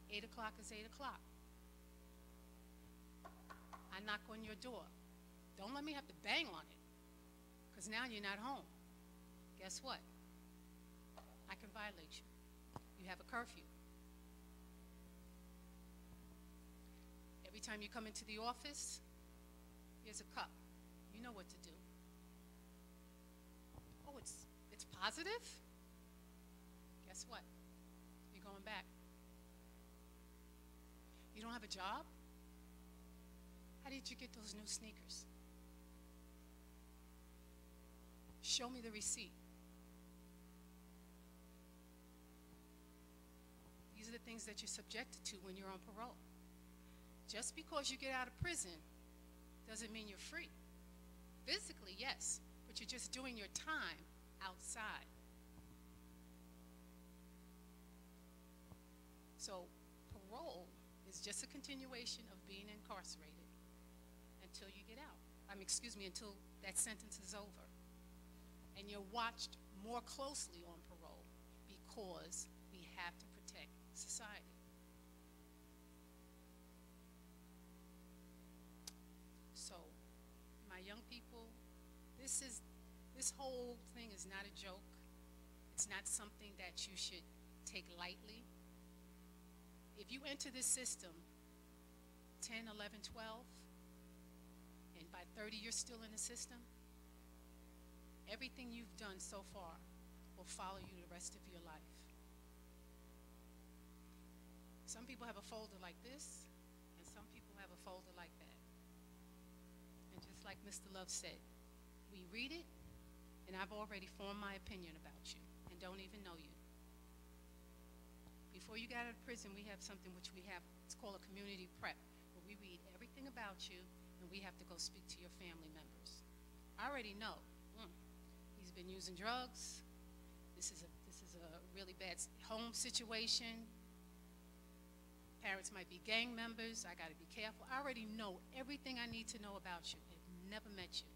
8 o'clock is 8 o'clock. I knock on your door. Don't let me have to bang on it, because now you're not home. Guess what? I can violate you. You have a curfew. Every time you come into the office, here's a cup. You know what to do. Oh, it's positive? Guess what? You're going back. You don't have a job? How did you get those new sneakers? Show me the receipt. These are the things that you're subjected to when you're on parole. Just because you get out of prison doesn't mean you're free. Physically, yes, but you're just doing your time outside. So parole is just a continuation of being incarcerated until you get out. Until that sentence is over. And you're watched more closely on parole because we have to protect society. So my young this whole thing is not a joke. It's not something that you should take lightly. If you enter this system 10, 11, 12, and by 30 you're still in the system, everything you've done so far will follow you the rest of your life. Some people have a folder like this, and some people have a folder like that. And just like Mr. Love said, we read it, and I've already formed my opinion about you and don't even know you. Before you got out of prison, we have something which we have, it's called a community prep, where we read everything about you, and we have to go speak to your family members. I already know. He's been using drugs. This is a really bad home situation. Parents might be gang members. I got to be careful. I already know everything I need to know about you. I've never met you.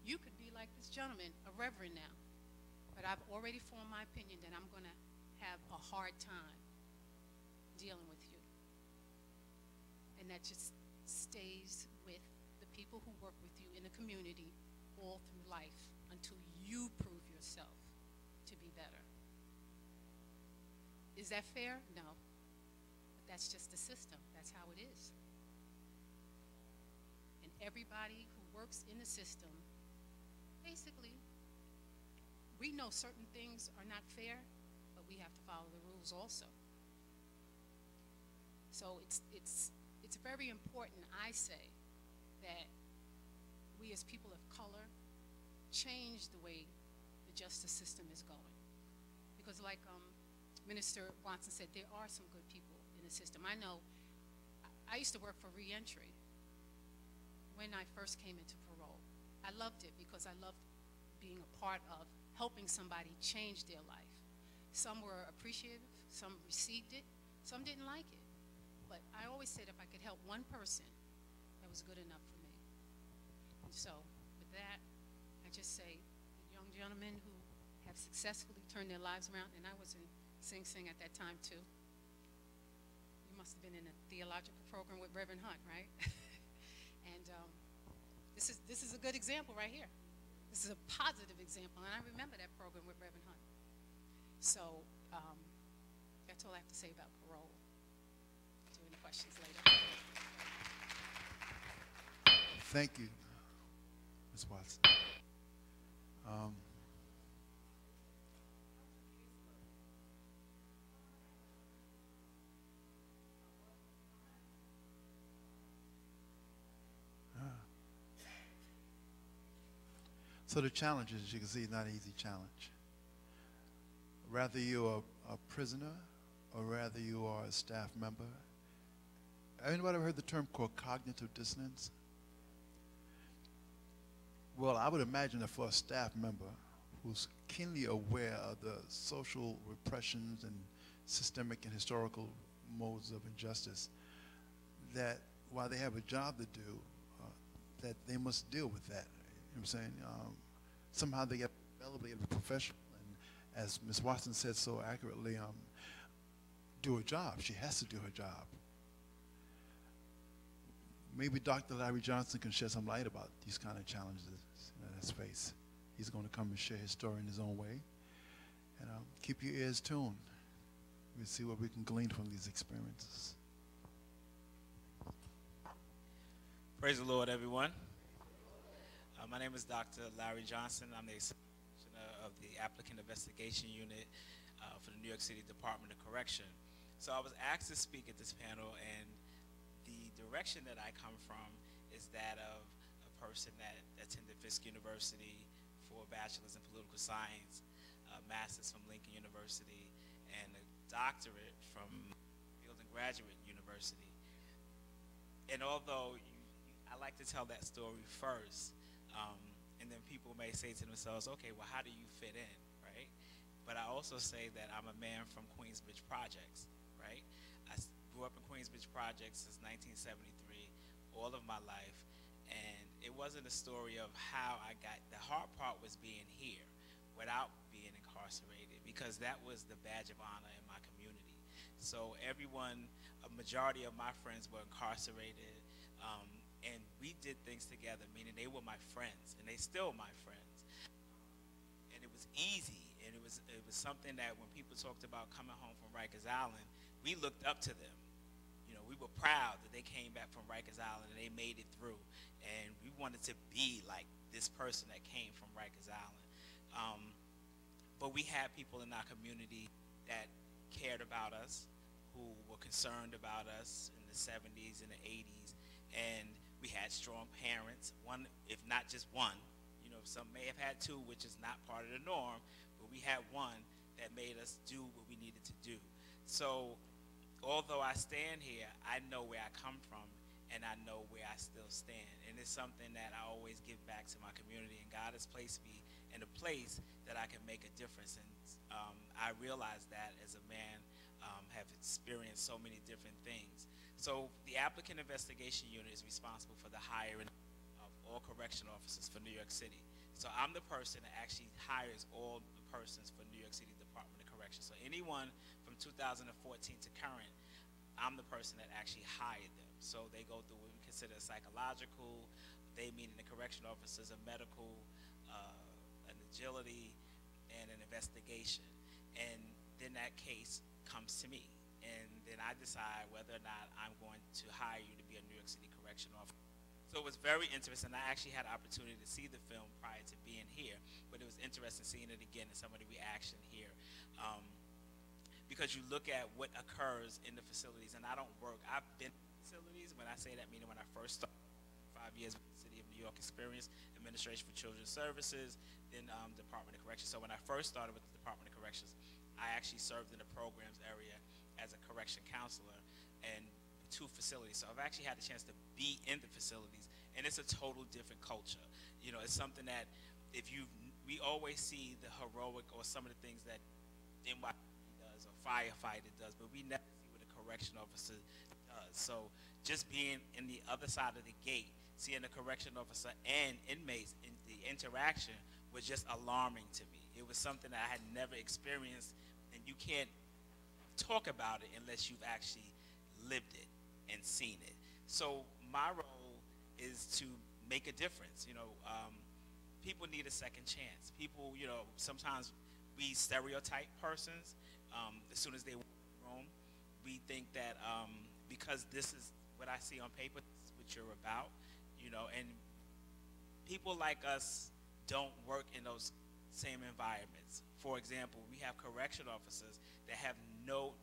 You could be like this gentleman, a reverend now, but I've already formed my opinion that I'm going to have a hard time dealing with you. And that just stays with the people who work with you in the community all through life until you prove yourself to be better. Is that fair? No. But that's just the system. That's how it is. And everybody who works in the system, basically, we know certain things are not fair, but we have to follow the rules also. So it's very important, I say, that we as people of color change the way the justice system is going. Because like Minister Watson said, there are some good people in the system. I know, I used to work for reentry when I first came into parole. I loved it because I loved being a part of helping somebody change their life. Some were appreciative, some received it, some didn't like it. But I always said if I could help one person, that was good enough for me. And so with that, I just say the young gentlemen who have successfully turned their lives around, and I was in Sing Sing at that time too. You must have been in a theological program with Reverend Hunt, right? And this is a good example right here. This is a positive example, and I remember that program with Reverend Hunt. So that's all I have to say about parole. Do any questions later? Thank you, Ms. Watson. So the challenge is, as you can see, not an easy challenge. Rather you are a prisoner, or rather you are a staff member. Anybody ever heard the term called cognitive dissonance? Well, I would imagine that for a staff member who's keenly aware of the social repressions and systemic and historical modes of injustice, that while they have a job to do, that they must deal with that. You know what I'm saying? Somehow they get elevated as a professional, and as Ms. Watson said so accurately, do her job. She has to do her job. Maybe Dr. Larry Johnson can shed some light about these kind of challenges that's faced. He's going to come and share his story in his own way. And keep your ears tuned. We'll see what we can glean from these experiences. Praise the Lord, everyone. My name is Dr. Larry Johnson. I'm the commissioner of the Applicant Investigation Unit for the New York City Department of Correction. So I was asked to speak at this panel, and the direction that I come from is that of a person that attended Fisk University for a bachelor's in political science, a master's from Lincoln University, and a doctorate from Fielding Graduate University. And although I like to tell that story first, and then people may say to themselves, okay, well, how do you fit in, right? But I also say that I'm a man from Queensbridge Projects, right? I grew up in Queensbridge Projects since 1973, all of my life, and it wasn't a story of how I got, the hard part was being here without being incarcerated, because that was the badge of honor in my community. So everyone, a majority of my friends were incarcerated, and we did things together, meaning they were my friends, and they still my friends. And it was easy, and it was something that when people talked about coming home from Rikers Island, we looked up to them. You know, we were proud that they came back from Rikers Island and they made it through, and we wanted to be like this person that came from Rikers Island. But we had people in our community that cared about us, who were concerned about us in the 70s and the 80s, and we had strong parents, one, if not just one. You know, some may have had two, which is not part of the norm, but we had one that made us do what we needed to do. So although I stand here, I know where I come from, and I know where I still stand. And it's something that I always give back to my community, and God has placed me in a place that I can make a difference. And I realize that as a man, have experienced so many different things. So the Applicant Investigation Unit is responsible for the hiring of all correction officers for New York City. So I'm the person that actually hires all the persons for New York City Department of Corrections. So anyone from 2014 to current, I'm the person that actually hired them. So they go through what we consider psychological, they meaning the correction officers, a medical, an agility, and an investigation. And then that case comes to me. And then I decide whether or not I'm going to hire you to be a New York City correction officer. So it was very interesting. I actually had an opportunity to see the film prior to being here, but it was interesting seeing it again and some of the reaction here. Because you look at what occurs in the facilities, and I've been in facilities. When I say that, meaning when I first started, 5 years with the City of New York experience, Administration for Children's Services, then Department of Corrections. So when I first started with the Department of Corrections, I actually served in the programs area as a correction counselor and 2 facilities. So I've actually had the chance to be in the facilities, and it's a total different culture. You know, it's something that we always see the heroic or some of the things that NYPD does or firefighter does, but we never see what a correction officer does. So just being in the other side of the gate, seeing a correction officer and inmates in the interaction was just alarming to me. It was something that I had never experienced, and you can't talk about it unless you've actually lived it and seen it. So my role is to make a difference. You know, people need a second chance. People, you know, sometimes we stereotype persons. As soon as they walk in the room, we think that because this is what I see on paper, this is what you're about, you know, and people like us don't work in those same environments. For example, we have correction officers that have no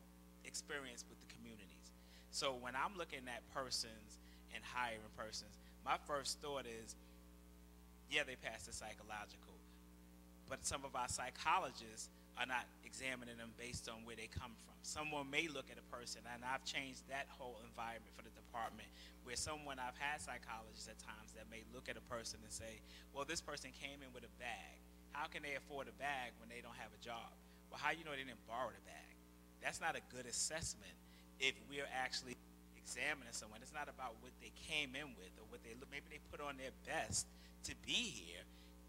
experience with the communities. So when I'm looking at persons and hiring persons, my first thought is, yeah, they pass the psychological, but some of our psychologists are not examining them based on where they come from. Someone may look at a person, and I've changed that whole environment for the department, where I've had psychologists at times that may look at a person and say, well, this person came in with a bag. How can they afford a bag when they don't have a job? Well, how you know they didn't borrow the bag? That's not a good assessment if we're actually examining someone. It's not about what they came in with or what they look. Maybe they put on their best to be here,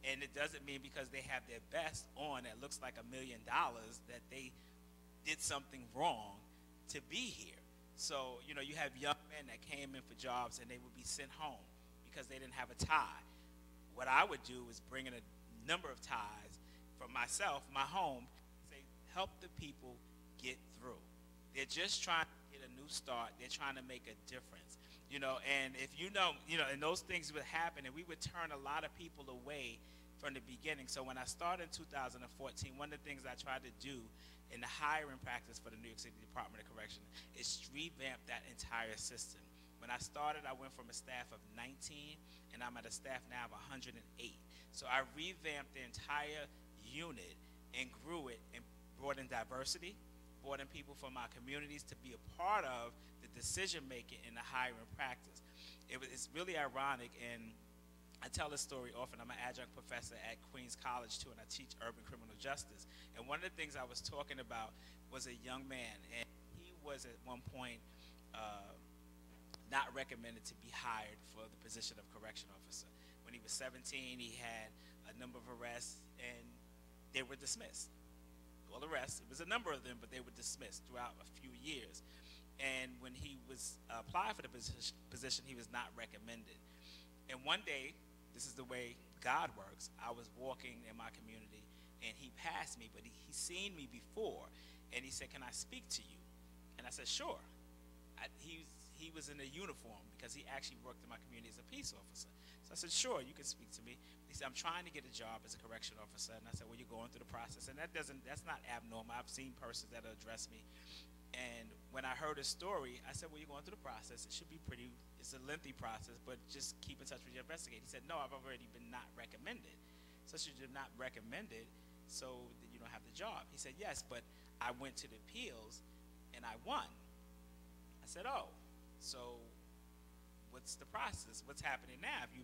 and it doesn't mean because they have their best on that looks like $1 million that they did something wrong to be here. So, you know, you have young men that came in for jobs and they would be sent home because they didn't have a tie. What I would do is bring in a number of ties from myself, my home, say, help the people get through. They're just trying to get a new start. They're trying to make a difference. You know, and if you know, and those things would happen, and we would turn a lot of people away from the beginning. So when I started in 2014, one of the things I tried to do in the hiring practice for the New York City Department of Correction is revamp that entire system. When I started, I went from a staff of 19, and I'm at a staff now of 108. So I revamped the entire unit and grew it and brought in diversity, brought in people from our communities to be a part of the decision-making in the hiring practice. It's really ironic, and I tell this story often. I'm an adjunct professor at Queens College, too, and I teach urban criminal justice. And one of the things I was talking about was a young man, and he was at one point not recommended to be hired for the position of correction officer. When he was 17, he had a number of arrests, and they were dismissed. All arrests, it was a number of them, but they were dismissed throughout a few years. And when he was applied for the position, he was not recommended. And one day, this is the way God works, I was walking in my community, and he passed me, but he seen me before, and he said, "Can I speak to you?" And I said, "Sure." He was in a uniform because he actually worked in my community as a peace officer. So I said, "Sure, you can speak to me." He said, "I'm trying to get a job as a correction officer." And I said, "Well, you're going through the process." And that's not abnormal. I've seen persons that address me. And when I heard his story, I said, "Well, you're going through the process. It should be it's a lengthy process, but just keep in touch with your investigator." He said, "No, I've already been not recommended." So you're not recommended, so then you don't have the job. He said, "Yes, but I went to the appeals and I won." I said, "Oh, so what's the process? What's happening now? If you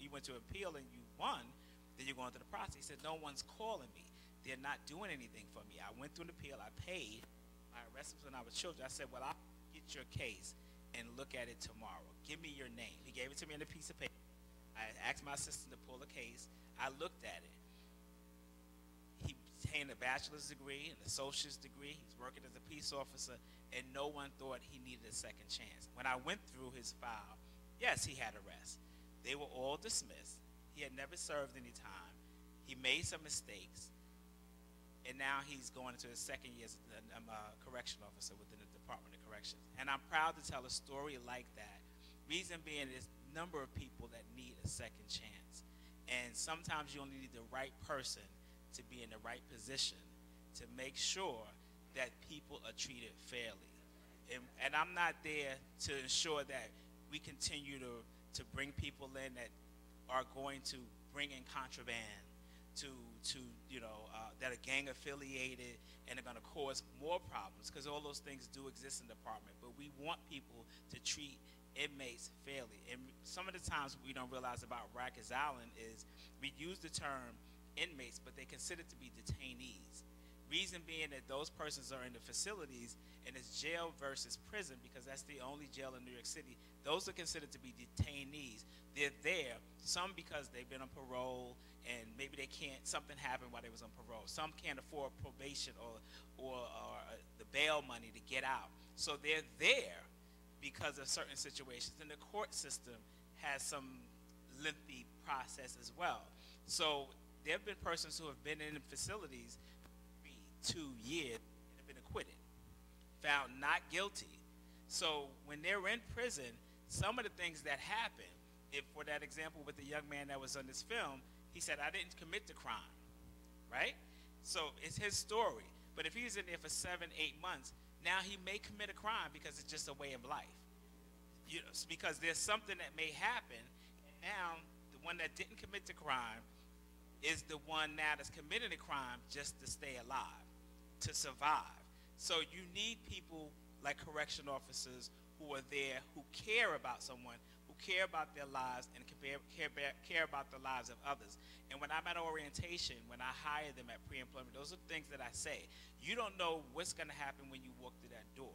went to appeal and you won, then you're going through the process." He said, "No one's calling me. They're not doing anything for me. I went through an appeal. I paid. My arrest was when I was children." I said, "Well, I'll get your case and look at it tomorrow. Give me your name." He gave it to me in a piece of paper. I asked my assistant to pull a case. I looked at it. He obtained a bachelor's degree and an associate's degree. He was working as a peace officer, and no one thought he needed a second chance. When I went through his file, yes, he had arrests. They were all dismissed. He had never served any time. He made some mistakes, and now he's going into his second year as a correction officer within the Department of Corrections. And I'm proud to tell a story like that. Reason being, there's a number of people that need a second chance. And sometimes you only need the right person to be in the right position to make sure that people are treated fairly. And I'm not there to ensure that we continue to bring people in that are going to bring in contraband, that are gang affiliated and are going to cause more problems, because all those things do exist in the department. But we want people to treat inmates fairly. And some of the times what we don't realize about Rikers Island is we use the term inmates, but they're considered to be detainees. Reason being that those persons are in the facilities, and it's jail versus prison, because that's the only jail in New York City. Those are considered to be detainees. They're there, some because they've been on parole, and maybe something happened while they was on parole. Some can't afford probation or the bail money to get out. So they're there because of certain situations. And the court system has some lengthy process as well. So there have been persons who have been in facilities for 2 years and have been acquitted, found not guilty. So when they're in prison, some of the things that happen, if for that example with the young man that was on this film, he said, "I didn't commit the crime," right? So it's his story. But if he's in there for 7, 8 months, now he may commit a crime because it's just a way of life. Because there's something that may happen, and now the one that didn't commit the crime is the one now that's committing a crime just to stay alive, to survive. So you need people like correction officers who are there, who care about someone, who care about their lives and care about the lives of others. And when I'm at orientation, when I hire them at pre-employment, those are things that I say. You don't know what's going to happen when you walk through that door.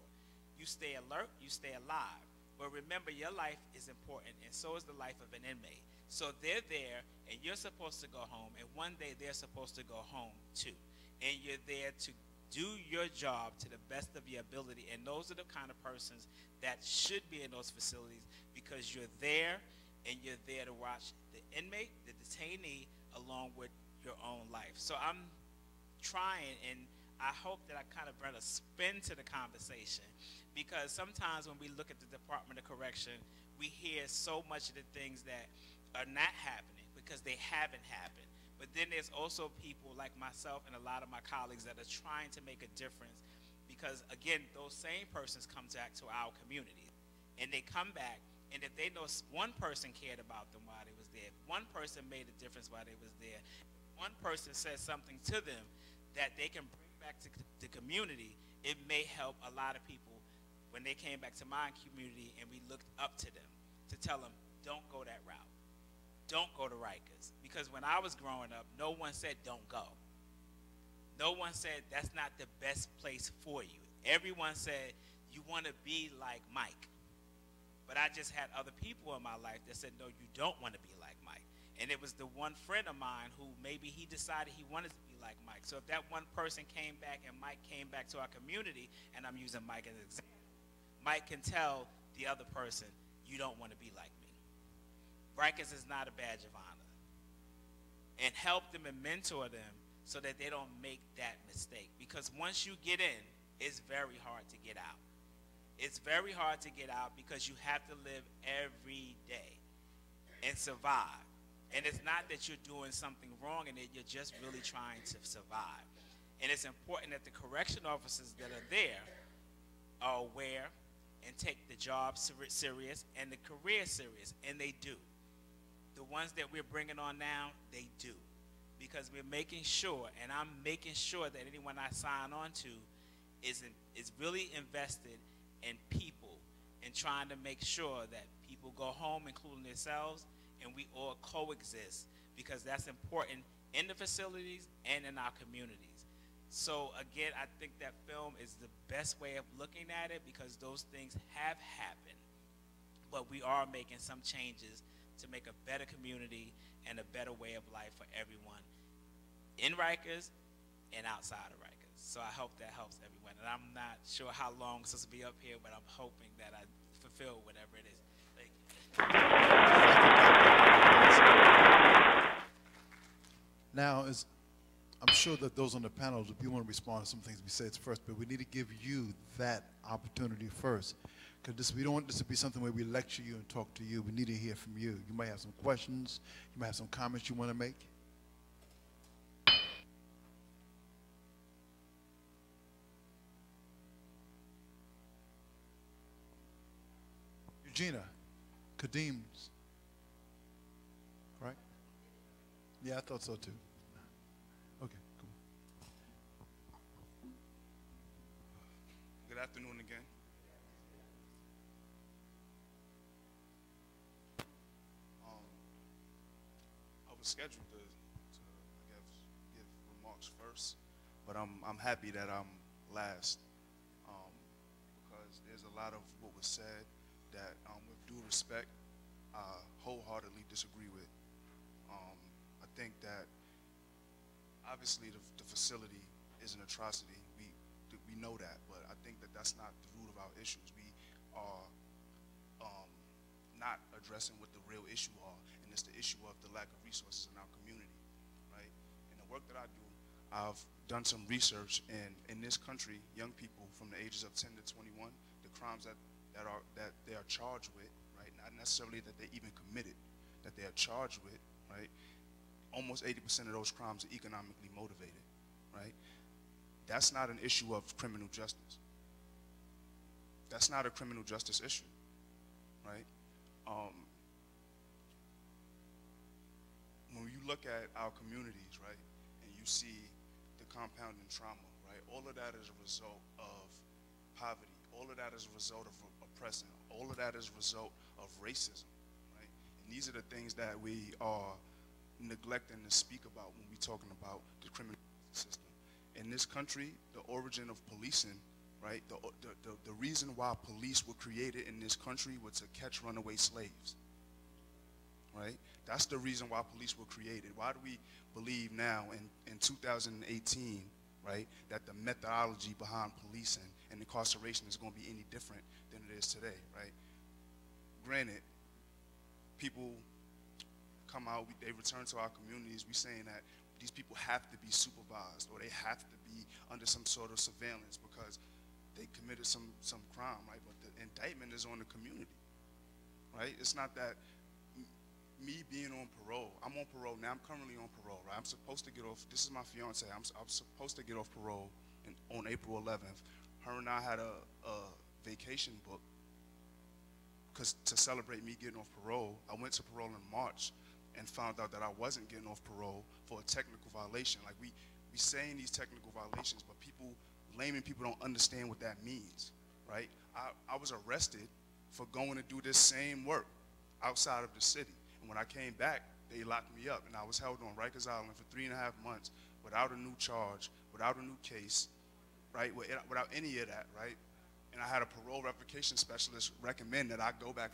You stay alert, you stay alive. But remember, your life is important, and so is the life of an inmate. So they're there, and you're supposed to go home, and one day they're supposed to go home too. And you're there to do your job to the best of your ability. And those are the kind of persons that should be in those facilities, because you're there, and you're there to watch the inmate, the detainee, along with your own life. So I'm trying, and I hope that I kind of bring a spin to the conversation, because sometimes when we look at the Department of Correction, we hear so much of the things that are not happening because they haven't happened. But then there's also people like myself and a lot of my colleagues that are trying to make a difference, because again, those same persons come back to our community, and they come back, and if they know one person cared about them while they was there, one person made a difference while they was there, one person said something to them that they can bring back to the community, it may help a lot of people when they came back to my community and we looked up to them to tell them, don't go that route. Don't go to Rikers. Because when I was growing up, no one said don't go. No one said that's not the best place for you. Everyone said you want to be like Mike. But I just had other people in my life that said, no, you don't want to be like Mike. And it was the one friend of mine who maybe he decided he wanted to be like Mike. So if that one person came back and Mike came back to our community, and I'm using Mike as an example, Mike can tell the other person, you don't want to be like me. Rikers is not a badge of honor. And help them and mentor them so that they don't make that mistake. Because once you get in, it's very hard to get out. It's very hard to get out because you have to live every day and survive. And it's not that you're doing something wrong in it, you're just really trying to survive. And it's important that the correction officers that are there are aware and take the job serious and the career serious, and they do. The ones that we're bringing on now, they do. Because we're making sure, and I'm making sure that anyone I sign on to is really invested in people and trying to make sure that people go home, including themselves, and we all coexist, because that's important in the facilities and in our communities. So again, I think that film is the best way of looking at it, because those things have happened, but we are making some changes to make a better community and a better way of life for everyone in Rikers and outside of Rikers. So I hope that helps everyone. And I'm not sure how long this will be up here, but I'm hoping that I fulfill whatever it is. Thank you. Now, I'm sure that those on the panel, if you want to respond to some things we said first, but we need to give you that opportunity first. Because we don't want this to be something where we lecture you and talk to you. We need to hear from you. You might have some questions. You might have some comments you want to make. Eugenia, Kadim's, right? Yeah, I thought so too. Okay, cool. Good afternoon again. I was scheduled to I guess, give remarks first, but I'm happy that I'm last, because there's a lot of what was said that, with due respect, I wholeheartedly disagree with. I think that obviously the facility is an atrocity. We know that, but I think that that's not the root of our issues. We are not addressing what the real issue are, and it's the issue of the lack of resources in our community, right? In the work that I do, I've done some research, and in this country, young people from the ages of 10 to 21, the crimes that they are charged with, right? Not necessarily that they even committed, that they are charged with, right? Almost 80% of those crimes are economically motivated, right? That's not an issue of criminal justice. That's not a criminal justice issue, right? When you look at our communities, right, and you see the compounding trauma, right, all of that is a result of poverty. All of that is a result of oppression. All of that is a result of racism, right? And these are the things that we are neglecting to speak about when we're talking about the criminal system. In this country, the origin of policing, right, the reason why police were created in this country was to catch runaway slaves, right? That's the reason why police were created. Why do we believe now in 2018, right, that the methodology behind policing and incarceration is going to be any different than it is today, right? Granted, people come out, they return to our communities, we saying that these people have to be supervised or they have to be under some sort of surveillance because they committed some crime, right? But the indictment is on the community, right? It's not that me being on parole, I'm on parole now, I'm currently on parole, right? I'm supposed to get off, this is my fiance, I'm supposed to get off parole on April 11th. Her and I had a vacation booked because to celebrate me getting off parole. I went to parole in March and found out that I wasn't getting off parole for a technical violation. Like we saying these technical violations, but layman people don't understand what that means, right? I was arrested for going to do this same work outside of the city. And when I came back, they locked me up and I was held on Rikers Island for 3.5 months without a new charge, without a new case, right? Without any of that, right? And I had a parole revocation specialist recommend that I go back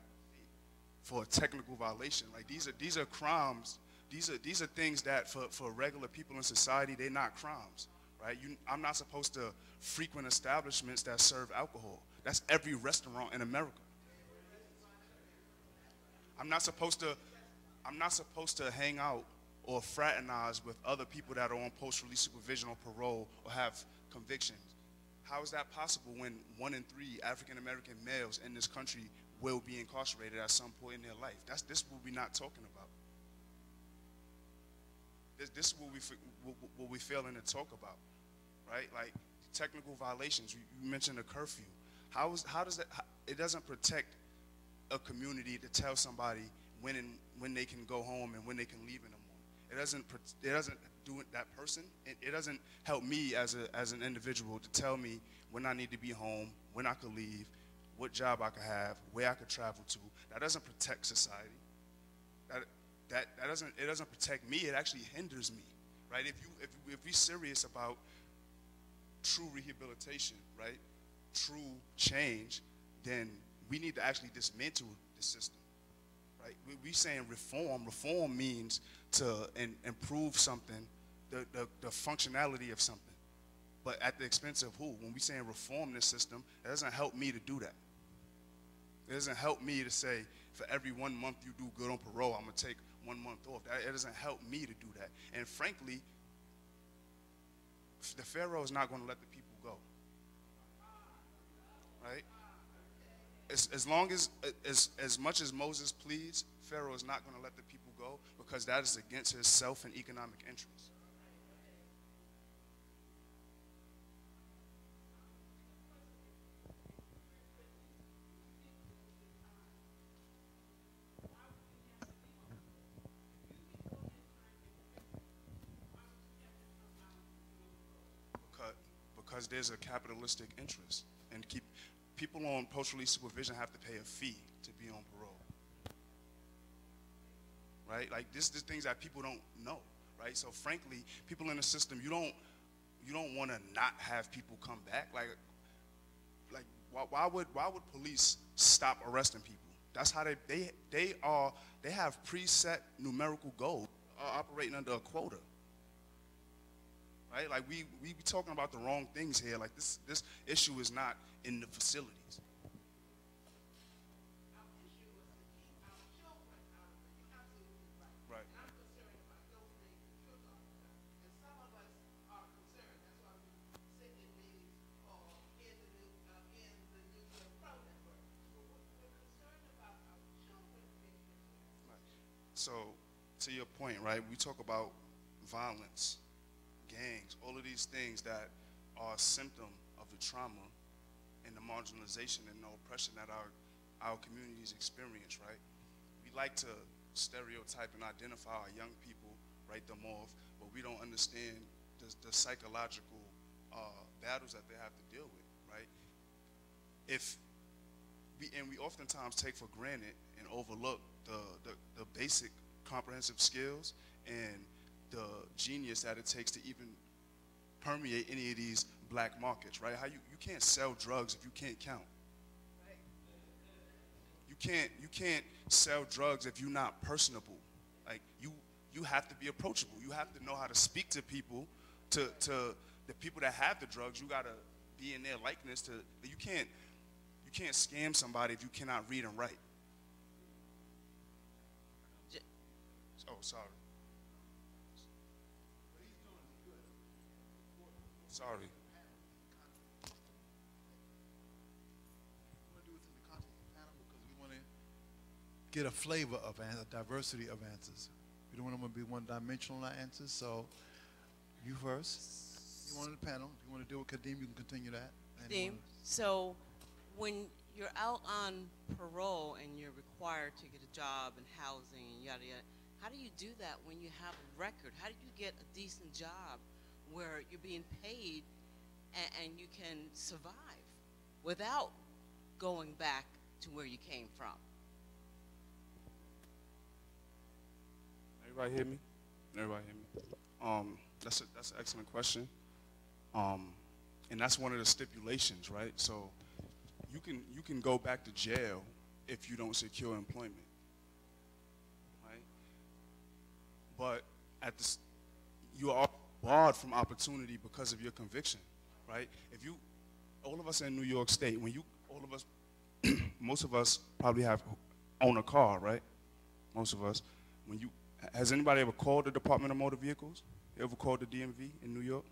for a technical violation. Like these are crimes. These are things that for regular people in society, they're not crimes, right? I'm not supposed to frequent establishments that serve alcohol. That's every restaurant in America. I'm not supposed to I'm not supposed to hang out or fraternize with other people that are on post-release supervision or parole or have convictions. How is that possible when 1 in 3 African-American males in this country will be incarcerated at some point in their life? This is what we're not talking about. This is what we're failing to talk about, right? Like technical violations. You mentioned a curfew. How does that? It doesn't protect a community to tell somebody when they can go home and when they can leave in the morning. It doesn't do it that person. It doesn't help me as an individual to tell me when I need to be home, when I could leave, what job I could have, where I could travel to. That doesn't protect society. It doesn't protect me. It actually hinders me, right? If we're serious about true rehabilitation, right, true change, then we need to actually dismantle the system, right? We saying reform. Reform means to improve something, the functionality of something, but at the expense of who? When we saying reform this system, it doesn't help me to do that. It doesn't help me to say, for every 1 month you do good on parole, I'm gonna take 1 month off. It doesn't help me to do that. And frankly, the Pharaoh is not gonna let the people go, right? As much as Moses pleads, Pharaoh is not gonna let the people go because that is against his self and economic interests. Because there's a capitalistic interest, and people on post-release supervision have to pay a fee to be on parole, right? Like this things that people don't know, right? So frankly, people in the system, you don't want to not have people come back. Like why would police stop arresting people? That's how they have preset numerical goals, operating under a quota. Right? Like we be talking about the wrong things here. Like this issue is not in the facilities. Right. So to your point, right? We talk about violence, gangs, all of these things that are a symptom of the trauma and the marginalization and the oppression that our communities experience, right? We like to stereotype and identify our young people, write them off, but we don't understand the psychological battles that they have to deal with, right? We oftentimes take for granted and overlook the basic comprehensive skills and the genius that it takes to even permeate any of these black markets, right? How you can't sell drugs if you can't count. You can't sell drugs if you're not personable. Like you have to be approachable. You have to know how to speak to people, to the people that have the drugs. You gotta be in their likeness. You can't scam somebody if you cannot read and write. Oh, sorry. Sorry. Get a flavor of a diversity of answers. We don't want to be one-dimensional answers. So, you first. You want the panel. If you want to deal with Kadeem, you can continue that. Kadeem, so when you're out on parole and you're required to get a job and housing and yada yada, how do you do that when you have a record? How do you get a decent job where you're being paid and you can survive without going back to where you came from? Everybody hear me? Everybody hear me? That's an excellent question. And that's one of the stipulations, right? So you can go back to jail if you don't secure employment, right? But you are barred from opportunity because of your conviction, right? All of us in New York State, most of us probably own a car, right? Most of us. Has anybody ever called the Department of Motor Vehicles? You ever called the DMV in New York?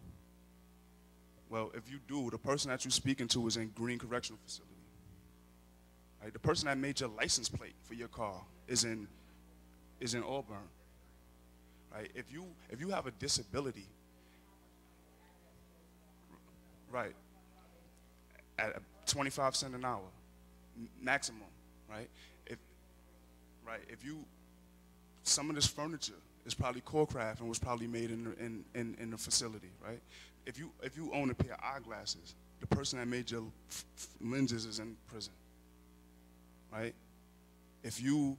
Well, if you do, the person that you're speaking to is in Green Correctional Facility. Right? The person that made your license plate for your car is in Auburn. Right? If you have a disability, right, at 25 cents an hour, maximum, right? If some of this furniture is probably Corecraft and was probably made in the facility, right? If you own a pair of eyeglasses, the person that made your lenses is in prison, right? If you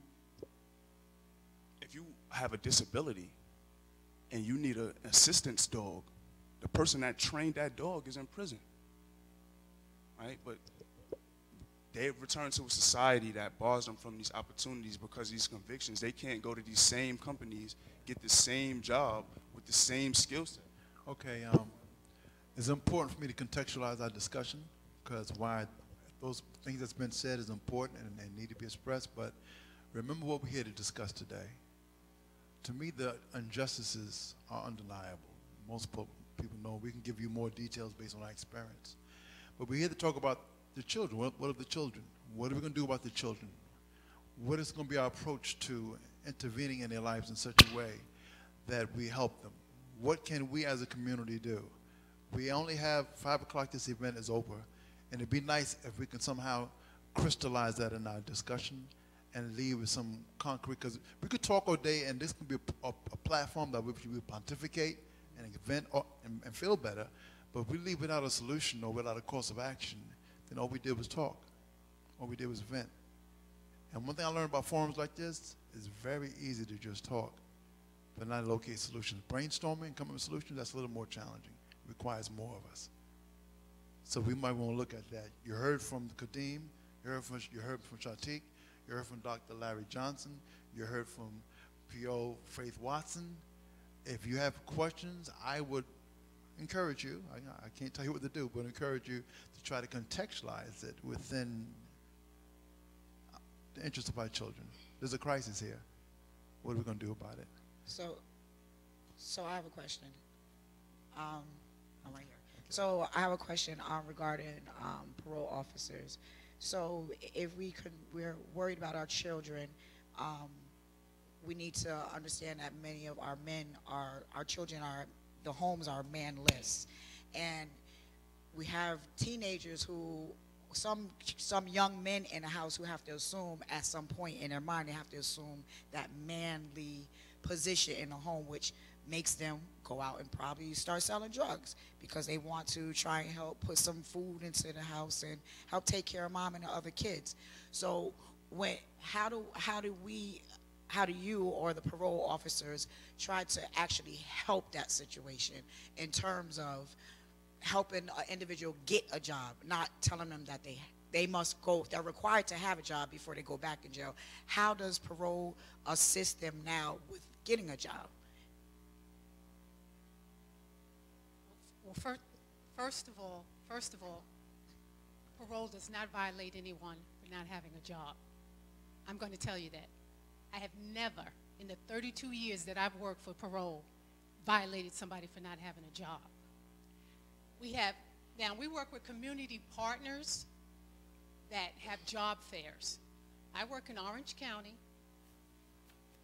have a disability and you need an assistance dog, the person that trained that dog is in prison, right? But they return to a society that bars them from these opportunities because of these convictions. They can't go to these same companies, get the same job with the same skill set. Okay, it's important for me to contextualize our discussion because why those things that's been said is important and they need to be expressed, but remember what we're here to discuss today. To me, the injustices are undeniable. Most people know. We can give you more details based on our experience. But we're here to talk about the children. What of the children? What are we going to do about the children? What is going to be our approach to intervening in their lives in such a way that we help them? What can we as a community do? We only have 5 o'clock, this event is over, and it'd be nice if we can somehow crystallize that in our discussion and leave with some concrete, because we could talk all day and this could be a platform that we pontificate and event and feel better, but if we leave without a solution or without a course of action, then all we did was talk. All we did was vent. And one thing I learned about forums like this is very easy to just talk, but not locate solutions. Brainstorming and coming up with solutions, that's a little more challenging. It requires more of us. So we might want to look at that. You heard from Kadeem, you heard from Shatik, you heard from Dr. Larry Johnson, you heard from P.O. Faith Watson. If you have questions, I would encourage you, I can't tell you what to do, but encourage you to try to contextualize it within the interest of our children. There's a crisis here. What are we going to do about it? So I have a question. I'm right here. Okay. So I have a question regarding parole officers. So if we're worried about our children, we need to understand that many of our children the homes are manless. And we have teenagers who, some young men in the house who have to assume at some point in their mind, they have to assume that manly position in the home, which makes them go out and probably start selling drugs because they want to try and help put some food into the house and help take care of mom and the other kids. So how do you or the parole officers try to actually help that situation in terms of helping an individual get a job, not telling them that they're required to have a job before they go back in jail? How does parole assist them now with getting a job? Well, first of all, parole does not violate anyone for not having a job. I'm going to tell you that. I have never, in the 32 years that I've worked for parole, violated somebody for not having a job. We work with community partners that have job fairs. I work in Orange County,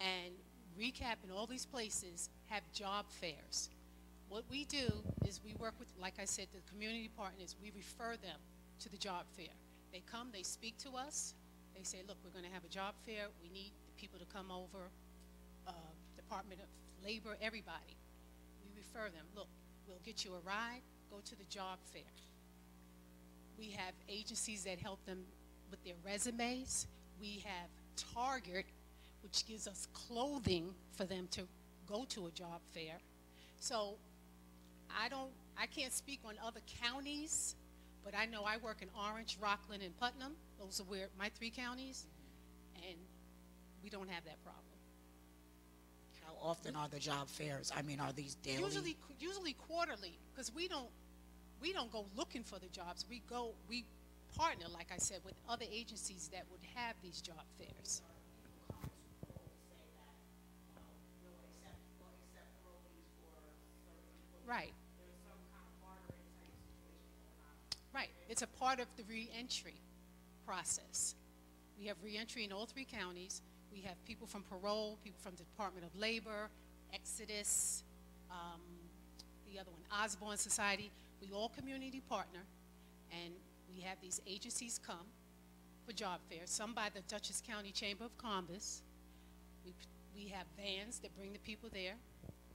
and Recap and all these places have job fairs. What we do is we work with, like I said, the community partners. We refer them to the job fair. They come, they speak to us. They say, look, we're going to have a job fair. We need the people to come over, Department of Labor, everybody. We refer them. Look, we'll get you a ride. Go to the job fair. We have agencies that help them with their resumes. We have Target, which gives us clothing for them to go to a job fair. So I can't speak on other counties, but I know I work in Orange, Rockland, and Putnam. Those are my 3 counties, and we don't have that problem. How often are the job fairs? I mean, are these daily? Usually quarterly, because we don't go looking for the jobs. We partner, like I said, with other agencies that would have these job fairs. Right. Right. It's a part of the reentry process. We have reentry in all 3 counties. We have people from parole, people from the Department of Labor, Exodus, the other one, Osborne Society. We all community partner, and we have these agencies come for job fairs, some by the Dutchess County Chamber of Commerce. We have vans that bring the people there.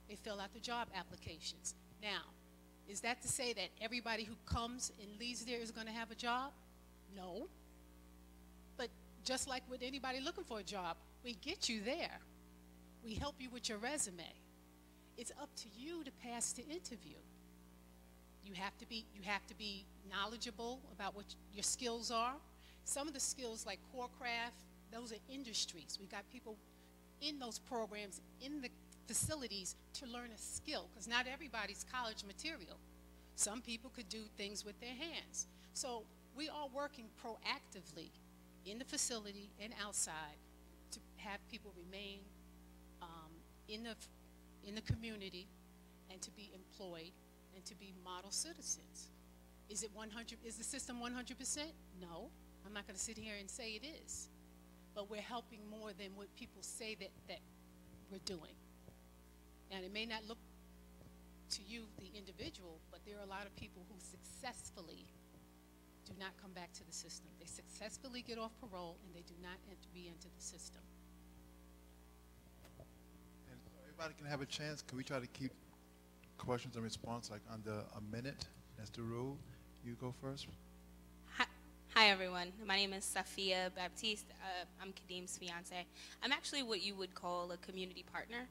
They fill out the job applications. Now, is that to say that everybody who comes and leaves there is going to have a job? No. But just like with anybody looking for a job, we get you there. We help you with your resume. It's up to you to pass the interview. You have to be knowledgeable about what your skills are. Some of the skills like core craft, those are industries. We got people in those programs, in the facilities, to learn a skill, because not everybody's college material. Some people could do things with their hands. So we are working proactively in the facility and outside to have people remain in the community and to be employed and to be model citizens. Is it 100? Is the system 100%? No, I'm not going to sit here and say it is. But we're helping more than what people say that we're doing. And it may not look to you, the individual, but there are a lot of people who successfully do not come back to the system. They successfully get off parole and they do not re-enter the system. And so everybody can have a chance. Can we try to keep questions and response like under a minute? That's the rule. You go first. Hi everyone, my name is Safia Baptiste. I'm Kadim's fiance. I'm actually what you would call a community partner.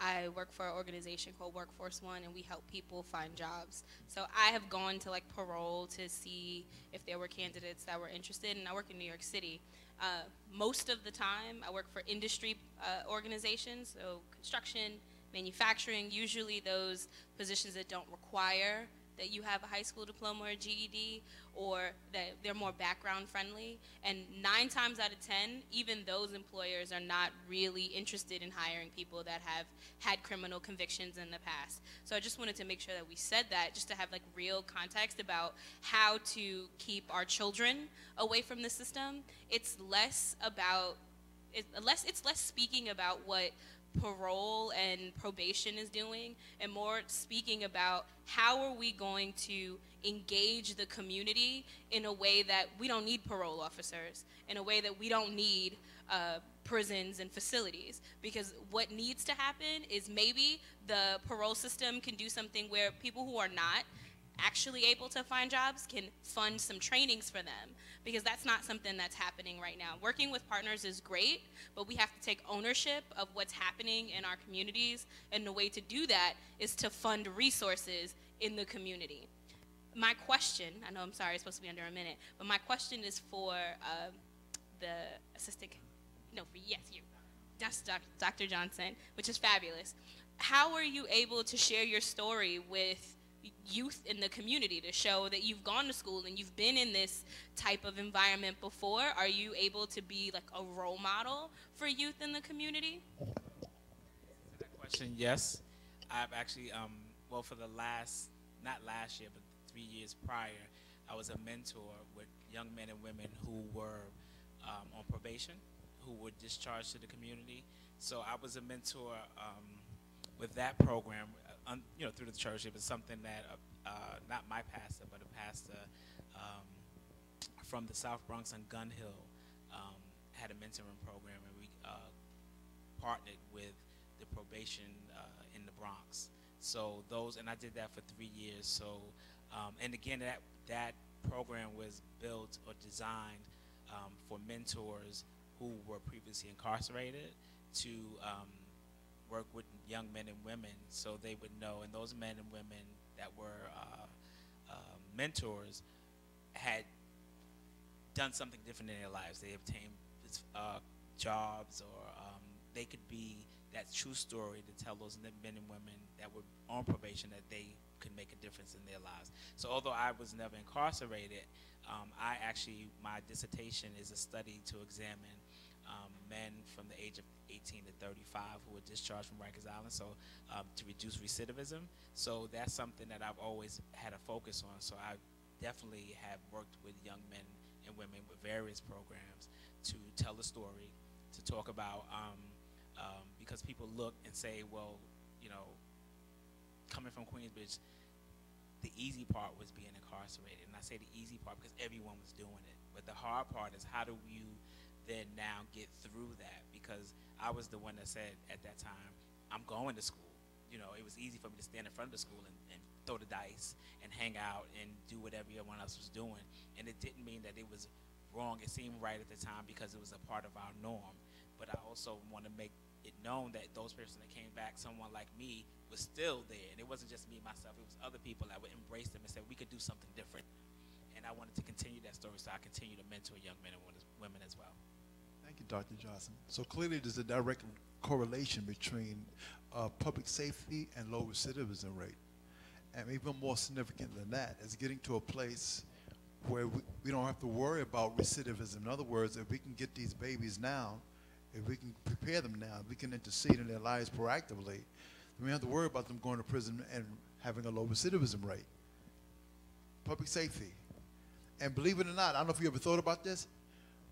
I work for an organization called Workforce One, and we help people find jobs. So I have gone to like parole to see if there were candidates that were interested, and I work in New York City. Most of the time I work for industry organizations, so construction, manufacturing, usually those positions that don't require that you have a high school diploma or GED, or that they're more background friendly. And 9 times out of 10, even those employers are not really interested in hiring people that have had criminal convictions in the past. So I just wanted to make sure that we said that, just to have like real context about how to keep our children away from the system. It's less about, it's less speaking about what parole and probation is doing, and more speaking about how are we going to engage the community in a way that we don't need parole officers, in a way that we don't need prisons and facilities. Because what needs to happen is maybe the parole system can do something where people who are not actually able to find jobs can fund some trainings for them, because that's not something that's happening right now. Working with partners is great, but we have to take ownership of what's happening in our communities, and the way to do that is to fund resources in the community. My question, I know I'm sorry, it's supposed to be under a minute, but my question is for the assistant, no, for, yes, you. That's Dr. Johnson, which is fabulous. How are you able to share your story with youth in the community to show that you've gone to school and you've been in this type of environment before? Are you able to be like a role model for youth in the community? That question, yes. I've actually, well, for the last, not last year, but 3 years prior, I was a mentor with young men and women who were on probation, who were discharged to the community. So I was a mentor with that program, you know, through the church. It was something that not my pastor, but a pastor from the South Bronx on Gun Hill had a mentoring program, and we partnered with the probation in the Bronx. So those, and I did that for 3 years. So, and again, that program was built or designed for mentors who were previously incarcerated to work with young men and women, so they would know, and those men and women that were mentors had done something different in their lives. They obtained jobs, or they could be that true story to tell those men and women that were on probation that they could make a difference in their lives. So although I was never incarcerated, I actually, my dissertation is a study to examine men from the age of 18 to 35 who were discharged from Rikers Island, so to reduce recidivism. So that's something that I've always had a focus on. So I definitely have worked with young men and women with various programs to tell the story, to talk about, because people look and say, well, you know, coming from Queensbridge, the easy part was being incarcerated. And I say the easy part because everyone was doing it. But the hard part is how do you then now get through that? Because I was the one that said at that time, I'm going to school. You know, it was easy for me to stand in front of the school and throw the dice and hang out and do whatever everyone else was doing. And it didn't mean that it was wrong. It seemed right at the time because it was a part of our norm. But I also want to make it known that those persons that came back, someone like me, was still there. And it wasn't just me, myself. It was other people that would embrace them and say, we could do something different. And I wanted to continue that story, so I continue to mentor young men and women as well. Thank you, Dr. Johnson. So clearly there's a direct correlation between public safety and low recidivism rate. And even more significant than that is getting to a place where we don't have to worry about recidivism. In other words, if we can get these babies now, if we can prepare them now, if we can intercede in their lives proactively, then we don't have to worry about them going to prison and having a low recidivism rate. Public safety. And believe it or not, I don't know if you ever thought about this,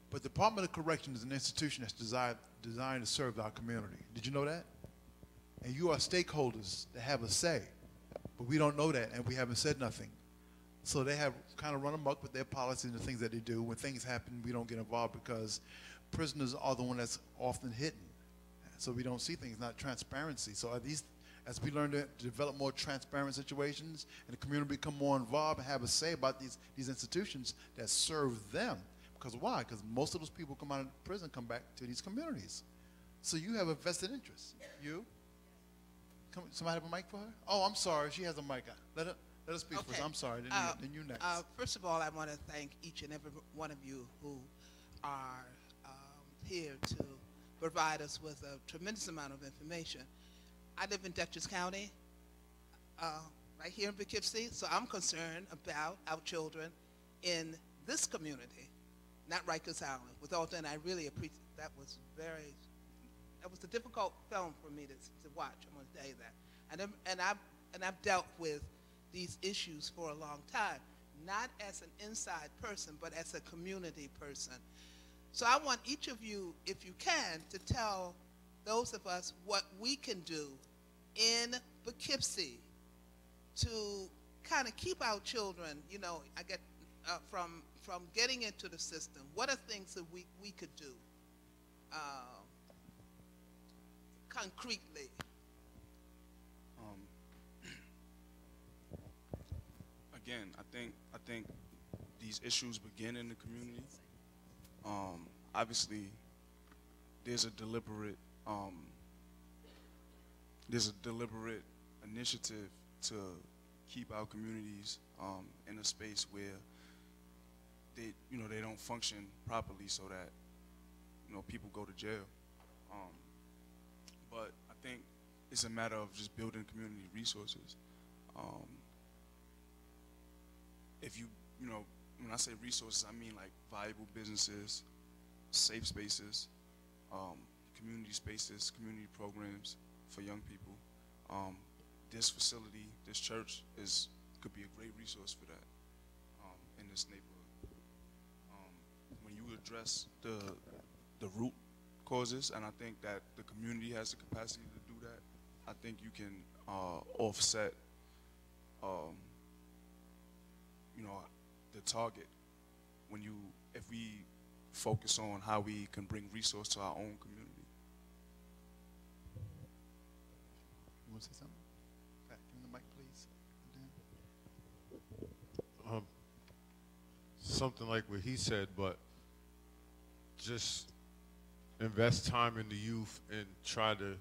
but the Department of Corrections is an institution that's designed to serve our community. Did you know that? And you are stakeholders that have a say, but we don't know that, and we haven't said nothing. So they have kind of run amok with their policies and the things that they do. When things happen, we don't get involved because prisoners are the one that's often hidden. So we don't see things, not transparency. So as we learn to develop more transparent situations and the community become more involved and have a say about these institutions that serve them. Because why? Because most of those people come out of prison, come back to these communities. So you have a vested interest. You? Somebody have a mic for her? Oh, I'm sorry. She has a mic. Let her speak first. I'm sorry. Then you next. First of all, I want to thank each and every one of you who are here to provide us with a tremendous amount of information. I live in Dutchess County, right here in Poughkeepsie, so I'm concerned about our children in this community, not Rikers Island. With all that, I really appreciate that. Was a difficult film for me to watch. I'm going to tell you that. And I've dealt with these issues for a long time, not as an inside person, but as a community person. So I want each of you, if you can, to tell those of us what we can do in Poughkeepsie to kind of keep our children, you know, from getting into the system. What are things that we could do concretely? Again, I think these issues begin in the community. Obviously, there's a deliberate initiative to keep our communities in a space where they don't function properly, so that people go to jail. But I think it's a matter of just building community resources. When I say resources, I mean like viable businesses, safe spaces, community spaces, community programs for young people. This facility, this church, could be a great resource for that in this neighborhood. When you address the root causes, and I think that the community has the capacity to do that, I think you can offset the target if we focus on how we can bring resource to our own community. You want to say something? Pat, give me the mic, please. Something like what he said, but just invest time in the youth and try to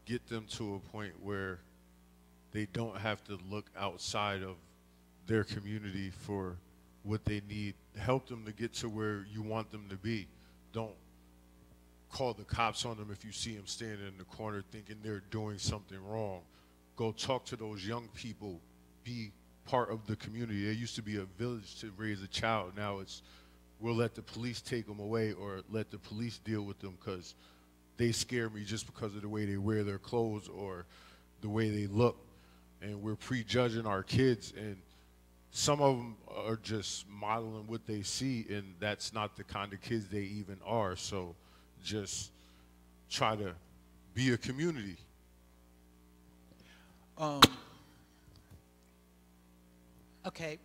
get them to a point where they don't have to look outside of their community for what they need. Help them to get to where you want them to be. Don't call the cops on them if you see them standing in the corner thinking they're doing something wrong. Go talk to those young people. Be part of the community. There used to be a village to raise a child. Now it's we'll let the police take them away or let the police deal with them because they scare me just because of the way they wear their clothes or the way they look. And we're prejudging our kids, and some of them are just modeling what they see, and that's not the kind of kids they even are. So just try to be a community. Okay.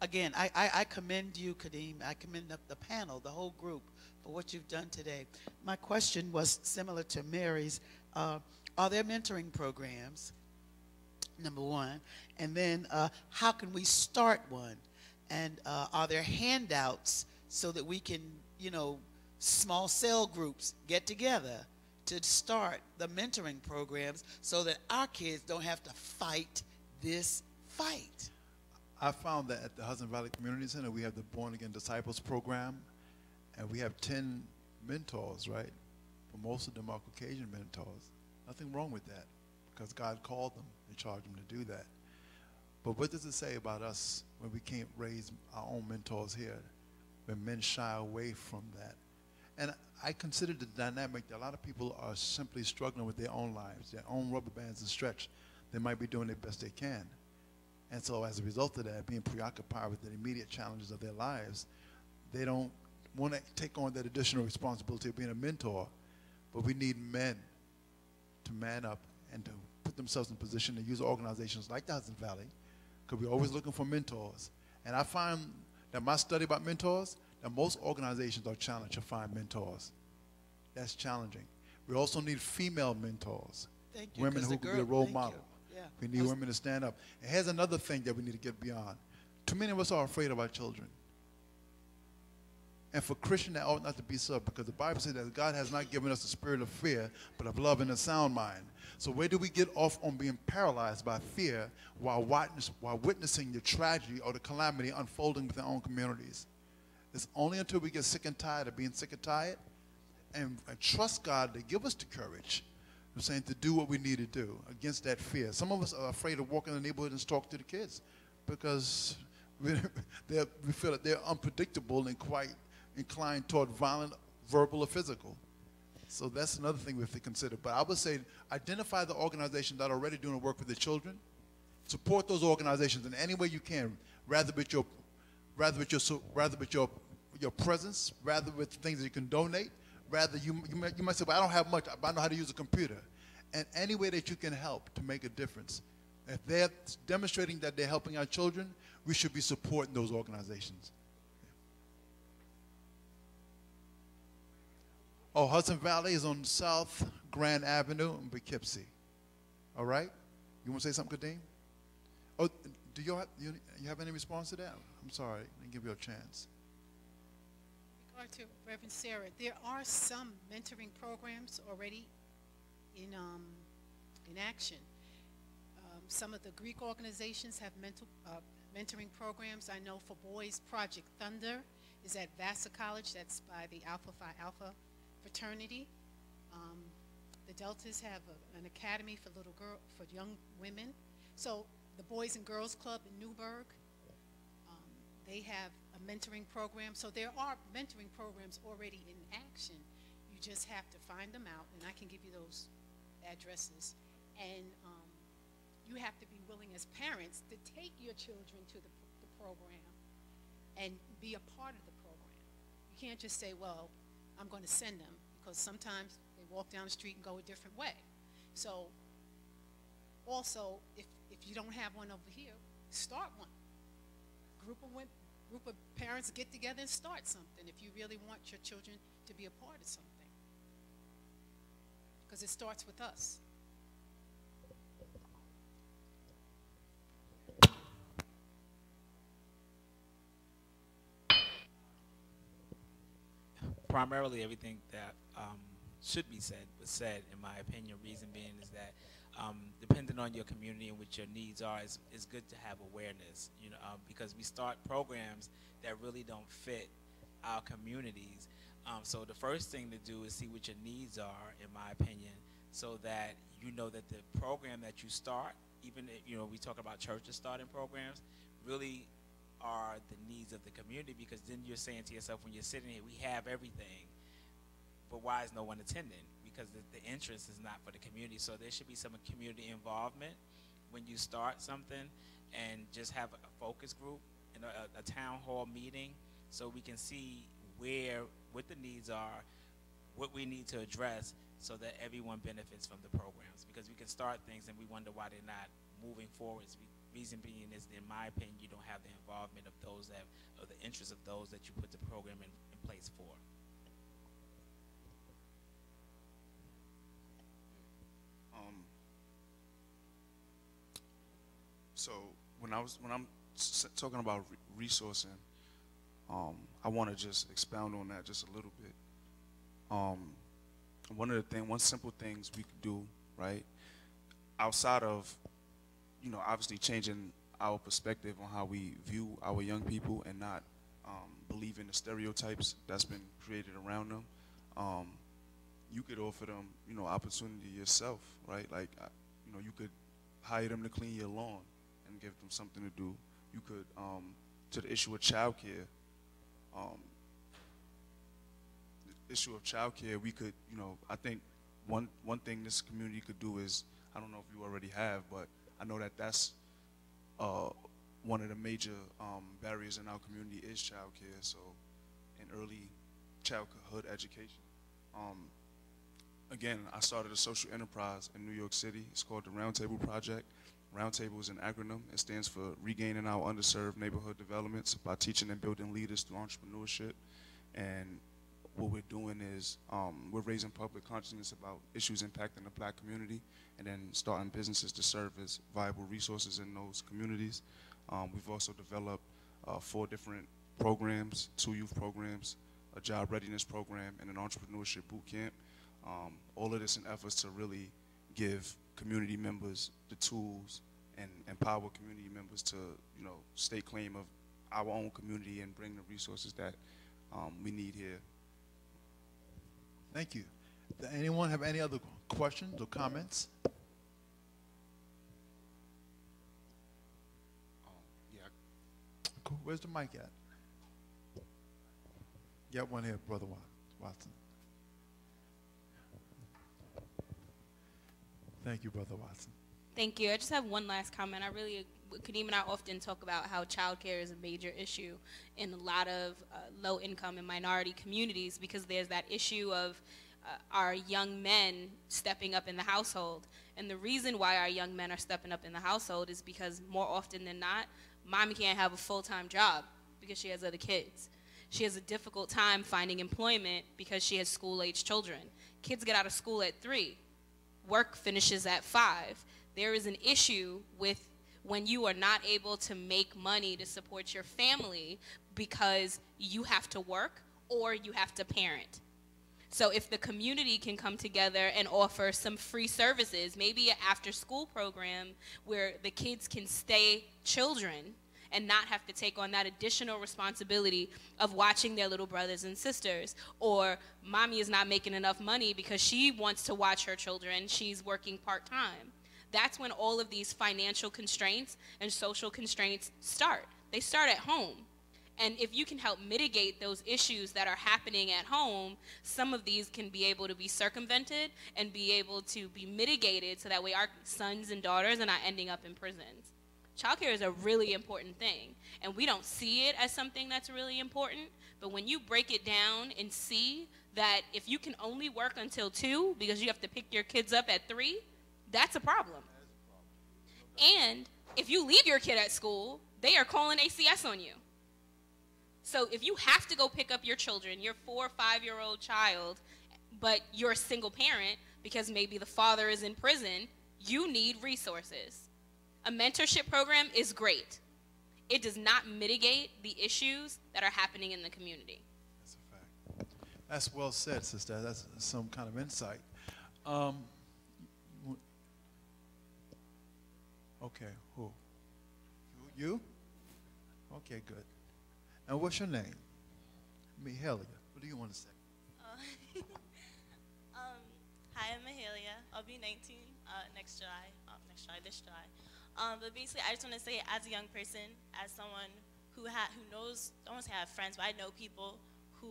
Again, I commend you, Kadeem. I commend the panel, the whole group, for what you've done today. My question was similar to Mary's. Are there mentoring programs, number one? And then how can we start one? And are there handouts so that we can, you know, small cell groups get together to start the mentoring programs so that our kids don't have to fight this fight? I found that at the Hudson Valley Community Center, we have the Born Again Disciples program, and we have 10 mentors, right? But most of them are Caucasian mentors. Nothing wrong with that, because God called them and charged them to do that. But what does it say about us when we can't raise our own mentors here, when men shy away from that? And I consider the dynamic that a lot of people are simply struggling with their own lives, their own rubber bands and stretch. They might be doing the best they can. And so as a result of that, being preoccupied with the immediate challenges of their lives, they don't want to take on that additional responsibility of being a mentor. But we need men to man up and to put themselves in position to use organizations like the Hudson Valley, because we're always looking for mentors. And I find that my study about mentors, that most organizations are challenged to find mentors. That's challenging. We also need female mentors, women who can be a role model. Yeah. We need women to stand up. And here's another thing that we need to get beyond. Too many of us are afraid of our children. And for Christians, that ought not to be so, because the Bible says that God has not given us a spirit of fear, but of love and a sound mind. So where do we get off on being paralyzed by fear while witnessing the tragedy or the calamity unfolding within our own communities? It's only until we get sick and tired of being sick and tired and trust God to give us the courage, I'm saying, to do what we need to do against that fear. Some of us are afraid of walking in the neighborhood and talk to the kids because we feel that they're unpredictable and quite inclined toward violent, verbal, or physical. So that's another thing we have to consider. But I would say identify the organizations that are already doing work with the children. Support those organizations in any way you can, rather with your presence, rather with things that you can donate. Rather, you might say, well, I don't have much, but I know how to use a computer. And any way that you can help to make a difference. If they're demonstrating that they're helping our children, we should be supporting those organizations. Oh, Hudson Valley is on South Grand Avenue in Poughkeepsie. All right? You want to say something, Kadeem? Oh, do you have any response to that? I'm sorry, I didn't give you a chance. Regard to Reverend Sarah, there are some mentoring programs already in action. Some of the Greek organizations have mentoring programs. I know for boys, Project Thunder is at Vassar College. That's by the Alpha Phi Alpha fraternity. The Deltas have an academy for young women. So the Boys and Girls Club in Newburgh, they have a mentoring program. So there are mentoring programs already in action. You just have to find them out, and I can give you those addresses. And you have to be willing as parents to take your children to the program and be a part of the program. You can't just say, well, I'm going to send them, because sometimes they walk down the street and go a different way. So also, if you don't have one over here, start one. Group of parents get together and start something if you really want your children to be a part of something, because it starts with us. Primarily, everything that should be said was said, in my opinion. Reason being is that depending on your community and what your needs are, it's good to have awareness, you know, because we start programs that really don't fit our communities. So the first thing to do is see what your needs are, in my opinion, so that you know that the program that you start, even if, you know, we talk about churches starting programs, really are the needs of the community, because then you're saying to yourself when you're sitting here, we have everything, but why is no one attending? Because the interest is not for the community. So there should be some community involvement when you start something, and just have a focus group and a town hall meeting so we can see what the needs are, what we need to address, so that everyone benefits from the programs. Because we can start things and we wonder why they're not moving forward. Reason being is, in my opinion, you don't have the involvement of those that, or the interest of those that you put the program in place for. So when I'm talking about resourcing, I want to just expound on that just a little bit. One simple things we could do, right, outside of, obviously changing our perspective on how we view our young people and not believe in the stereotypes that's been created around them. You could offer them, opportunity yourself, right? Like, you could hire them to clean your lawn and give them something to do. You could, to the issue of childcare, we could, I think one thing this community could do is, I don't know if you already have, but I know that that's one of the major barriers in our community is childcare. So, in early childhood education. Again, I started a social enterprise in New York City. It's called the Roundtable Project. Roundtable is an acronym. It stands for Regaining Our Underserved Neighborhood Developments by Teaching and Building Leaders Through Entrepreneurship. And what we're doing is we're raising public consciousness about issues impacting the Black community, and then starting businesses to serve as viable resources in those communities. We've also developed 4 different programs, 2 youth programs, a job readiness program, and an entrepreneurship boot camp. All of this in efforts to really give community members the tools and empower community members to, stake claim of our own community and bring the resources that we need here. Thank you. Does anyone have any other questions or comments? Yeah. Cool. Where's the mic at? Got one here, Brother Watson. Thank you, Brother Watson. Thank you. I just have one last comment. Kadeem and I often talk about how childcare is a major issue in a lot of low-income and minority communities, because there's that issue of our young men stepping up in the household. And the reason why our young men are stepping up in the household is because more often than not, mommy can't have a full-time job because she has other kids. She has a difficult time finding employment because she has school-age children. Kids get out of school at 3. Work finishes at 5. There is an issue with when you are not able to make money to support your family because you have to work or you have to parent. So if the community can come together and offer some free services, maybe an after-school program where the kids can stay children and not have to take on that additional responsibility of watching their little brothers and sisters, or mommy is not making enough money because she wants to watch her children, she's working part-time. That's when all of these financial constraints and social constraints start. They start at home. And if you can help mitigate those issues that are happening at home, some of these can be able to be circumvented and be able to be mitigated so that way our sons and daughters are not ending up in prisons. Childcare is a really important thing, and we don't see it as something that's really important, but when you break it down and see that if you can only work until 2 because you have to pick your kids up at 3, that's a problem. And if you leave your kid at school, they are calling ACS on you. So if you have to go pick up your children, your 4 or 5-year-old child, but you're a single parent because maybe the father is in prison, you need resources. A mentorship program is great. It does not mitigate the issues that are happening in the community. That's a fact. That's well said, sister. That's some kind of insight. Okay, who? You? Okay, good. And what's your name? Mahalia. What do you want to say? Hi, I'm Mahalia. I'll be 19 this July. But basically, I just want to say, as a young person, as someone who knows, I don't want to say I have friends, but I know people who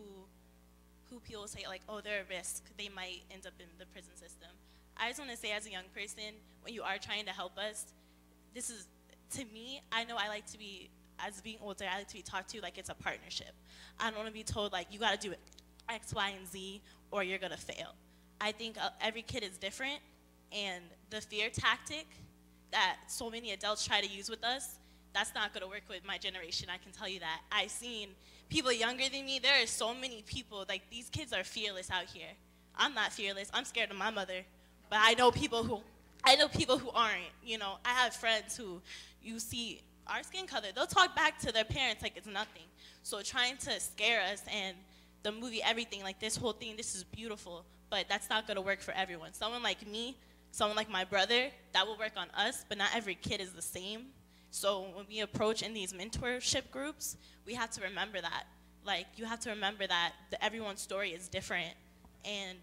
people say like, oh, they're a risk. They might end up in the prison system. I just want to say, as a young person, when you are trying to help us, this is, to me, I know I like to be, as being older, I like to be talked to like it's a partnership. I don't want to be told like, you got to do it X, Y, and Z, or you're going to fail. I think every kid is different, and the fear tactic that so many adults try to use with us, that's not going to work with my generation, I can tell you that. I've seen people younger than me, there are so many people, like these kids are fearless out here. I'm not fearless, I'm scared of my mother, but I know people who aren't, you know. I have friends who you see our skin color, they'll talk back to their parents like it's nothing. So trying to scare us and the movie, everything, like this whole thing, this is beautiful, but that's not gonna work for everyone. Someone like me, someone like my brother, that will work on us, but not every kid is the same. So when we approach in these mentorship groups, we have to remember that. Like, you have to remember that everyone's story is different, and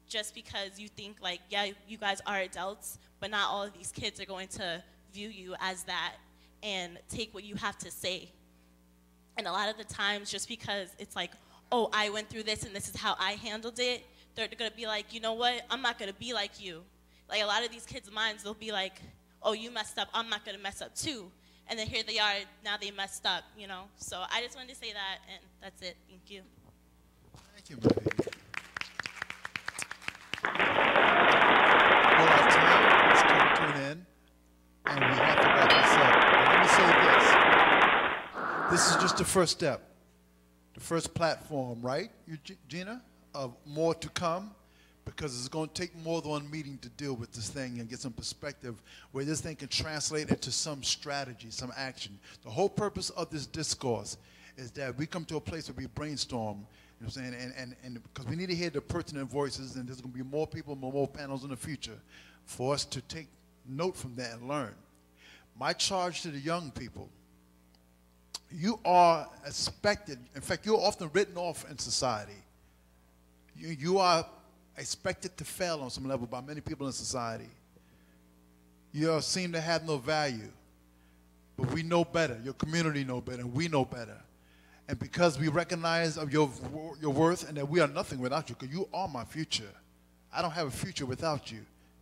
just because you think like, yeah, you guys are adults, but not all of these kids are going to view you as that and take what you have to say. And a lot of the times, just because it's like, oh, I went through this and this is how I handled it, they're gonna be like, you know what, I'm not gonna be like you. Like, a lot of these kids' minds, they'll be like, oh, you messed up, I'm not gonna mess up too. And then here they are, now they messed up, you know? So I just wanted to say that, and that's it. Thank you. Thank you, baby. Well, our time is coming to an end, and we have to wrap this up. But let me say this. This is just the first step, the first platform, right, Gina, of more to come, because it's going to take more than one meeting to deal with this thing and get some perspective where this thing can translate into some strategy, some action. The whole purpose of this discourse is that we come to a place where we brainstorm, you know what I'm saying, and because we need to hear the pertinent voices, and there's going to be more people, more panels in the future for us to take note from that and learn. My charge to the young people, you are expected, in fact, you're often written off in society. You are expected to fail on some level by many people in society. You seem to have no value, but we know better. Your community know better, and we know better. And because we recognize of your worth and that we are nothing without you, because you are my future. I don't have a future without you.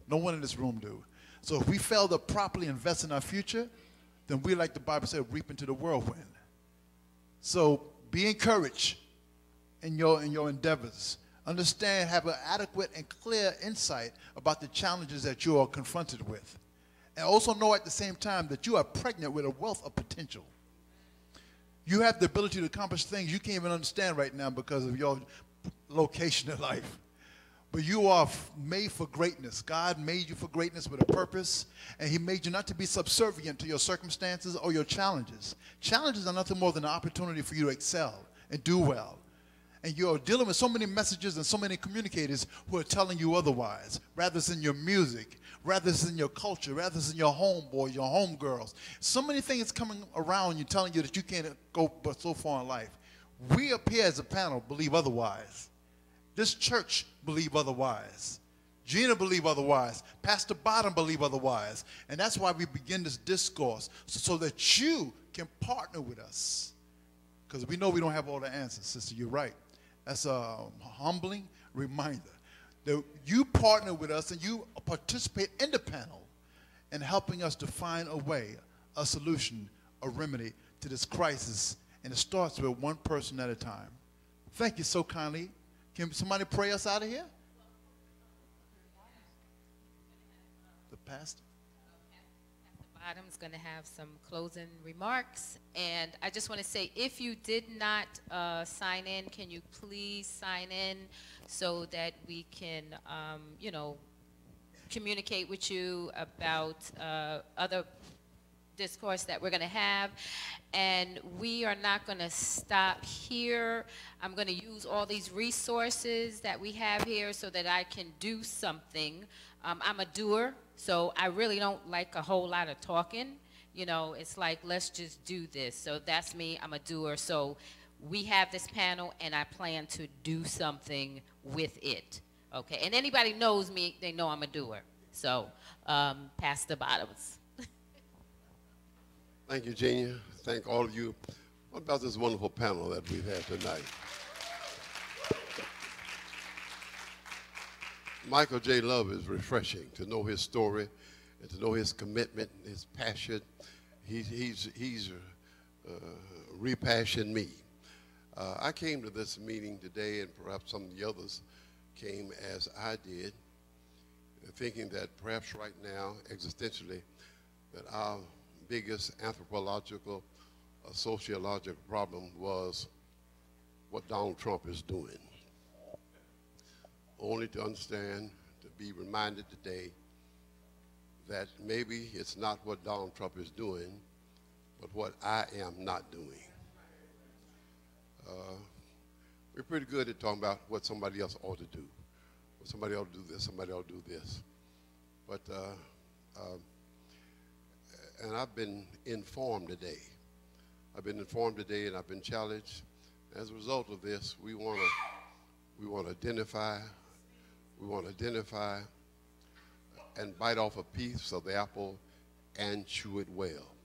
No one in this room do. So if we fail to properly invest in our future, then we, like the Bible said, reap into the whirlwind. So be encouraged in your endeavors. Understand, have an adequate and clear insight about the challenges that you are confronted with. And also know at the same time that you are pregnant with a wealth of potential. You have the ability to accomplish things you can't even understand right now because of your location in life. But you are made for greatness. God made you for greatness with a purpose, and he made you not to be subservient to your circumstances or your challenges. Challenges are nothing more than an opportunity for you to excel and do well. And you're dealing with so many messages and so many communicators who are telling you otherwise, rather it's in your music, rather it's in your culture, rather it's in your homeboys, your homegirls. So many things coming around you telling you that you can't go but so far in life. We up here as a panel believe otherwise. This church believe otherwise. Gina believe otherwise. Pastor Bottom believe otherwise. And that's why we begin this discourse, so that you can partner with us. Because we know we don't have all the answers, sister, you're right. That's a humbling reminder that you partner with us and you participate in the panel in helping us to find a way, a solution, a remedy to this crisis. And it starts with one person at a time. Thank you so kindly. Can somebody pray us out of here? The pastor. Bottom's going to have some closing remarks, and I just want to say, if you did not sign in, can you please sign in so that we can, you know, communicate with you about other discourse that we're going to have. And we are not going to stop here. I'm going to use all these resources that we have here so that I can do something. I'm a doer, so I really don't like a whole lot of talking. You know, it's like, let's just do this. So that's me. I'm a doer. So we have this panel, and I plan to do something with it. Okay, and anybody knows me, they know I'm a doer. So, Pastor Bottoms. Thank you, Genia. Thank all of you. What about this wonderful panel that we've had tonight? Michael J. Love is refreshing to know his story and to know his commitment, his passion. He's repassioned me. I came to this meeting today, and perhaps some of the others came as I did, thinking that perhaps right now, existentially, that our biggest anthropological, sociological problem was what Donald Trump is doing. Only to understand, to be reminded today that maybe it's not what Donald Trump is doing, but what I am not doing. We're pretty good at talking about what somebody else ought to do. Well, somebody ought to do this, somebody ought to do this. But, and I've been informed today. I've been informed today, and I've been challenged. As a result of this, we want to identify and bite off a piece of the apple and chew it well.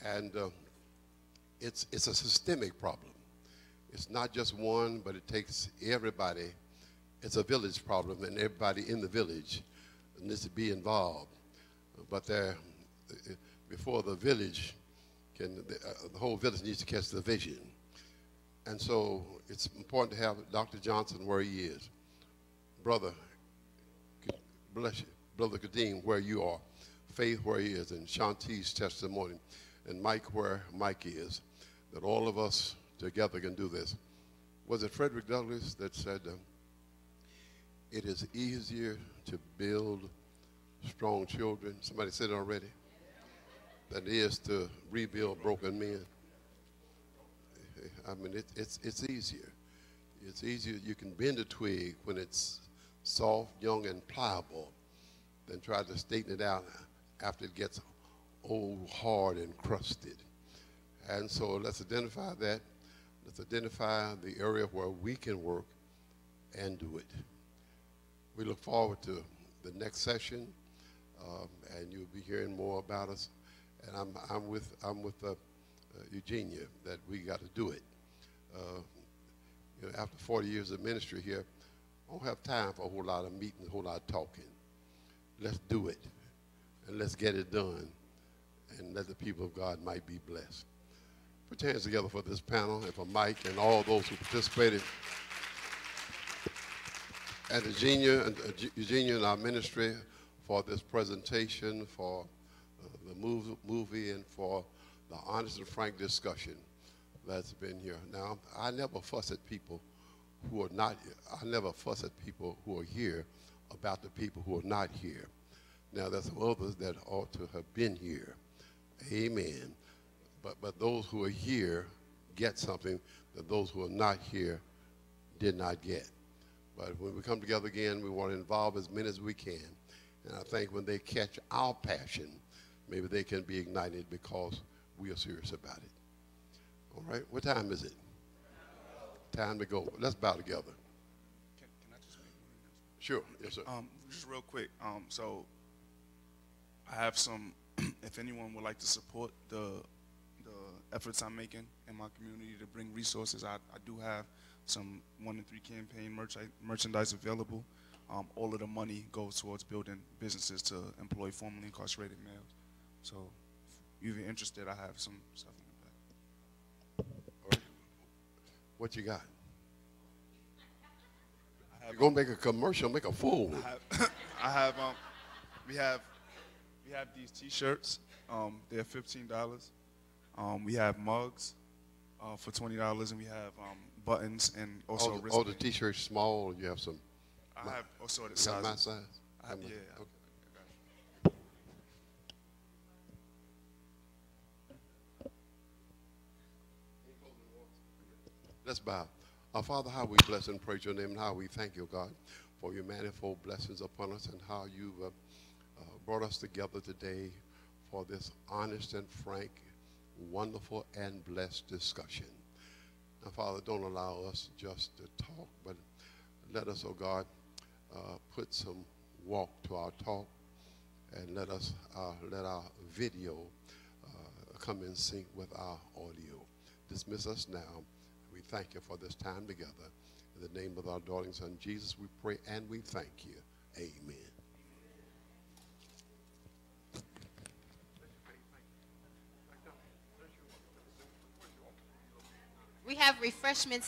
And it's a systemic problem. It's not just one, but it takes everybody. It's a village problem, and everybody in the village needs to be involved. But before the village can, the whole village needs to catch the vision. And so it's important to have Dr. Johnson where he is. Brother, bless you. Brother Kadeem, where you are. Faith, where he is. And Shanti's testimony. And Mike, where Mike is. That all of us together can do this. Was it Frederick Douglass that said, it is easier to build strong children, somebody said it already, than it is to rebuild broken men? I mean, it's easier. It's easier. You can bend a twig when it's soft, young, and pliable than try to straighten it out after it gets old, hard, and crusted. And so let's identify that. Let's identify the area where we can work and do it. We look forward to the next session, and you'll be hearing more about us. And I'm with Eugenia that we got to do it. You know, after 40 years of ministry here, I don't have time for a whole lot of meetings, a whole lot of talking. Let's do it, and let's get it done, and let the people of God might be blessed. Put your hands together for this panel and for Mike and all those who participated. And Eugenia and our ministry for this presentation, for the movie, and for the honest and frank discussion that's been here. Now, I never fuss at people who are not here. I never fuss at people who are here about the people who are not here. Now, there's some others that ought to have been here. Amen. But those who are here get something that those who are not here did not get. But when we come together again, we want to involve as many as we can. And I think when they catch our passion, maybe they can be ignited because we are serious about it. All right, what time is it? Time to go. Let's bow together. Can I just make one announcement? Sure, yes, sir. Just real quick. So I have some, if anyone would like to support the efforts I'm making in my community to bring resources, I do have some 1 in 3 campaign merchandise available. All of the money goes towards building businesses to employ formerly incarcerated males. So if you're interested, I have some stuff in the back. All right. What you got? You're gonna make a commercial, make a fool. We have these T-shirts. They're $15. We have mugs for $20, and we have buttons and also wristbands. Oh, the T-shirt's small, or you have some? I have assorted sizes. My size? Yeah. Okay. Let's bow. Our Father, how we bless and praise your name, and how we thank you, God, for your manifold blessings upon us, and how you brought us together today for this honest and frank, wonderful and blessed discussion. Now, Father, don't allow us just to talk, but let us, oh God, put some walk to our talk, and let our video come in sync with our audio. dismiss us now. We thank you for this time together. In the name of our darling son Jesus, we pray and we thank you. Amen. We have refreshments